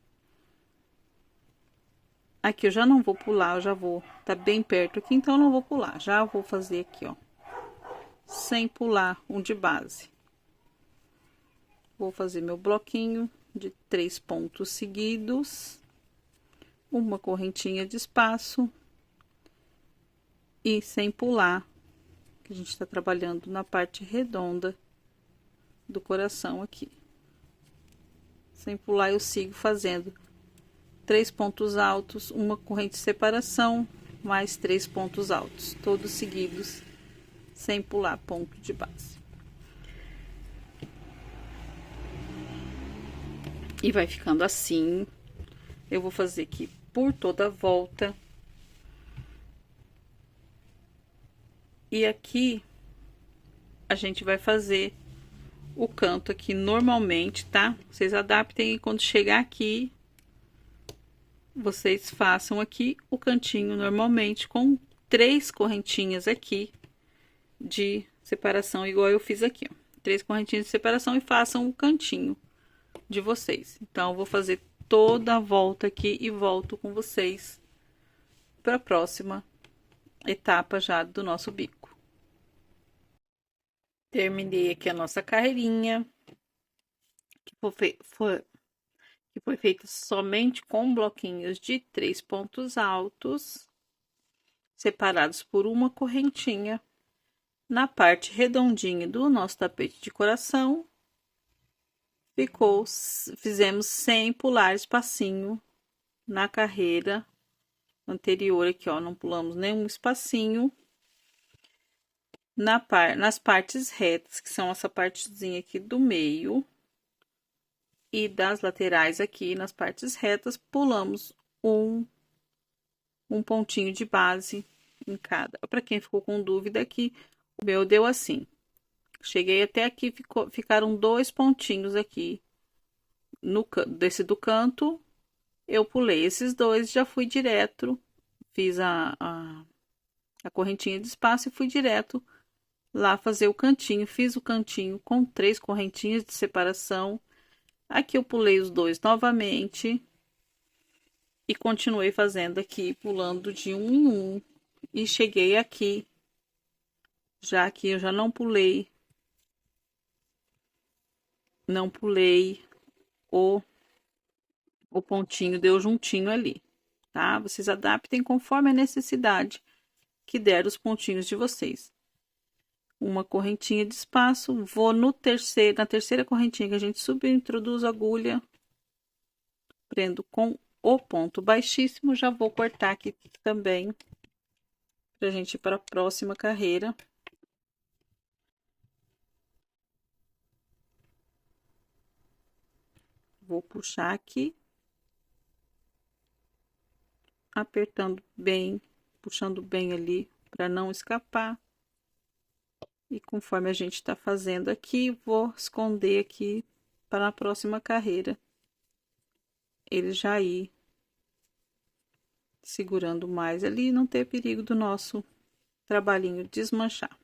Speaker 1: Aqui eu já não vou pular, eu já vou, tá bem perto aqui, então eu não vou pular. Já vou fazer aqui, ó, sem pular um de base. Vou fazer meu bloquinho de 3 pontos seguidos, uma correntinha de espaço e sem pular, que a gente tá trabalhando na parte redonda do coração aqui. Sem pular, eu sigo fazendo 3 pontos altos, uma corrente de separação, mais 3 pontos altos, todos seguidos, sem pular ponto de base. E vai ficando assim. Eu vou fazer aqui por toda a volta. E aqui a gente vai fazer o canto aqui normalmente, tá? Vocês adaptem e quando chegar aqui, vocês façam aqui o cantinho normalmente com 3 correntinhas aqui de separação, igual eu fiz aqui, ó. 3 correntinhas de separação e façam o cantinho de vocês. Então, eu vou fazer toda a volta aqui e volto com vocês para a próxima etapa já do nosso bico. Terminei aqui a nossa carreirinha, que foi feita somente com bloquinhos de 3 pontos altos, separados por uma correntinha. Na parte redondinha do nosso tapete de coração, fizemos sem pular espacinho na carreira anterior aqui, ó, não pulamos nenhum espacinho. Nas partes retas, que são essa partezinha aqui do meio, e das laterais aqui, nas partes retas, pulamos um pontinho de base em cada. Para quem ficou com dúvida aqui, o meu deu assim. Cheguei até aqui, ficaram 2 pontinhos aqui, desse do canto, eu pulei esses 2, já fui direto, fiz a correntinha de espaço e fui direto lá fazer o cantinho. Fiz o cantinho com 3 correntinhas de separação. Aqui eu pulei os 2 novamente e continuei fazendo aqui, pulando de um em um, e cheguei aqui. Já aqui eu já não pulei o pontinho, deu juntinho ali, tá? Vocês adaptem conforme a necessidade que der os pontinhos de vocês. Uma correntinha de espaço, vou na terceira correntinha que a gente subiu, introduzo a agulha, prendo com o ponto baixíssimo, já vou cortar aqui também, pra gente ir para a próxima carreira. Vou puxar aqui, apertando bem, puxando bem ali, para não escapar. E conforme a gente tá fazendo aqui, vou esconder aqui para a próxima carreira. Ele já ir segurando mais ali e não ter perigo do nosso trabalhinho desmanchar.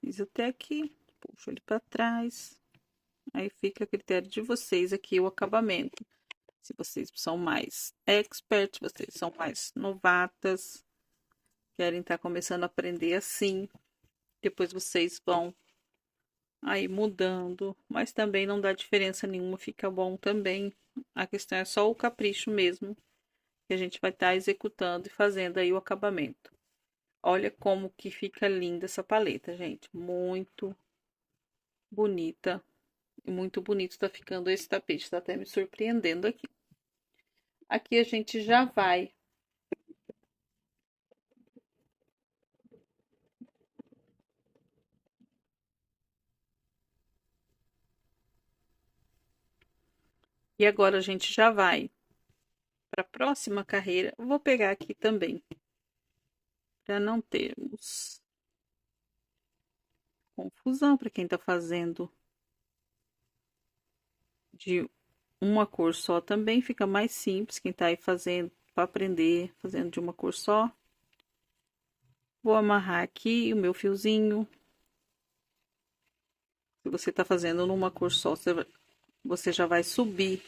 Speaker 1: Fiz até aqui, puxo ele para trás, aí fica a critério de vocês aqui o acabamento. Se vocês são mais experts, vocês são mais novatas, querem estar começando a aprender assim, depois vocês vão aí mudando, mas também não dá diferença nenhuma, fica bom também. A questão é só o capricho mesmo, que a gente vai estar executando e fazendo aí o acabamento. Olha como que fica linda essa paleta, gente. Muito bonita. E muito bonito tá ficando esse tapete. Tá até me surpreendendo aqui. Aqui a gente já vai e agora a gente já vai para a próxima carreira. Eu vou pegar aqui também, para não termos confusão para quem tá fazendo de uma cor só também fica mais simples. Quem tá aí fazendo para aprender, fazendo de uma cor só. Vou amarrar aqui o meu fiozinho. Se você tá fazendo numa cor só, você já vai subir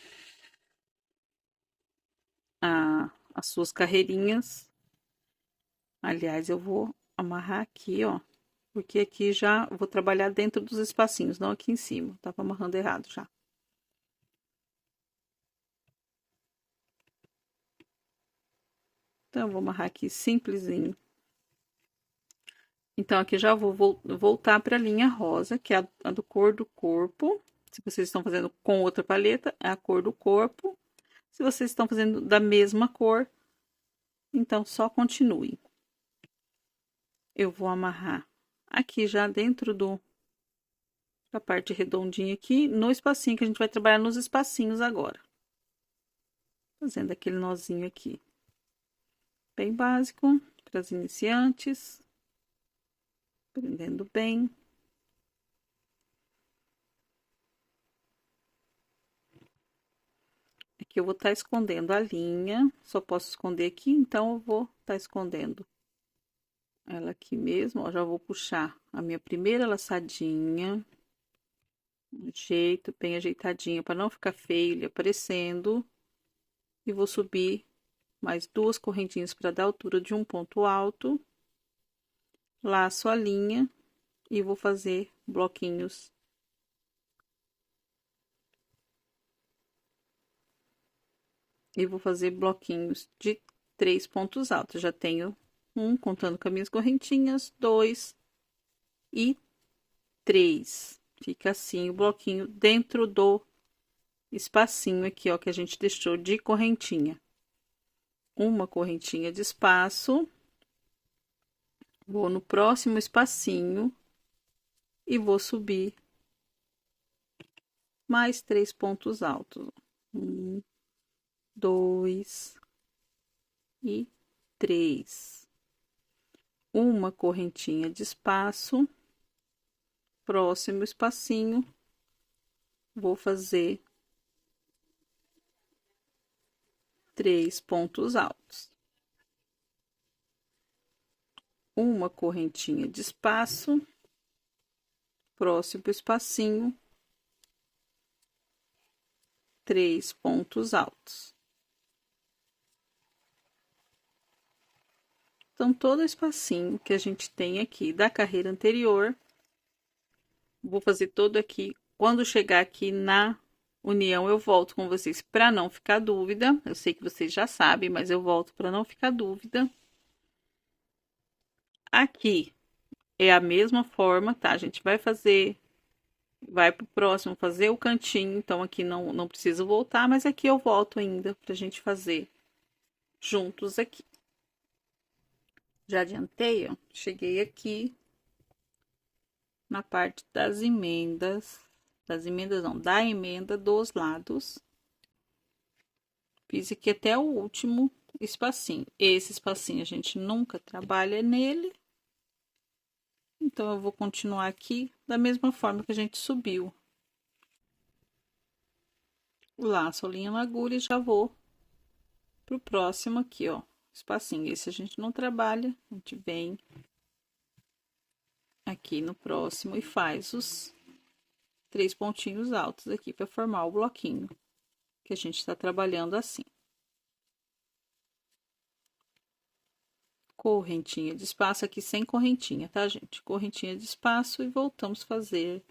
Speaker 1: as suas carreirinhas. Aliás, eu vou amarrar aqui, ó, porque aqui já vou trabalhar dentro dos espacinhos, não aqui em cima. Tava amarrando errado já. Então, eu vou amarrar aqui simplesinho. Então, aqui já vou voltar para a linha rosa, que é a do cor do corpo. Se vocês estão fazendo com outra paleta, é a cor do corpo. Se vocês estão fazendo da mesma cor, então só continue. Eu vou amarrar aqui já dentro da parte redondinha aqui, no espacinho, que a gente vai trabalhar nos espacinhos agora. Fazendo aquele nozinho aqui. Bem básico, para as iniciantes. Prendendo bem. Aqui eu vou estar escondendo a linha, só posso esconder aqui, então eu vou estar escondendo ela aqui mesmo, ó, já vou puxar a minha primeira laçadinha, um jeito bem ajeitadinho, para não ficar feio ele aparecendo, e vou subir mais 2 correntinhas para dar altura de um ponto alto, laço a linha e vou fazer bloquinhos. E vou fazer bloquinhos de 3 pontos altos. Já tenho um, contando com as minhas correntinhas, 2 e 3. Fica assim o bloquinho dentro do espacinho aqui, ó, que a gente deixou de correntinha. Uma correntinha de espaço. Vou no próximo espacinho e vou subir mais 3 pontos altos. 1, 2 e 3. Uma correntinha de espaço, próximo espacinho, vou fazer 3 pontos altos. Uma correntinha de espaço, próximo espacinho, 3 pontos altos. Então, todo o espacinho que a gente tem aqui da carreira anterior, vou fazer todo aqui. Quando chegar aqui na união, eu volto com vocês para não ficar dúvida. Eu sei que vocês já sabem, mas eu volto para não ficar dúvida. Aqui é a mesma forma, tá? A gente vai fazer, vai pro próximo fazer o cantinho, então aqui não preciso voltar, mas aqui eu volto ainda pra gente fazer juntos aqui. Já adiantei, ó, cheguei aqui na parte das emendas não, da emenda dos lados. Fiz aqui até o último espacinho. Esse espacinho a gente nunca trabalha nele. Então, eu vou continuar aqui da mesma forma que a gente subiu. Laço a linha na agulha e já vou pro próximo aqui, ó. Espacinho. Esse a gente não trabalha, a gente vem aqui no próximo e faz os 3 pontinhos altos aqui para formar o bloquinho que a gente está trabalhando assim. Correntinha de espaço aqui sem correntinha, tá, gente? Correntinha de espaço e voltamos a fazer,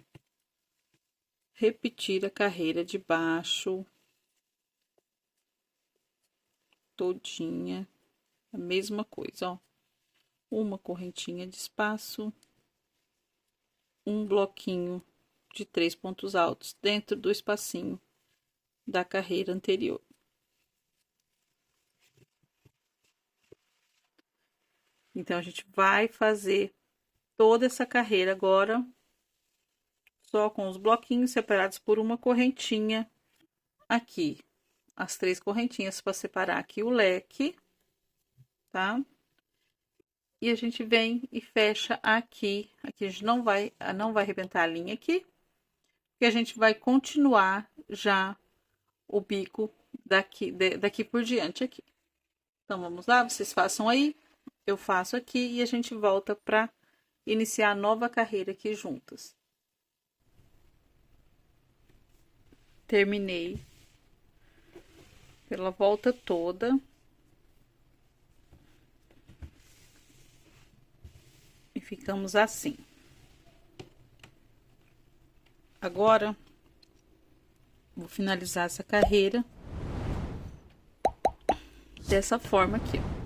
Speaker 1: repetir a carreira de baixo todinha. A mesma coisa, ó. Uma correntinha de espaço, um bloquinho de 3 pontos altos dentro do espacinho da carreira anterior. Então, a gente vai fazer toda essa carreira agora, só com os bloquinhos separados por uma correntinha aqui. As 3 correntinhas para separar aqui o leque, tá? E a gente vem e fecha aqui. Aqui a gente não vai arrebentar a linha aqui, porque a gente vai continuar já o bico daqui por diante aqui. Então, vamos lá, vocês façam aí, eu faço aqui e a gente volta para iniciar a nova carreira aqui juntas. Terminei pela volta toda. E ficamos assim. Agora, vou finalizar essa carreira dessa forma aqui, ó.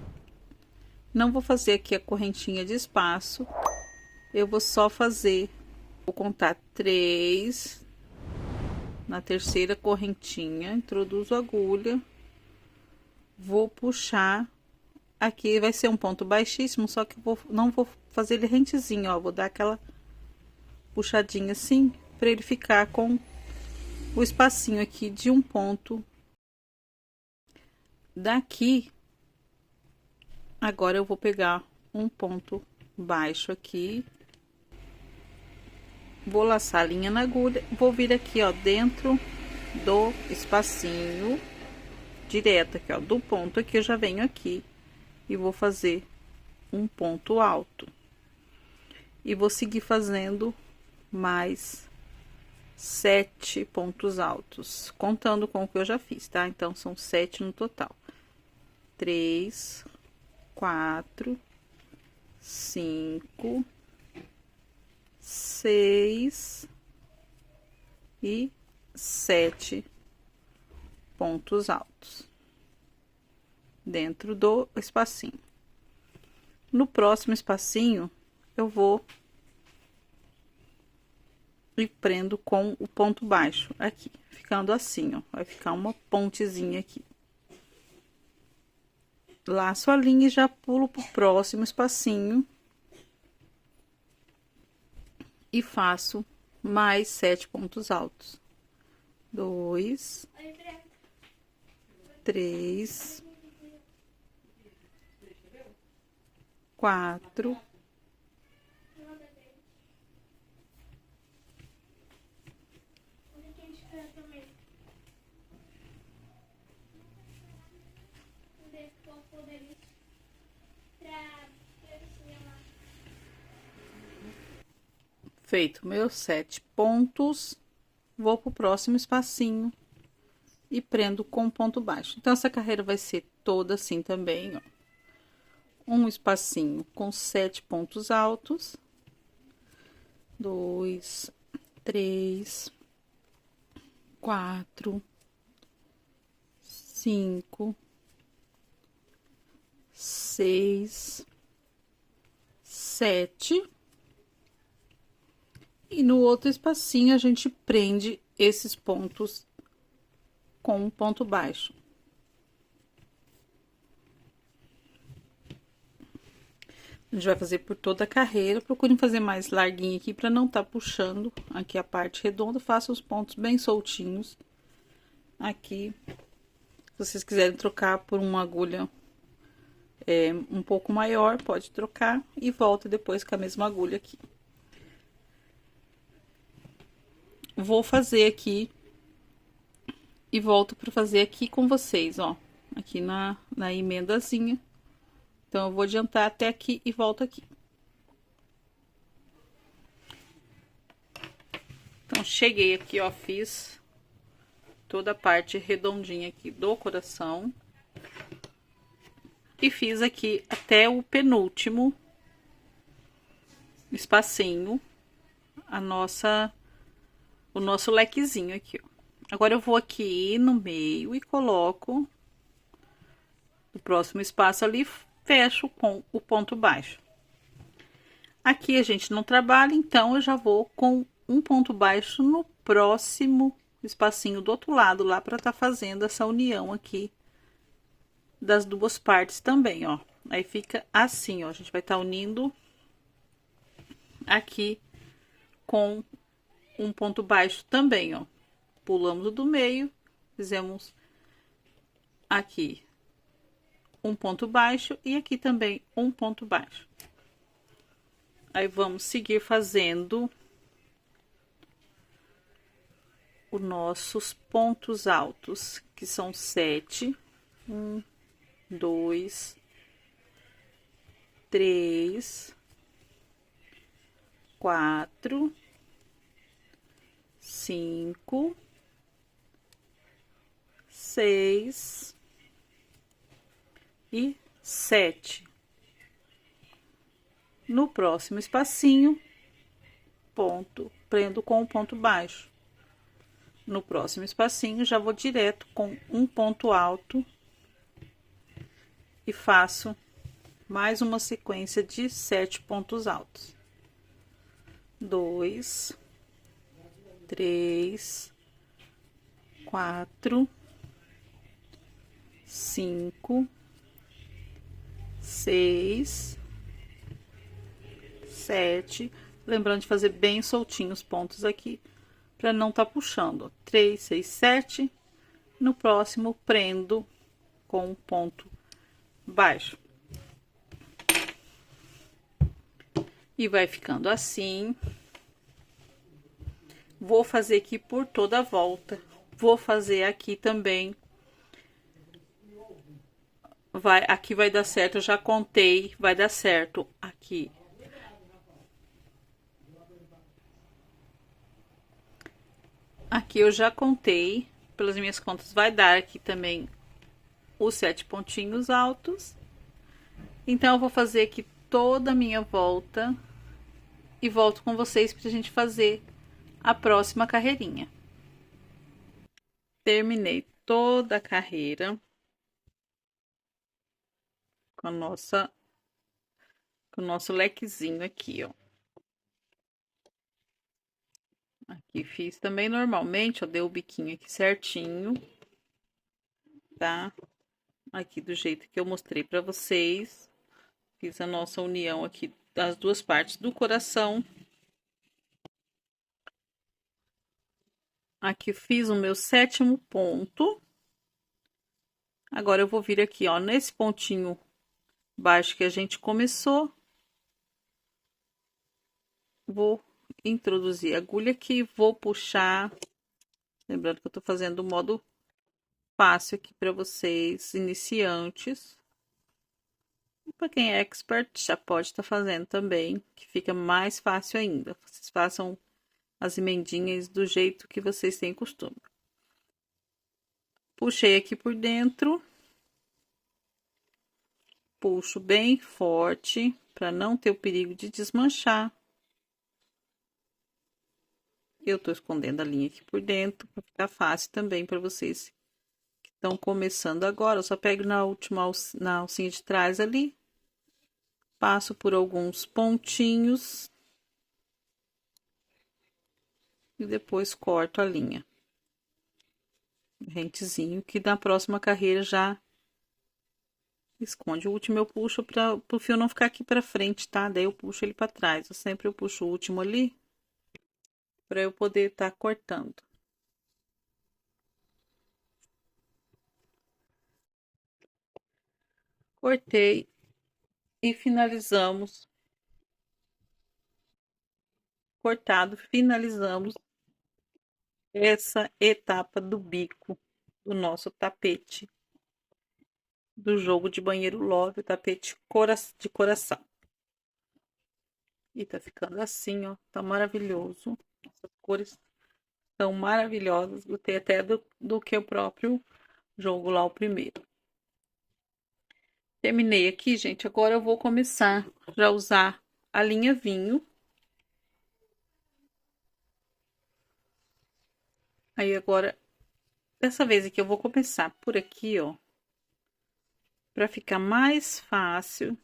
Speaker 1: Não vou fazer aqui a correntinha de espaço, eu vou só fazer, vou contar 3 na terceira correntinha, introduzo a agulha, vou puxar, aqui vai ser um ponto baixíssimo, só que não vou fazer ele rentezinho, ó, vou dar aquela puxadinha assim, para ele ficar com o espacinho aqui de um ponto. Daqui, agora eu vou pegar um ponto baixo aqui, vou laçar a linha na agulha, vou vir aqui, ó, dentro do espacinho, direto aqui, ó, do ponto aqui, eu já venho aqui e vou fazer um ponto alto. E vou seguir fazendo mais 7 pontos altos, contando com o que eu já fiz, tá? Então, são 7 no total. 3, 4, 5, 6 e 7 pontos altos dentro do espacinho. No próximo espacinho, eu vou e prendo com o ponto baixo aqui, ficando assim, ó, vai ficar uma pontezinha aqui. Laço a linha e já pulo pro próximo espacinho e faço mais 7 pontos altos. 2, 3, 4, 'Feito meus 7 pontos, vou pro próximo espacinho e prendo com ponto baixo. Então, essa carreira vai ser toda assim também, ó. Um espacinho com 7 pontos altos, 2, 3, 4, 5, 6, 7. E no outro espacinho, a gente prende esses pontos com um ponto baixo. A gente vai fazer por toda a carreira. Procurem fazer mais larguinho aqui, para não tá puxando aqui a parte redonda. Faça os pontos bem soltinhos aqui. Se vocês quiserem trocar por uma agulha um pouco maior, pode trocar e volta depois com a mesma agulha aqui. Vou fazer aqui e volto para fazer aqui com vocês, ó, aqui na emendazinha. Então, eu vou adiantar até aqui e volto aqui. Então, cheguei aqui, ó, fiz toda a parte redondinha aqui do coração. E fiz aqui até o penúltimo espacinho, o nosso lequezinho aqui, ó. Agora, eu vou aqui no meio e coloco o próximo espaço ali, fecho com o ponto baixo. Aqui a gente não trabalha, então eu já vou com um ponto baixo no próximo espacinho do outro lado, lá para tá fazendo essa união aqui das duas partes também, ó. Aí fica assim, ó, a gente vai estar unindo aqui com um ponto baixo também, ó. Pulamos o do meio, fizemos aqui um ponto baixo e aqui também um ponto baixo. Aí, vamos seguir fazendo os nossos pontos altos, que são 7. 1, 2, 3, 4, 5, 6 e 7. No próximo espacinho, prendo com o ponto baixo. No próximo espacinho, já vou direto com um ponto alto e faço mais uma sequência de 7 pontos altos. 2, 3, 4, 5, 6, 7. Lembrando de fazer bem soltinho os pontos aqui, para não tá puxando. 3, 6, 7. No próximo, prendo com um ponto baixo. E vai ficando assim. Vou fazer aqui por toda a volta. Vou fazer aqui também. Aqui vai dar certo, eu já contei, vai dar certo aqui. Aqui eu já contei, pelas minhas contas, vai dar aqui também os 7 pontinhos altos. Então, eu vou fazer aqui toda a minha volta e volto com vocês pra gente fazer a próxima carreirinha. Terminei toda a carreira com o nosso lequezinho aqui, ó. Aqui fiz também normalmente, ó, dei o biquinho aqui certinho, tá? Aqui do jeito que eu mostrei pra vocês. Fiz a nossa união aqui das duas partes do coração. Aqui fiz o meu 7º ponto. Agora eu vou vir aqui, ó, nesse pontinho baixo que a gente começou. Vou introduzir a agulha aqui, vou puxar. Lembrando que eu tô fazendo o modo fácil aqui para vocês, iniciantes. Para quem é expert, já pode estar fazendo também, que fica mais fácil ainda. Vocês façam as emendinhas do jeito que vocês têm costume. Puxei aqui por dentro. Puxo bem forte, para não ter o perigo de desmanchar. Eu tô escondendo a linha aqui por dentro, para ficar fácil também para vocês que estão começando agora. Eu só pego na última, na alcinha de trás ali. Passo por alguns pontinhos. E depois corto a linha. Rentezinho, que na próxima carreira já esconde. O último eu puxo para o fio não ficar aqui para frente, tá? Daí eu puxo ele para trás. Eu puxo o último ali, para eu poder estar cortando. Cortei e finalizamos. Cortado, finalizamos essa etapa do bico do nosso tapete do jogo de banheiro Love, o tapete de coração. E tá ficando assim, ó, tá maravilhoso. Essas cores são maravilhosas, gostei até do que o próprio jogo lá, o primeiro. Terminei aqui, gente, agora eu vou começar a usar a linha vinho. Aí agora, dessa vez aqui eu vou começar por aqui, ó, para ficar mais fácil,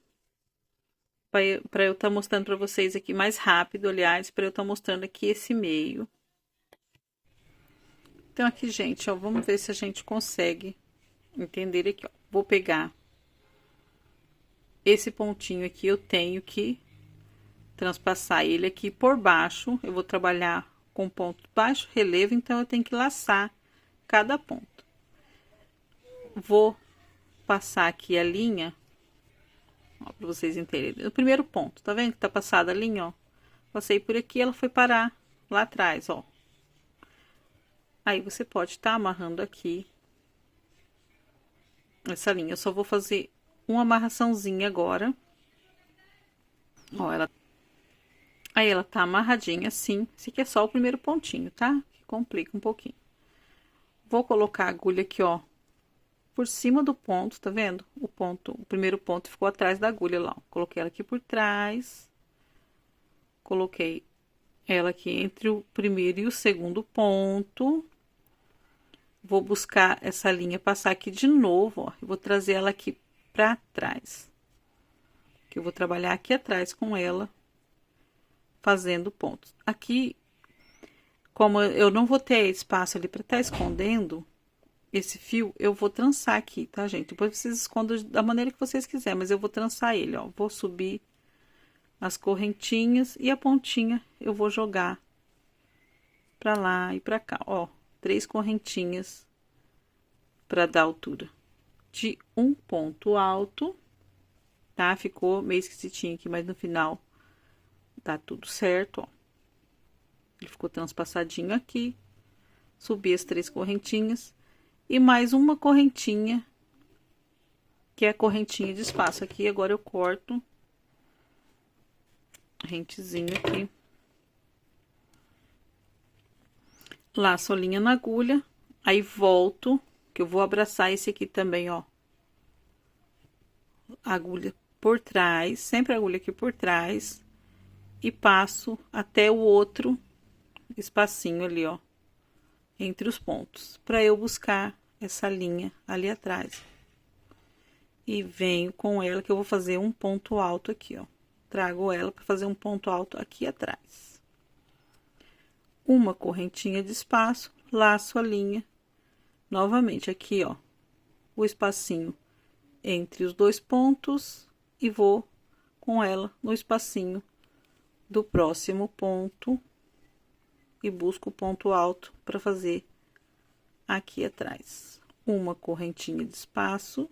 Speaker 1: para eu estar mostrando para vocês aqui mais rápido, aliás, para eu estar mostrando aqui esse meio. Então aqui, gente, ó, vamos ver se a gente consegue entender aqui, ó. Vou pegar esse pontinho aqui, eu tenho que transpassar ele aqui por baixo. Eu vou trabalhar com ponto baixo relevo, então eu tenho que laçar cada ponto. Vou passar aqui a linha, ó, para vocês entenderem. O primeiro ponto, tá vendo que tá passada a linha, ó? Passei por aqui, ela foi parar lá atrás, ó. Aí você pode estar amarrando aqui essa linha. Eu só vou fazer uma amarraçãozinha agora. Ó, aí ela tá amarradinha assim. Esse aqui é só o primeiro pontinho, tá? Que complica um pouquinho. Vou colocar a agulha aqui, ó, por cima do ponto, tá vendo? O primeiro ponto ficou atrás da agulha lá, ó. Coloquei ela aqui por trás. Coloquei ela aqui entre o primeiro e o segundo ponto. Vou buscar essa linha, passar aqui de novo, ó. Eu vou trazer ela aqui pra trás. que eu vou trabalhar aqui atrás com ela, fazendo pontos. Aqui, como eu não vou ter espaço ali para estar escondendo esse fio, eu vou trançar aqui, tá, gente? Depois vocês escondam da maneira que vocês quiserem, mas eu vou trançar ele, ó. Vou subir as correntinhas e a pontinha eu vou jogar pra lá e pra cá, ó. 3 correntinhas para dar altura de um ponto alto, tá? Ficou meio esquisitinho aqui, mas no final tá tudo certo, ó. Ele ficou transpassadinho aqui. Subi as 3 correntinhas e mais uma correntinha, que é a correntinha de espaço aqui. Agora eu corto rentezinho aqui, laço a linha na agulha, aí volto, que eu vou abraçar esse aqui também, ó, agulha por trás, sempre a agulha aqui por trás, e passo até o outro espacinho ali, ó, entre os pontos, para eu buscar essa linha ali atrás. E venho com ela, que eu vou fazer um ponto alto aqui, ó. Trago ela para fazer um ponto alto aqui atrás. Uma correntinha de espaço, laço a linha. Novamente aqui, ó, o espacinho entre os 2 pontos e vou com ela no espacinho do próximo ponto e busco o ponto alto para fazer aqui atrás. Uma correntinha de espaço,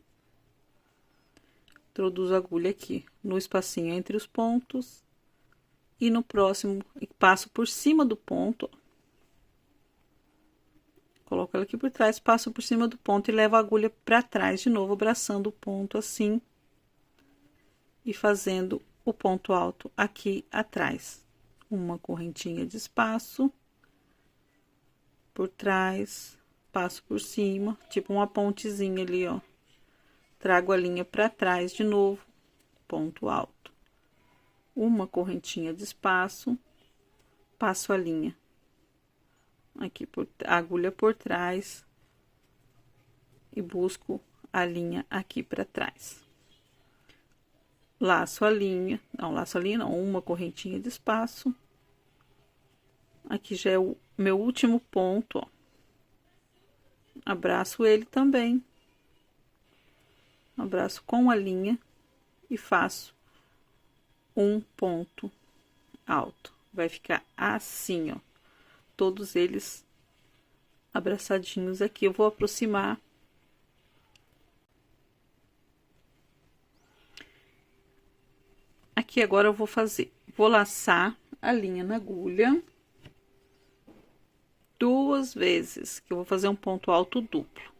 Speaker 1: introduzo a agulha aqui no espacinho entre os pontos e no próximo passo por cima do ponto, ó. Coloco ela aqui por trás, passo por cima do ponto e levo a agulha para trás de novo, abraçando o ponto assim e fazendo o ponto alto aqui atrás. Uma correntinha de espaço por trás, passo por cima, tipo uma pontezinha ali, ó. Trago a linha para trás de novo, ponto alto. Uma correntinha de espaço, passo a linha aqui por a agulha por trás e busco a linha aqui para trás. Laço a linha, não, uma correntinha de espaço. Aqui já é o meu último ponto, ó. Abraço ele também. Abraço com a linha e faço um ponto alto. Vai ficar assim, ó. Todos eles abraçadinhos aqui. Eu vou aproximar. Aqui agora eu vou laçar a linha na agulha 2 vezes, que eu vou fazer um ponto alto duplo.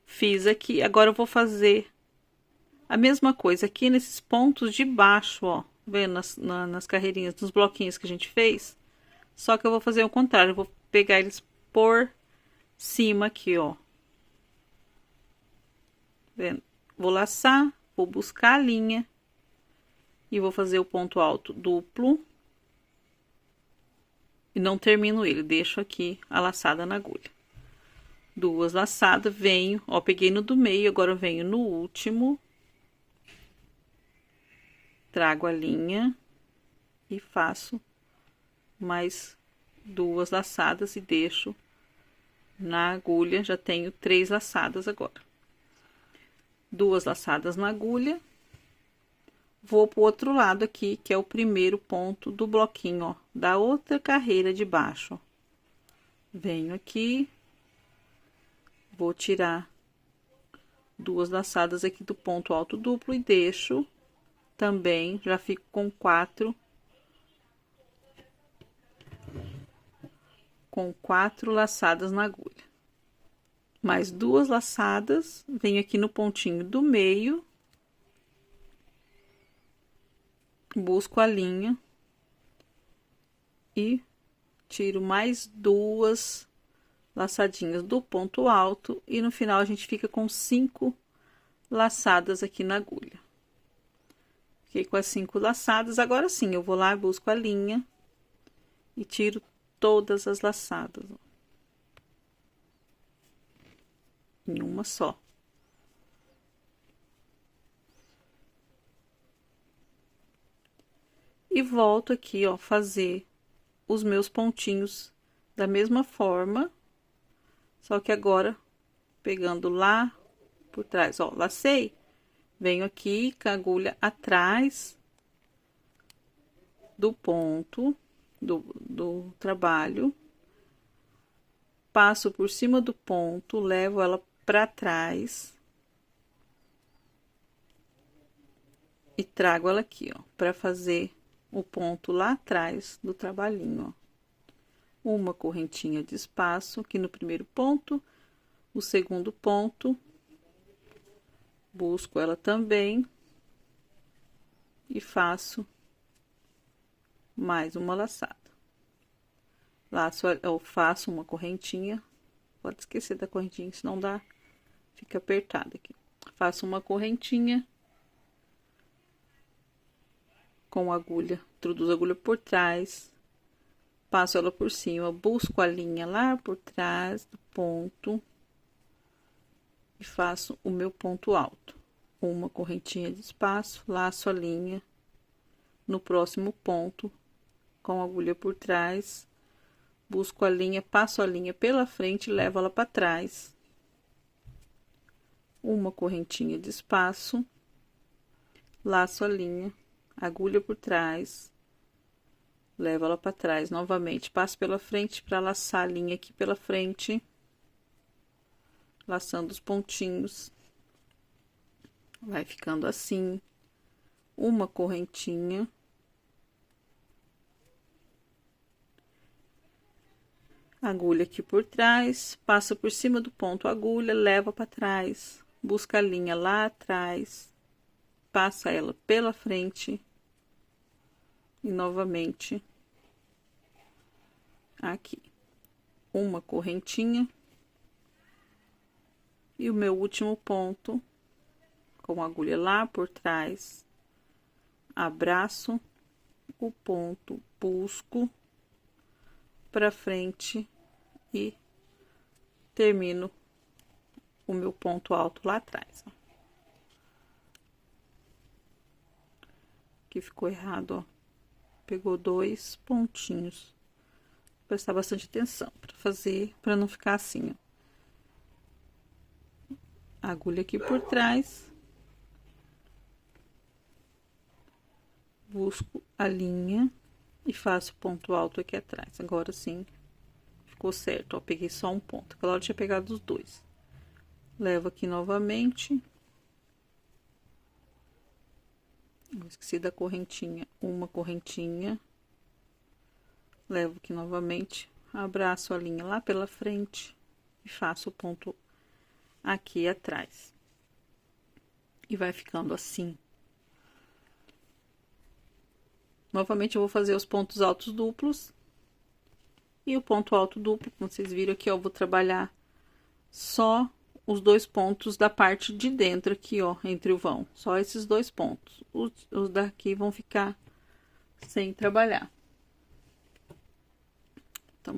Speaker 1: Fiz aqui, agora eu vou fazer a mesma coisa aqui nesses pontos de baixo, ó, vendo nas carreirinhas, nos bloquinhos que a gente fez, só que eu vou fazer o contrário, eu vou pegar eles por cima aqui, ó, vendo? Vou laçar, vou buscar a linha e vou fazer o ponto alto duplo e não termino ele, deixo aqui a laçada na agulha. 2 laçadas, venho, ó, peguei no do meio, agora eu venho no último, trago a linha e faço mais 2 laçadas e deixo na agulha, já tenho 3 laçadas agora. 2 laçadas na agulha, vou pro outro lado aqui, que é o primeiro ponto do bloquinho, ó, da outra carreira de baixo, ó. Venho aqui, vou tirar 2 laçadas aqui do ponto alto duplo e deixo também, já fico com 4 laçadas na agulha. Mais 2 laçadas, venho aqui no pontinho do meio, busco a linha e tiro mais 2 laçadinhas do ponto alto e no final a gente fica com 5 laçadas aqui na agulha. Fiquei com as 5 laçadas, agora sim, eu vou lá, busco a linha e tiro todas as laçadas, ó, em uma só. E volto aqui, ó, fazer os meus pontinhos da mesma forma, só que agora pegando lá por trás, ó, lacei, venho aqui com a agulha atrás do ponto do trabalho, passo por cima do ponto, levo ela para trás e trago ela aqui, ó, para fazer o ponto lá atrás do trabalhinho, ó. Uma correntinha de espaço aqui no primeiro ponto, o segundo ponto, busco ela também e faço mais uma laçada. Laço, eu faço uma correntinha, pode esquecer da correntinha, senão dá, fica apertado aqui. Faço uma correntinha com a agulha, introduzo a agulha por trás, passo ela por cima, busco a linha lá por trás do ponto e faço o meu ponto alto. Uma correntinha de espaço, laço a linha no próximo ponto com a agulha por trás, busco a linha, passo a linha pela frente e levo ela para trás. Uma correntinha de espaço, laço a linha, agulha por trás, levo ela para trás novamente, passo pela frente para laçar a linha aqui pela frente, laçando os pontinhos, vai ficando assim, uma correntinha, agulha aqui por trás, passo por cima do ponto agulha, leva para trás, busca a linha lá atrás, passa ela pela frente e novamente aqui uma correntinha e o meu último ponto com a agulha lá por trás, abraço o ponto, busco para frente e termino o meu ponto alto lá atrás, ó. Aqui ficou errado, ó, pegou dois pontinhos, prestar bastante atenção para fazer, para não ficar assim, ó. Agulha aqui por trás, busco a linha e faço ponto alto aqui atrás. Agora sim ficou certo, ó, peguei só um ponto, aquela hora eu tinha pegado os dois. Levo aqui novamente, eu esqueci da correntinha, uma correntinha, levo aqui novamente, abraço a linha lá pela frente e faço o ponto aqui atrás. E vai ficando assim. Novamente eu vou fazer os pontos altos duplos. E o ponto alto duplo, como vocês viram aqui, ó, eu vou trabalhar só os dois pontos da parte de dentro aqui, ó, entre o vão. Só esses dois pontos. Os daqui vão ficar sem trabalhar. Então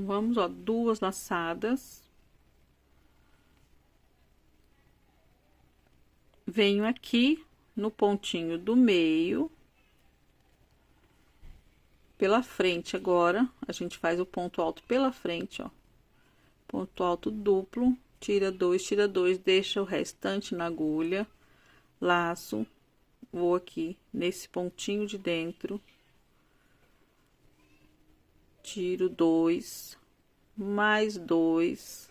Speaker 1: vamos, ó, duas laçadas. Venho aqui no pontinho do meio. Pela frente agora, a gente faz o ponto alto pela frente, ó. Ponto alto duplo, tira dois, deixa o restante na agulha, laço, vou aqui nesse pontinho de dentro, tiro dois, mais dois,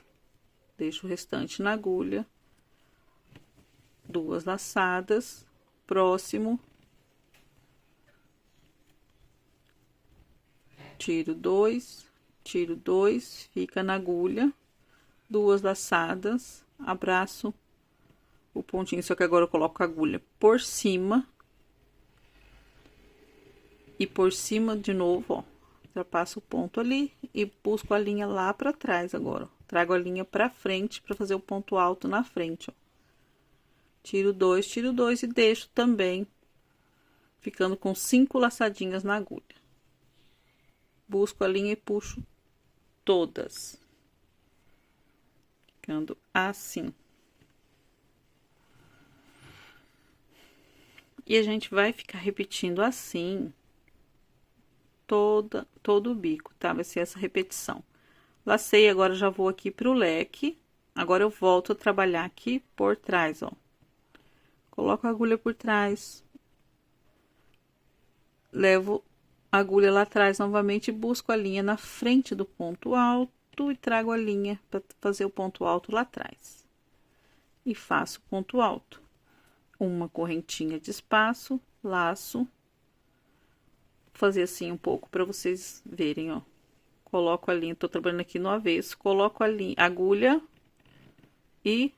Speaker 1: deixo o restante na agulha, duas laçadas, próximo, tiro dois, fica na agulha, duas laçadas, abraço o pontinho, só que agora eu coloco a agulha por cima e por cima de novo, ó, já passo o ponto ali e busco a linha lá para trás agora, ó. Trago a linha para frente para fazer o ponto alto na frente, ó. Tiro dois e deixo também ficando com 5 laçadinhas na agulha. Busco a linha e puxo todas, ficando assim. E a gente vai ficar repetindo assim todo o bico, tá? Vai ser essa repetição. Lacei, agora já vou aqui pro leque. Agora eu volto a trabalhar aqui por trás, ó. Coloco a agulha por trás. Levo a agulha lá atrás novamente e busco a linha na frente do ponto alto e trago a linha para fazer o ponto alto lá atrás. E faço ponto alto. Uma correntinha de espaço, laço. Vou fazer assim um pouco para vocês verem, ó. Coloco a linha, tô trabalhando aqui no avesso, coloco a linha, agulha e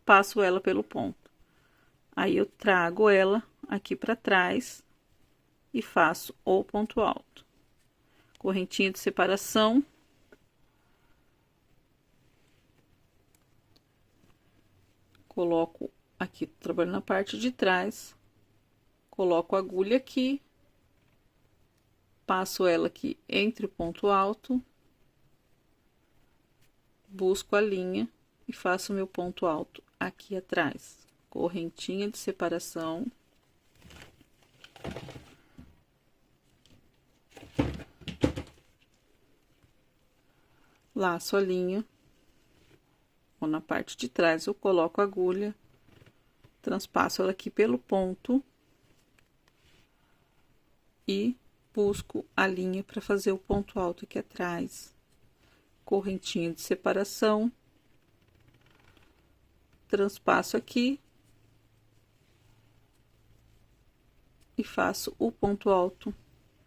Speaker 1: passo ela pelo ponto. Aí eu trago ela aqui para trás e faço o ponto alto. Correntinha de separação. Coloco aqui, trabalhando na parte de trás, coloco a agulha aqui, passo ela aqui entre o ponto alto, busco a linha e faço meu ponto alto aqui atrás. Correntinha de separação. Laço a linha. Ou na parte de trás eu coloco a agulha, transpasso ela aqui pelo ponto e busco a linha para fazer o ponto alto aqui atrás. Correntinha de separação, transpasso aqui e faço o ponto alto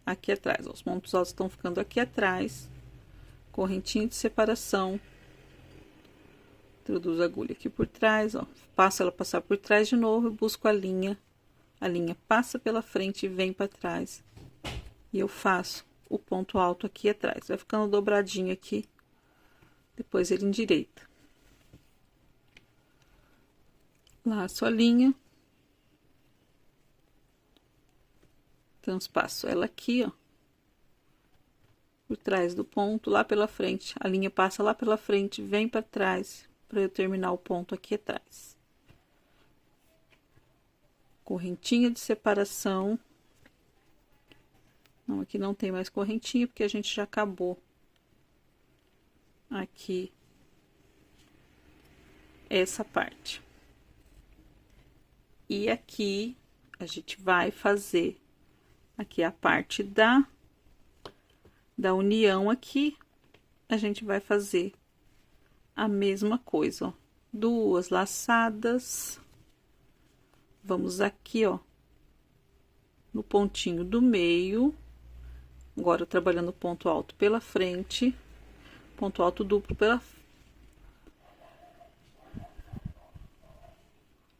Speaker 1: aqui atrás. Os pontos altos estão ficando aqui atrás. Correntinha de separação, introduzo a agulha aqui por trás, ó, passo ela passar por trás de novo e busco a linha passa pela frente e vem para trás, e eu faço o ponto alto aqui atrás. Vai ficando dobradinho aqui, depois ele endireita. Laço a linha, transpasso ela aqui, ó, por trás do ponto, lá pela frente. A linha passa lá pela frente, vem para trás, para eu terminar o ponto aqui atrás. Correntinha de separação. Não, aqui não tem mais correntinha, porque a gente já acabou aqui essa parte. E aqui a gente vai fazer aqui a parte da união aqui, a gente vai fazer a mesma coisa, ó. Duas laçadas. Vamos aqui, ó, no pontinho do meio. Agora, trabalhando ponto alto pela frente, ponto alto duplo pela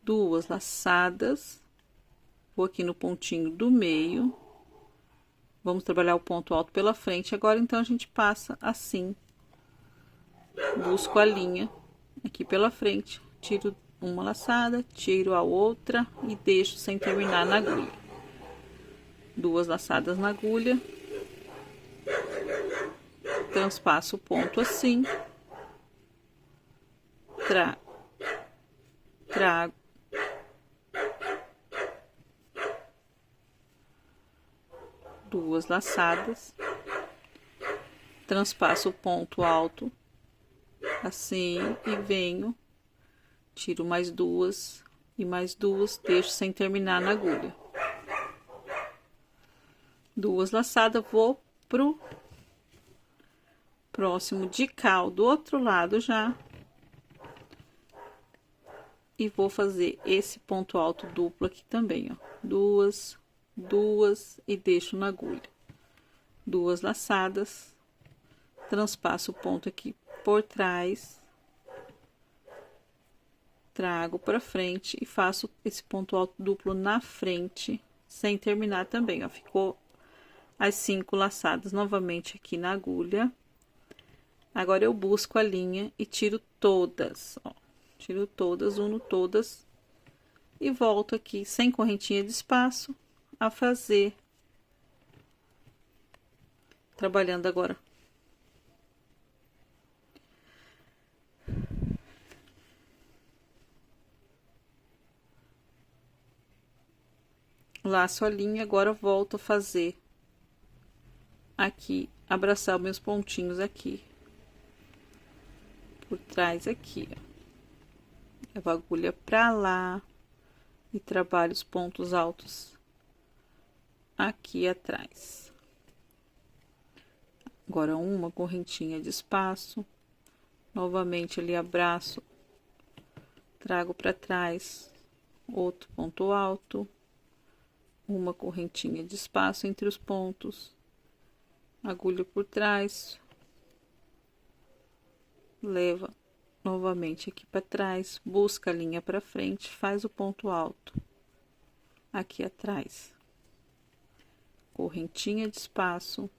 Speaker 1: duas laçadas. Vou aqui no pontinho do meio. Vamos trabalhar o ponto alto pela frente. Agora, então, a gente passa assim. Busco a linha aqui pela frente, tiro uma laçada, tiro a outra e deixo sem terminar na agulha. Duas laçadas na agulha, transpasso o ponto assim, trago, duas laçadas, transpasso o ponto alto assim e venho, tiro mais duas e mais duas, deixo sem terminar na agulha. Duas laçadas, vou pro próximo de cá, do outro lado já, e vou fazer esse ponto alto duplo aqui também, ó. Duas e deixo na agulha. Duas laçadas, transpasso o ponto aqui por trás, trago para frente e faço esse ponto alto duplo na frente, sem terminar também, ó. Ficou as 5 laçadas novamente aqui na agulha. Agora eu busco a linha e tiro todas, ó. Tiro todas, uno todas e volto aqui sem correntinha de espaço a fazer, trabalhando agora laço a linha, agora volto a fazer aqui, abraçar meus pontinhos aqui, por trás aqui, ó. Levo a agulha pra lá e trabalho os pontos altos aqui atrás. Agora uma correntinha de espaço, novamente ali abraço, trago para trás, outro ponto alto, uma correntinha de espaço entre os pontos, agulha por trás, leva novamente aqui para trás, busca a linha para frente, faz o ponto alto aqui atrás, correntinha de espaço,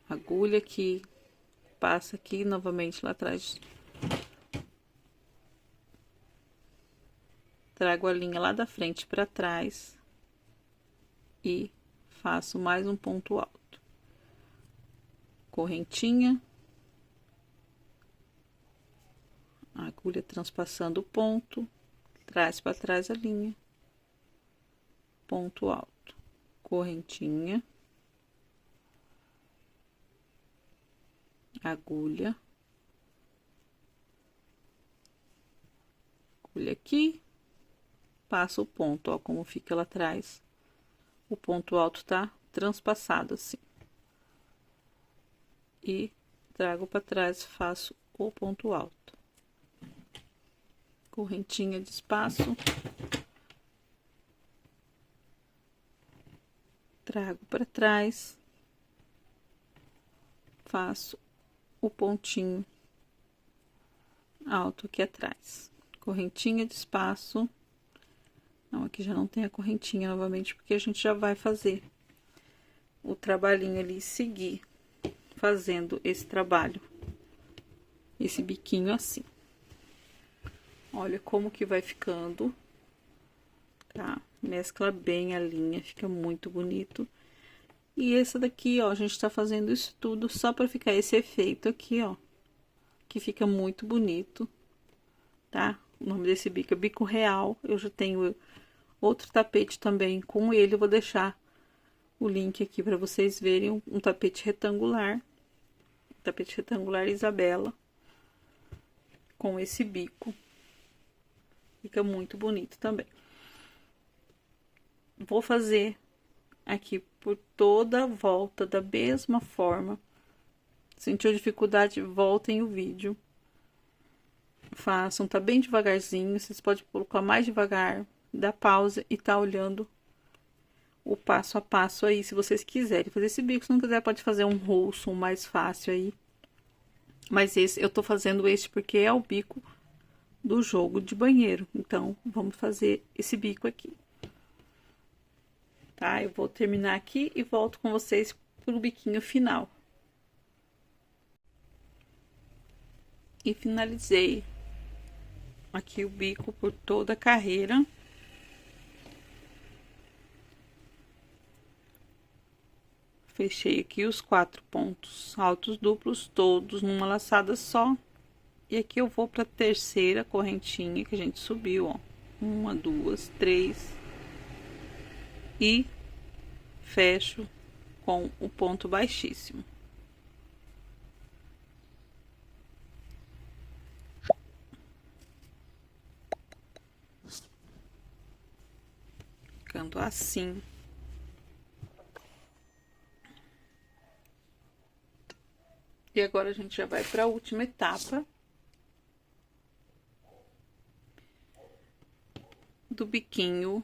Speaker 1: agulha aqui, passa aqui novamente lá atrás, trago a linha lá da frente para trás e faço mais um ponto alto, correntinha, agulha transpassando o ponto, traz para trás a linha, ponto alto, correntinha, agulha, agulha aqui, passa o ponto, ó, como fica lá atrás, o ponto alto tá transpassado assim, e trago para trás, faço o ponto alto, correntinha de espaço, trago para trás, faço o pontinho alto aqui atrás, correntinha de espaço. Não, aqui já não tem a correntinha novamente, porque a gente já vai fazer o trabalhinho ali, seguir fazendo esse trabalho, esse biquinho assim. Olha como que vai ficando, tá? Mescla bem a linha, fica muito bonito. E essa daqui, ó, a gente tá fazendo isso tudo só pra ficar esse efeito aqui, ó, que fica muito bonito, tá? O nome desse bico é bico real. Eu já tenho outro tapete também com ele, eu vou deixar o link aqui pra vocês verem, um tapete retangular, Isabela, com esse bico. Fica muito bonito também. Vou fazer aqui por toda a volta da mesma forma. Sentiu dificuldade, voltem o vídeo. Façam, tá bem devagarzinho, vocês podem colocar mais devagar, dá pausa e tá olhando o passo a passo aí, se vocês quiserem fazer esse bico. Se não quiser, pode fazer um roxo, um mais fácil aí. Mas esse, eu tô fazendo este porque é o bico do jogo de banheiro. Então, vamos fazer esse bico aqui. Tá? Eu vou terminar aqui e volto com vocês pro biquinho final. E finalizei aqui o bico por toda a carreira. Fechei aqui os 4 pontos altos duplos, todos numa laçada só. E aqui eu vou para a terceira correntinha que a gente subiu, ó. 1, 2, 3. E fecho com o ponto baixíssimo. Ficando assim. E agora a gente já vai para a última etapa do biquinho,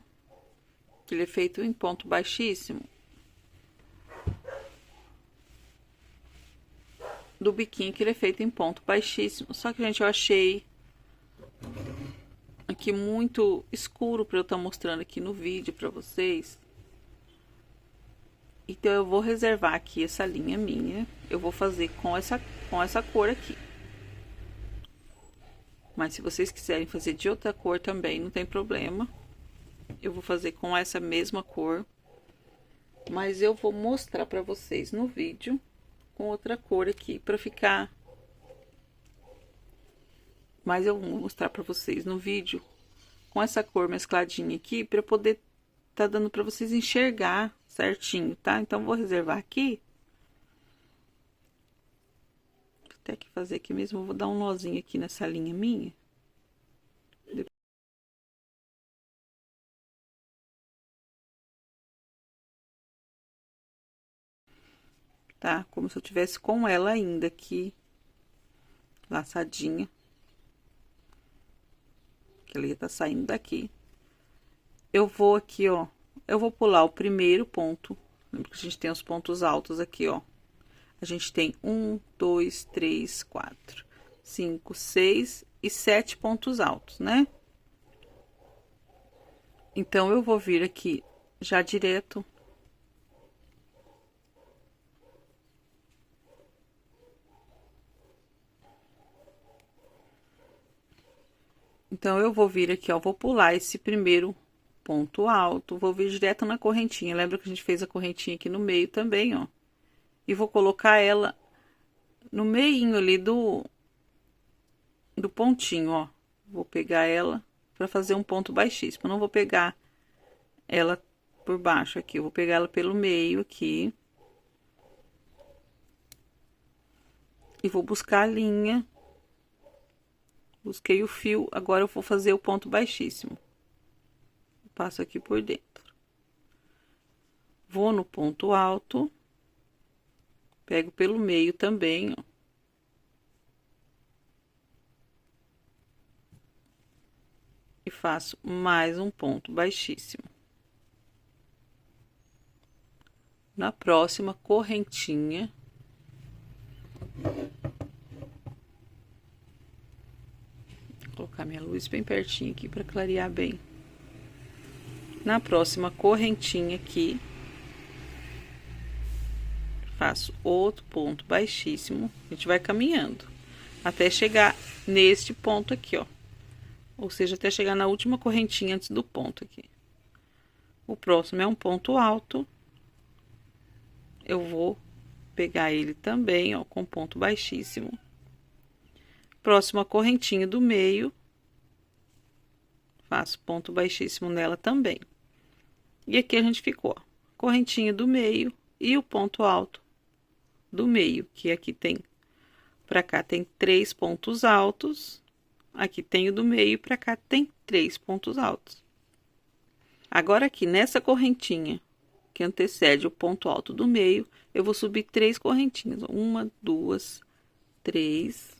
Speaker 1: que ele é feito em ponto baixíssimo. Do biquinho que ele é feito em ponto baixíssimo. Só que, gente, eu achei aqui muito escuro para eu estar mostrando aqui no vídeo para vocês. Então, eu vou reservar aqui essa linha minha. Eu vou fazer com essa cor aqui. Mas se vocês quiserem fazer de outra cor também, não tem problema. Eu vou fazer com essa mesma cor. Mas eu vou mostrar para vocês no vídeo com outra cor aqui para ficar. Mas eu vou mostrar para vocês no vídeo com essa cor mescladinha aqui para poder tá dando pra vocês enxergar certinho, tá? Então, vou reservar aqui. Vou até que fazer aqui mesmo, eu vou dar um nozinho aqui nessa linha minha. Tá? Como se eu tivesse com ela ainda aqui, laçadinha. Que ela ia tá saindo daqui. Eu vou aqui, ó, eu vou pular o primeiro ponto. Lembra que a gente tem os pontos altos aqui, ó. A gente tem 1, 2, 3, 4, 5, 6 e 7 pontos altos, né? Então, eu vou vir aqui já direto. Então, eu vou vir aqui, ó, vou pular esse primeiro ponto alto, vou vir direto na correntinha. Lembra que a gente fez a correntinha aqui no meio também, ó. E vou colocar ela no meinho ali do pontinho, ó. Vou pegar ela pra fazer um ponto baixíssimo. Eu não vou pegar ela por baixo aqui, eu vou pegar ela pelo meio aqui. E vou buscar a linha. Busquei o fio, agora eu vou fazer o ponto baixíssimo. Passo aqui por dentro. Vou no ponto alto. Pego pelo meio também, ó. E faço mais um ponto baixíssimo. Na próxima correntinha, vou colocar minha luz bem pertinho aqui para clarear bem. Na próxima correntinha aqui, faço outro ponto baixíssimo. A gente vai caminhando até chegar neste ponto aqui, ó. Ou seja, até chegar na última correntinha antes do ponto aqui. O próximo é um ponto alto. Eu vou pegar ele também, ó, com ponto baixíssimo. Próxima correntinha do meio. Faço ponto baixíssimo nela também. E aqui a gente ficou, ó, correntinha do meio e o ponto alto do meio, que aqui tem, pra cá tem 3 pontos altos, aqui tem o do meio, pra cá tem 3 pontos altos. Agora, aqui nessa correntinha que antecede o ponto alto do meio, eu vou subir 3 correntinhas. 1, 2, 3.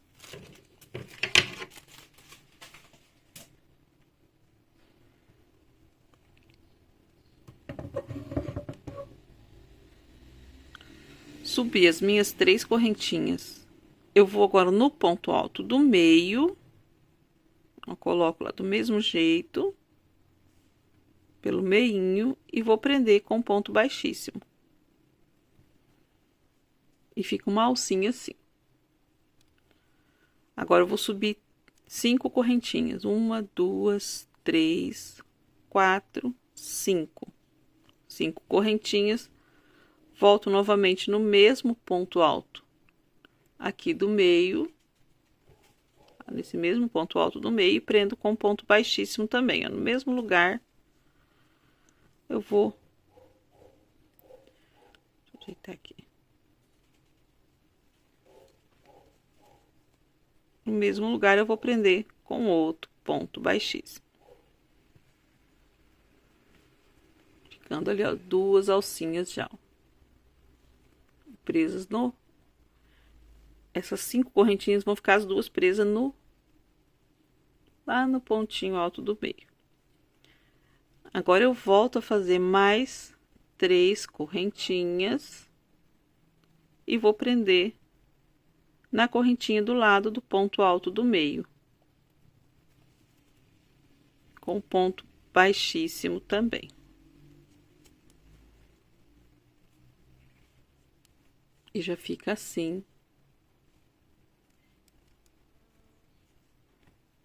Speaker 1: Subi as minhas 3 correntinhas. Eu vou agora no ponto alto do meio. Eu coloco lá do mesmo jeito. Pelo meinho e vou prender com ponto baixíssimo. E fica uma alcinha assim. Agora eu vou subir 5 correntinhas. 1, 2, 3, 4, 5. 5 correntinhas. Volto novamente no mesmo ponto alto aqui do meio. Nesse mesmo ponto alto do meio e prendo com ponto baixíssimo também, ó, no mesmo lugar. Eu vou... Deixa eu ajeitar aqui. No mesmo lugar eu vou prender com outro ponto baixíssimo. Ficando ali, ó, 2 alcinhas já, ó, presas no... Essas 5 correntinhas vão ficar as 2 presas no... Lá no pontinho alto do meio. Agora, eu volto a fazer mais 3 correntinhas. E vou prender na correntinha do lado do ponto alto do meio. Com ponto baixíssimo também. E já fica assim.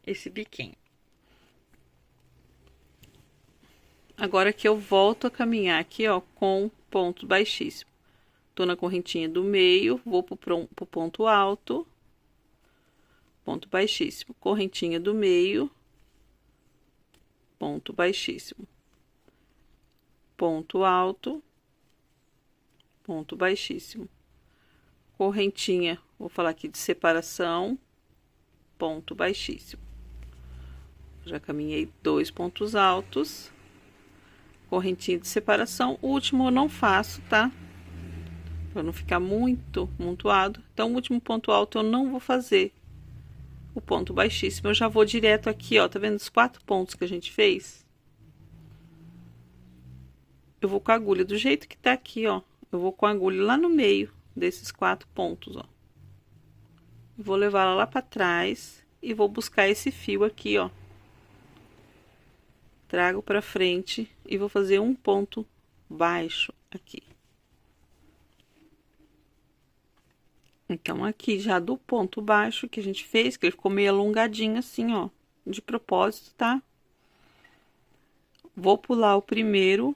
Speaker 1: Esse biquinho. Agora que eu volto a caminhar aqui, ó, com ponto baixíssimo. Tô na correntinha do meio, vou pro ponto alto. Ponto baixíssimo. Correntinha do meio. Ponto baixíssimo. ponto alto, ponto baixíssimo. Correntinha, vou falar aqui de separação, ponto baixíssimo. Já caminhei 2 pontos altos, correntinha de separação. O último eu não faço, tá? Para não ficar muito montuado. Então, o último ponto alto eu não vou fazer o ponto baixíssimo. Eu já vou direto aqui, ó. Tá vendo os 4 pontos que a gente fez? Eu vou com a agulha do jeito que tá aqui, ó. Eu vou com a agulha lá no meio desses 4 pontos, ó. Vou levar ela lá para trás e vou buscar esse fio aqui, ó. Trago para frente e vou fazer um ponto baixo aqui. Então, aqui já do ponto baixo que a gente fez, que ele ficou meio alongadinho assim, ó, de propósito, tá? Vou pular o primeiro,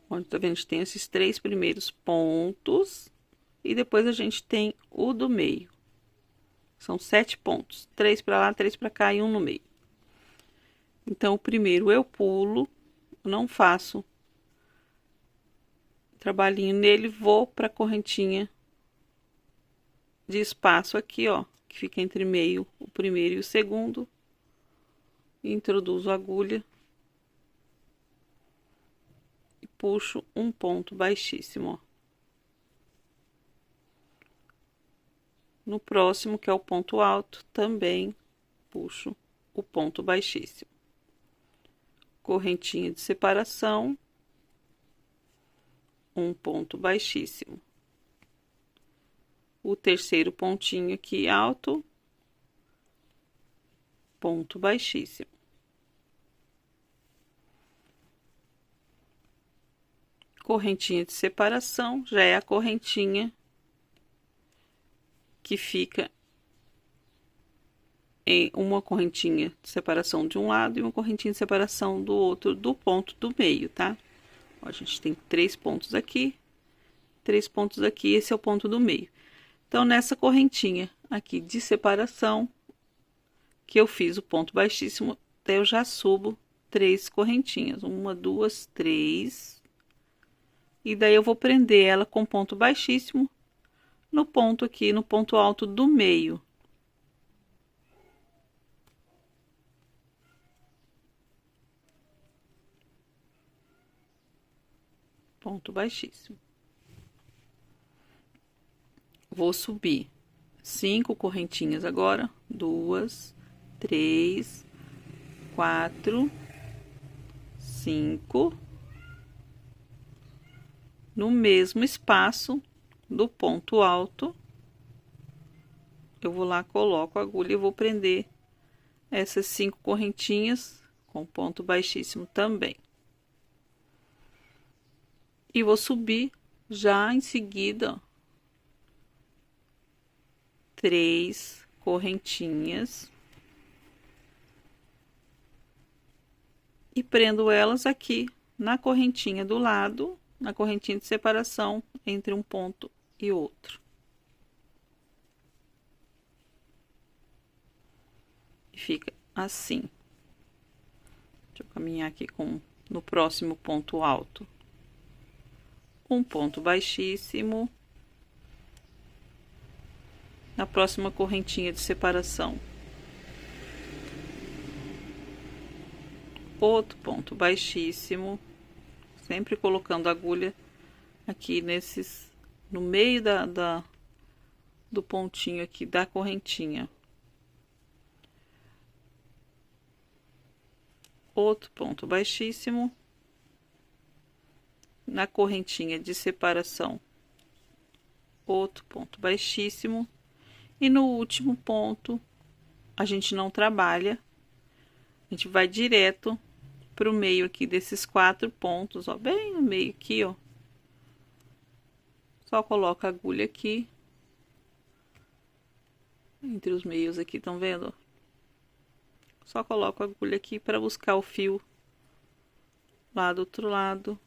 Speaker 1: onde tá vendo, a gente tem esses 3 primeiros pontos, e depois a gente tem o do meio. São 7 pontos, 3 para lá, 3 para cá e um no meio. Então, o primeiro eu pulo, não faço trabalhinho nele, vou para a correntinha de espaço aqui, ó, que fica entre meio, o primeiro e o segundo. Introduzo a agulha e puxo um ponto baixíssimo, ó. No próximo, que é o ponto alto, também puxo o ponto baixíssimo. Correntinha de separação, um ponto baixíssimo. O terceiro pontinho aqui alto, ponto baixíssimo. Correntinha de separação, já é a correntinha que fica em uma correntinha de separação de um lado e uma correntinha de separação do outro, do ponto do meio, tá? Ó, a gente tem 3 pontos aqui, 3 pontos aqui, esse é o ponto do meio. Então, nessa correntinha aqui de separação, que eu fiz o ponto baixíssimo, eu já subo 3 correntinhas. 1, 2, 3. E daí eu vou prender ela com ponto baixíssimo no ponto aqui, no ponto alto do meio. Ponto baixíssimo. Vou subir 5 correntinhas agora, 2, 3, 4, 5, no mesmo espaço do ponto alto, eu vou lá, coloco a agulha e vou prender essas 5 correntinhas com ponto baixíssimo também. E vou subir já em seguida, ó, 3 correntinhas e prendo elas aqui na correntinha do lado, na correntinha de separação entre um ponto e outro. E fica assim. Deixa eu caminhar aqui no próximo ponto alto. Um ponto baixíssimo. Na próxima correntinha de separação, outro ponto baixíssimo, sempre colocando a agulha aqui no meio do pontinho aqui da correntinha. Outro ponto baixíssimo. Na correntinha de separação, outro ponto baixíssimo. E no último ponto, a gente não trabalha, a gente vai direto pro meio aqui desses 4 pontos, ó, bem no meio aqui, ó. Só coloca a agulha aqui, entre os meios aqui, estão vendo? Só coloco a agulha aqui para buscar o fio lá do outro lado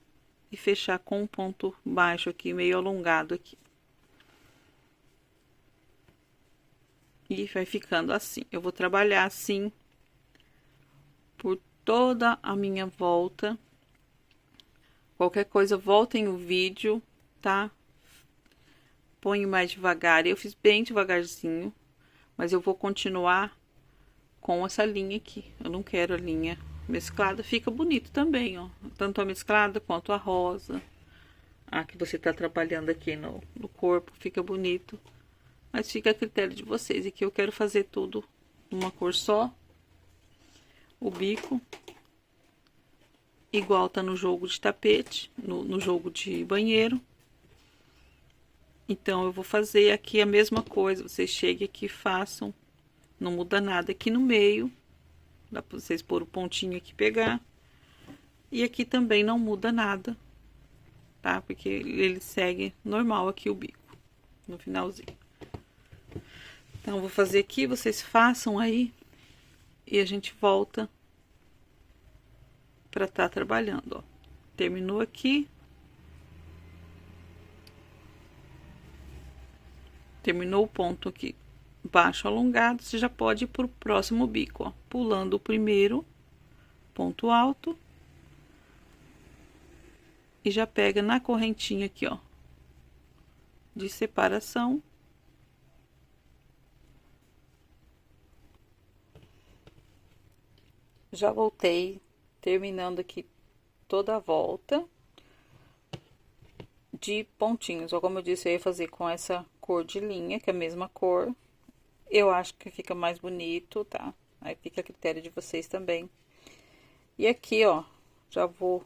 Speaker 1: e fechar com um ponto baixo aqui, meio alongado aqui. E vai ficando assim. Eu vou trabalhar assim por toda a minha volta Qualquer coisa, voltem o vídeo, tá? Ponho mais devagar. Eu fiz bem devagarzinho, mas eu vou continuar com essa linha aqui. Eu não quero a linha mesclada. Fica bonito também, ó. Tanto a mesclada quanto a rosa. A que você tá trabalhando aqui no corpo, fica bonito. Mas fica a critério de vocês. E que eu quero fazer tudo numa cor só. O bico. Igual tá no jogo de tapete, no jogo de banheiro. Então, eu vou fazer aqui a mesma coisa. Vocês cheguem aqui e façam. Não muda nada aqui no meio. Dá pra vocês pôr o pontinho aqui e pegar. E aqui também não muda nada. Tá? Porque ele segue normal aqui o bico. No finalzinho. Então, eu vou fazer aqui. Vocês façam aí. E a gente volta pra tá trabalhando, ó. Terminou aqui. Terminou o ponto aqui baixo alongado, você já pode ir pro próximo bico, ó. Pulando o primeiro ponto alto. E já pega na correntinha aqui, ó. De separação. Já voltei, terminando aqui toda a volta de pontinhos. Ou como eu disse, eu ia fazer com essa cor de linha, que é a mesma cor. Eu acho que fica mais bonito, tá? Aí fica a critério de vocês também. E aqui, ó, já vou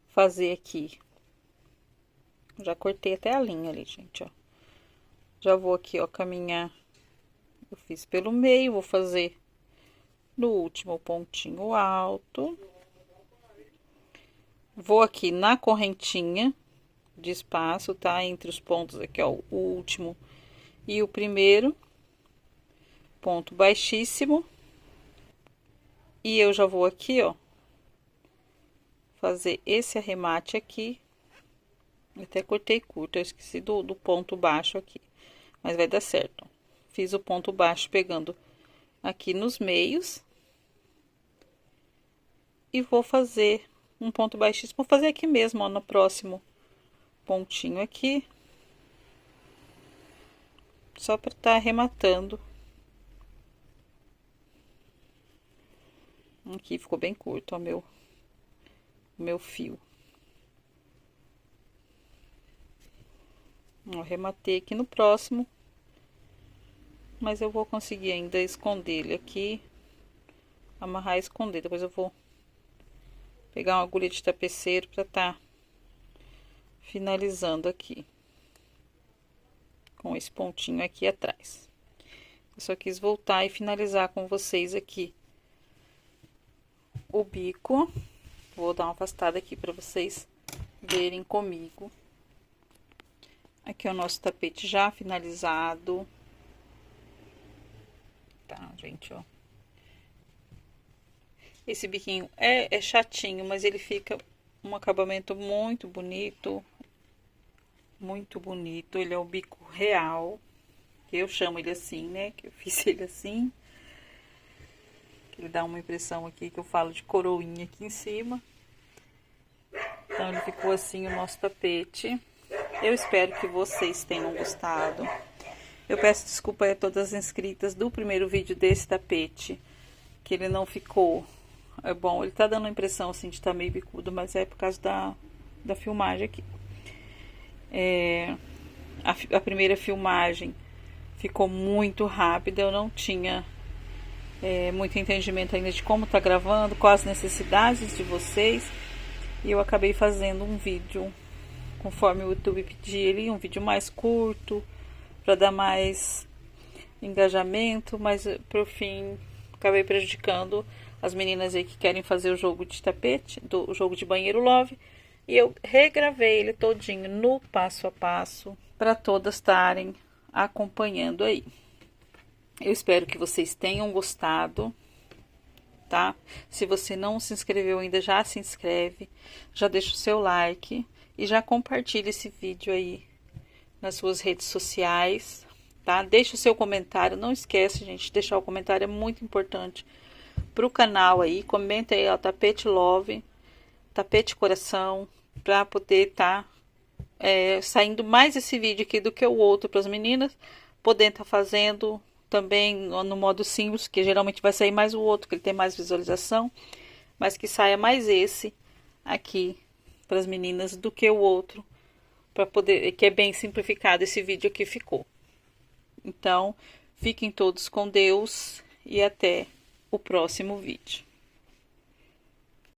Speaker 1: fazer aqui. Já cortei até a linha ali, gente, ó. Já vou aqui, ó, caminhar. Eu fiz pelo meio, vou fazer no último pontinho alto. Vou aqui na correntinha de espaço, tá? Entre os pontos aqui, ó, o último e o primeiro. Ponto baixíssimo. E eu já vou aqui, ó, fazer esse arremate aqui. Até cortei curto, eu esqueci do ponto baixo aqui. Mas vai dar certo. Fiz o ponto baixo pegando aqui nos meios. E vou fazer um ponto baixíssimo. Vou fazer aqui mesmo, ó, no próximo pontinho aqui. Só para tá arrematando. Aqui ficou bem curto, ó, meu fio. Ó, arrematei aqui no próximo. Mas eu vou conseguir ainda esconder ele aqui. Amarrar e esconder. Depois eu vou pegar uma agulha de tapeceiro para tá finalizando aqui. Com esse pontinho aqui atrás. Eu só quis voltar e finalizar com vocês aqui o bico. Vou dar uma afastada aqui para vocês verem comigo. Aqui é o nosso tapete já finalizado. Tá, gente, ó. Esse biquinho é chatinho, mas ele fica um acabamento muito bonito. Muito bonito. Ele é o bico real. Eu chamo ele assim, né? Que eu fiz ele assim. Ele dá uma impressão aqui que eu falo de coroinha aqui em cima. Então, ele ficou assim o nosso tapete. Eu espero que vocês tenham gostado. Eu peço desculpa a todas as inscritas do primeiro vídeo desse tapete. Que ele não ficou... É bom, ele tá dando a impressão assim de estar meio bicudo, mas é por causa da filmagem aqui. A primeira filmagem ficou muito rápida, eu não tinha muito entendimento ainda de como tá gravando, quais as necessidades de vocês. E eu acabei fazendo um vídeo, conforme o YouTube pedia ali, um vídeo mais curto, para dar mais engajamento, mas por fim acabei prejudicando as meninas aí que querem fazer o jogo de tapete, o jogo de banheiro Love. E eu regravei ele todinho no passo a passo, para todas estarem acompanhando aí. Eu espero que vocês tenham gostado, tá? Se você não se inscreveu ainda, já se inscreve, já deixa o seu like e já compartilha esse vídeo aí nas suas redes sociais, tá? Deixa o seu comentário, não esquece, gente, deixar o comentário é muito importante pro canal aí. Comenta aí, ó, Tapete Love. tapete coração, para poder estar saindo mais esse vídeo aqui do que o outro para as meninas, poder estar fazendo também no modo simples, que geralmente vai sair mais o outro, que ele tem mais visualização, mas que saia mais esse aqui para as meninas do que o outro, para poder, que é bem simplificado esse vídeo aqui ficou. Então, fiquem todos com Deus e até o próximo vídeo.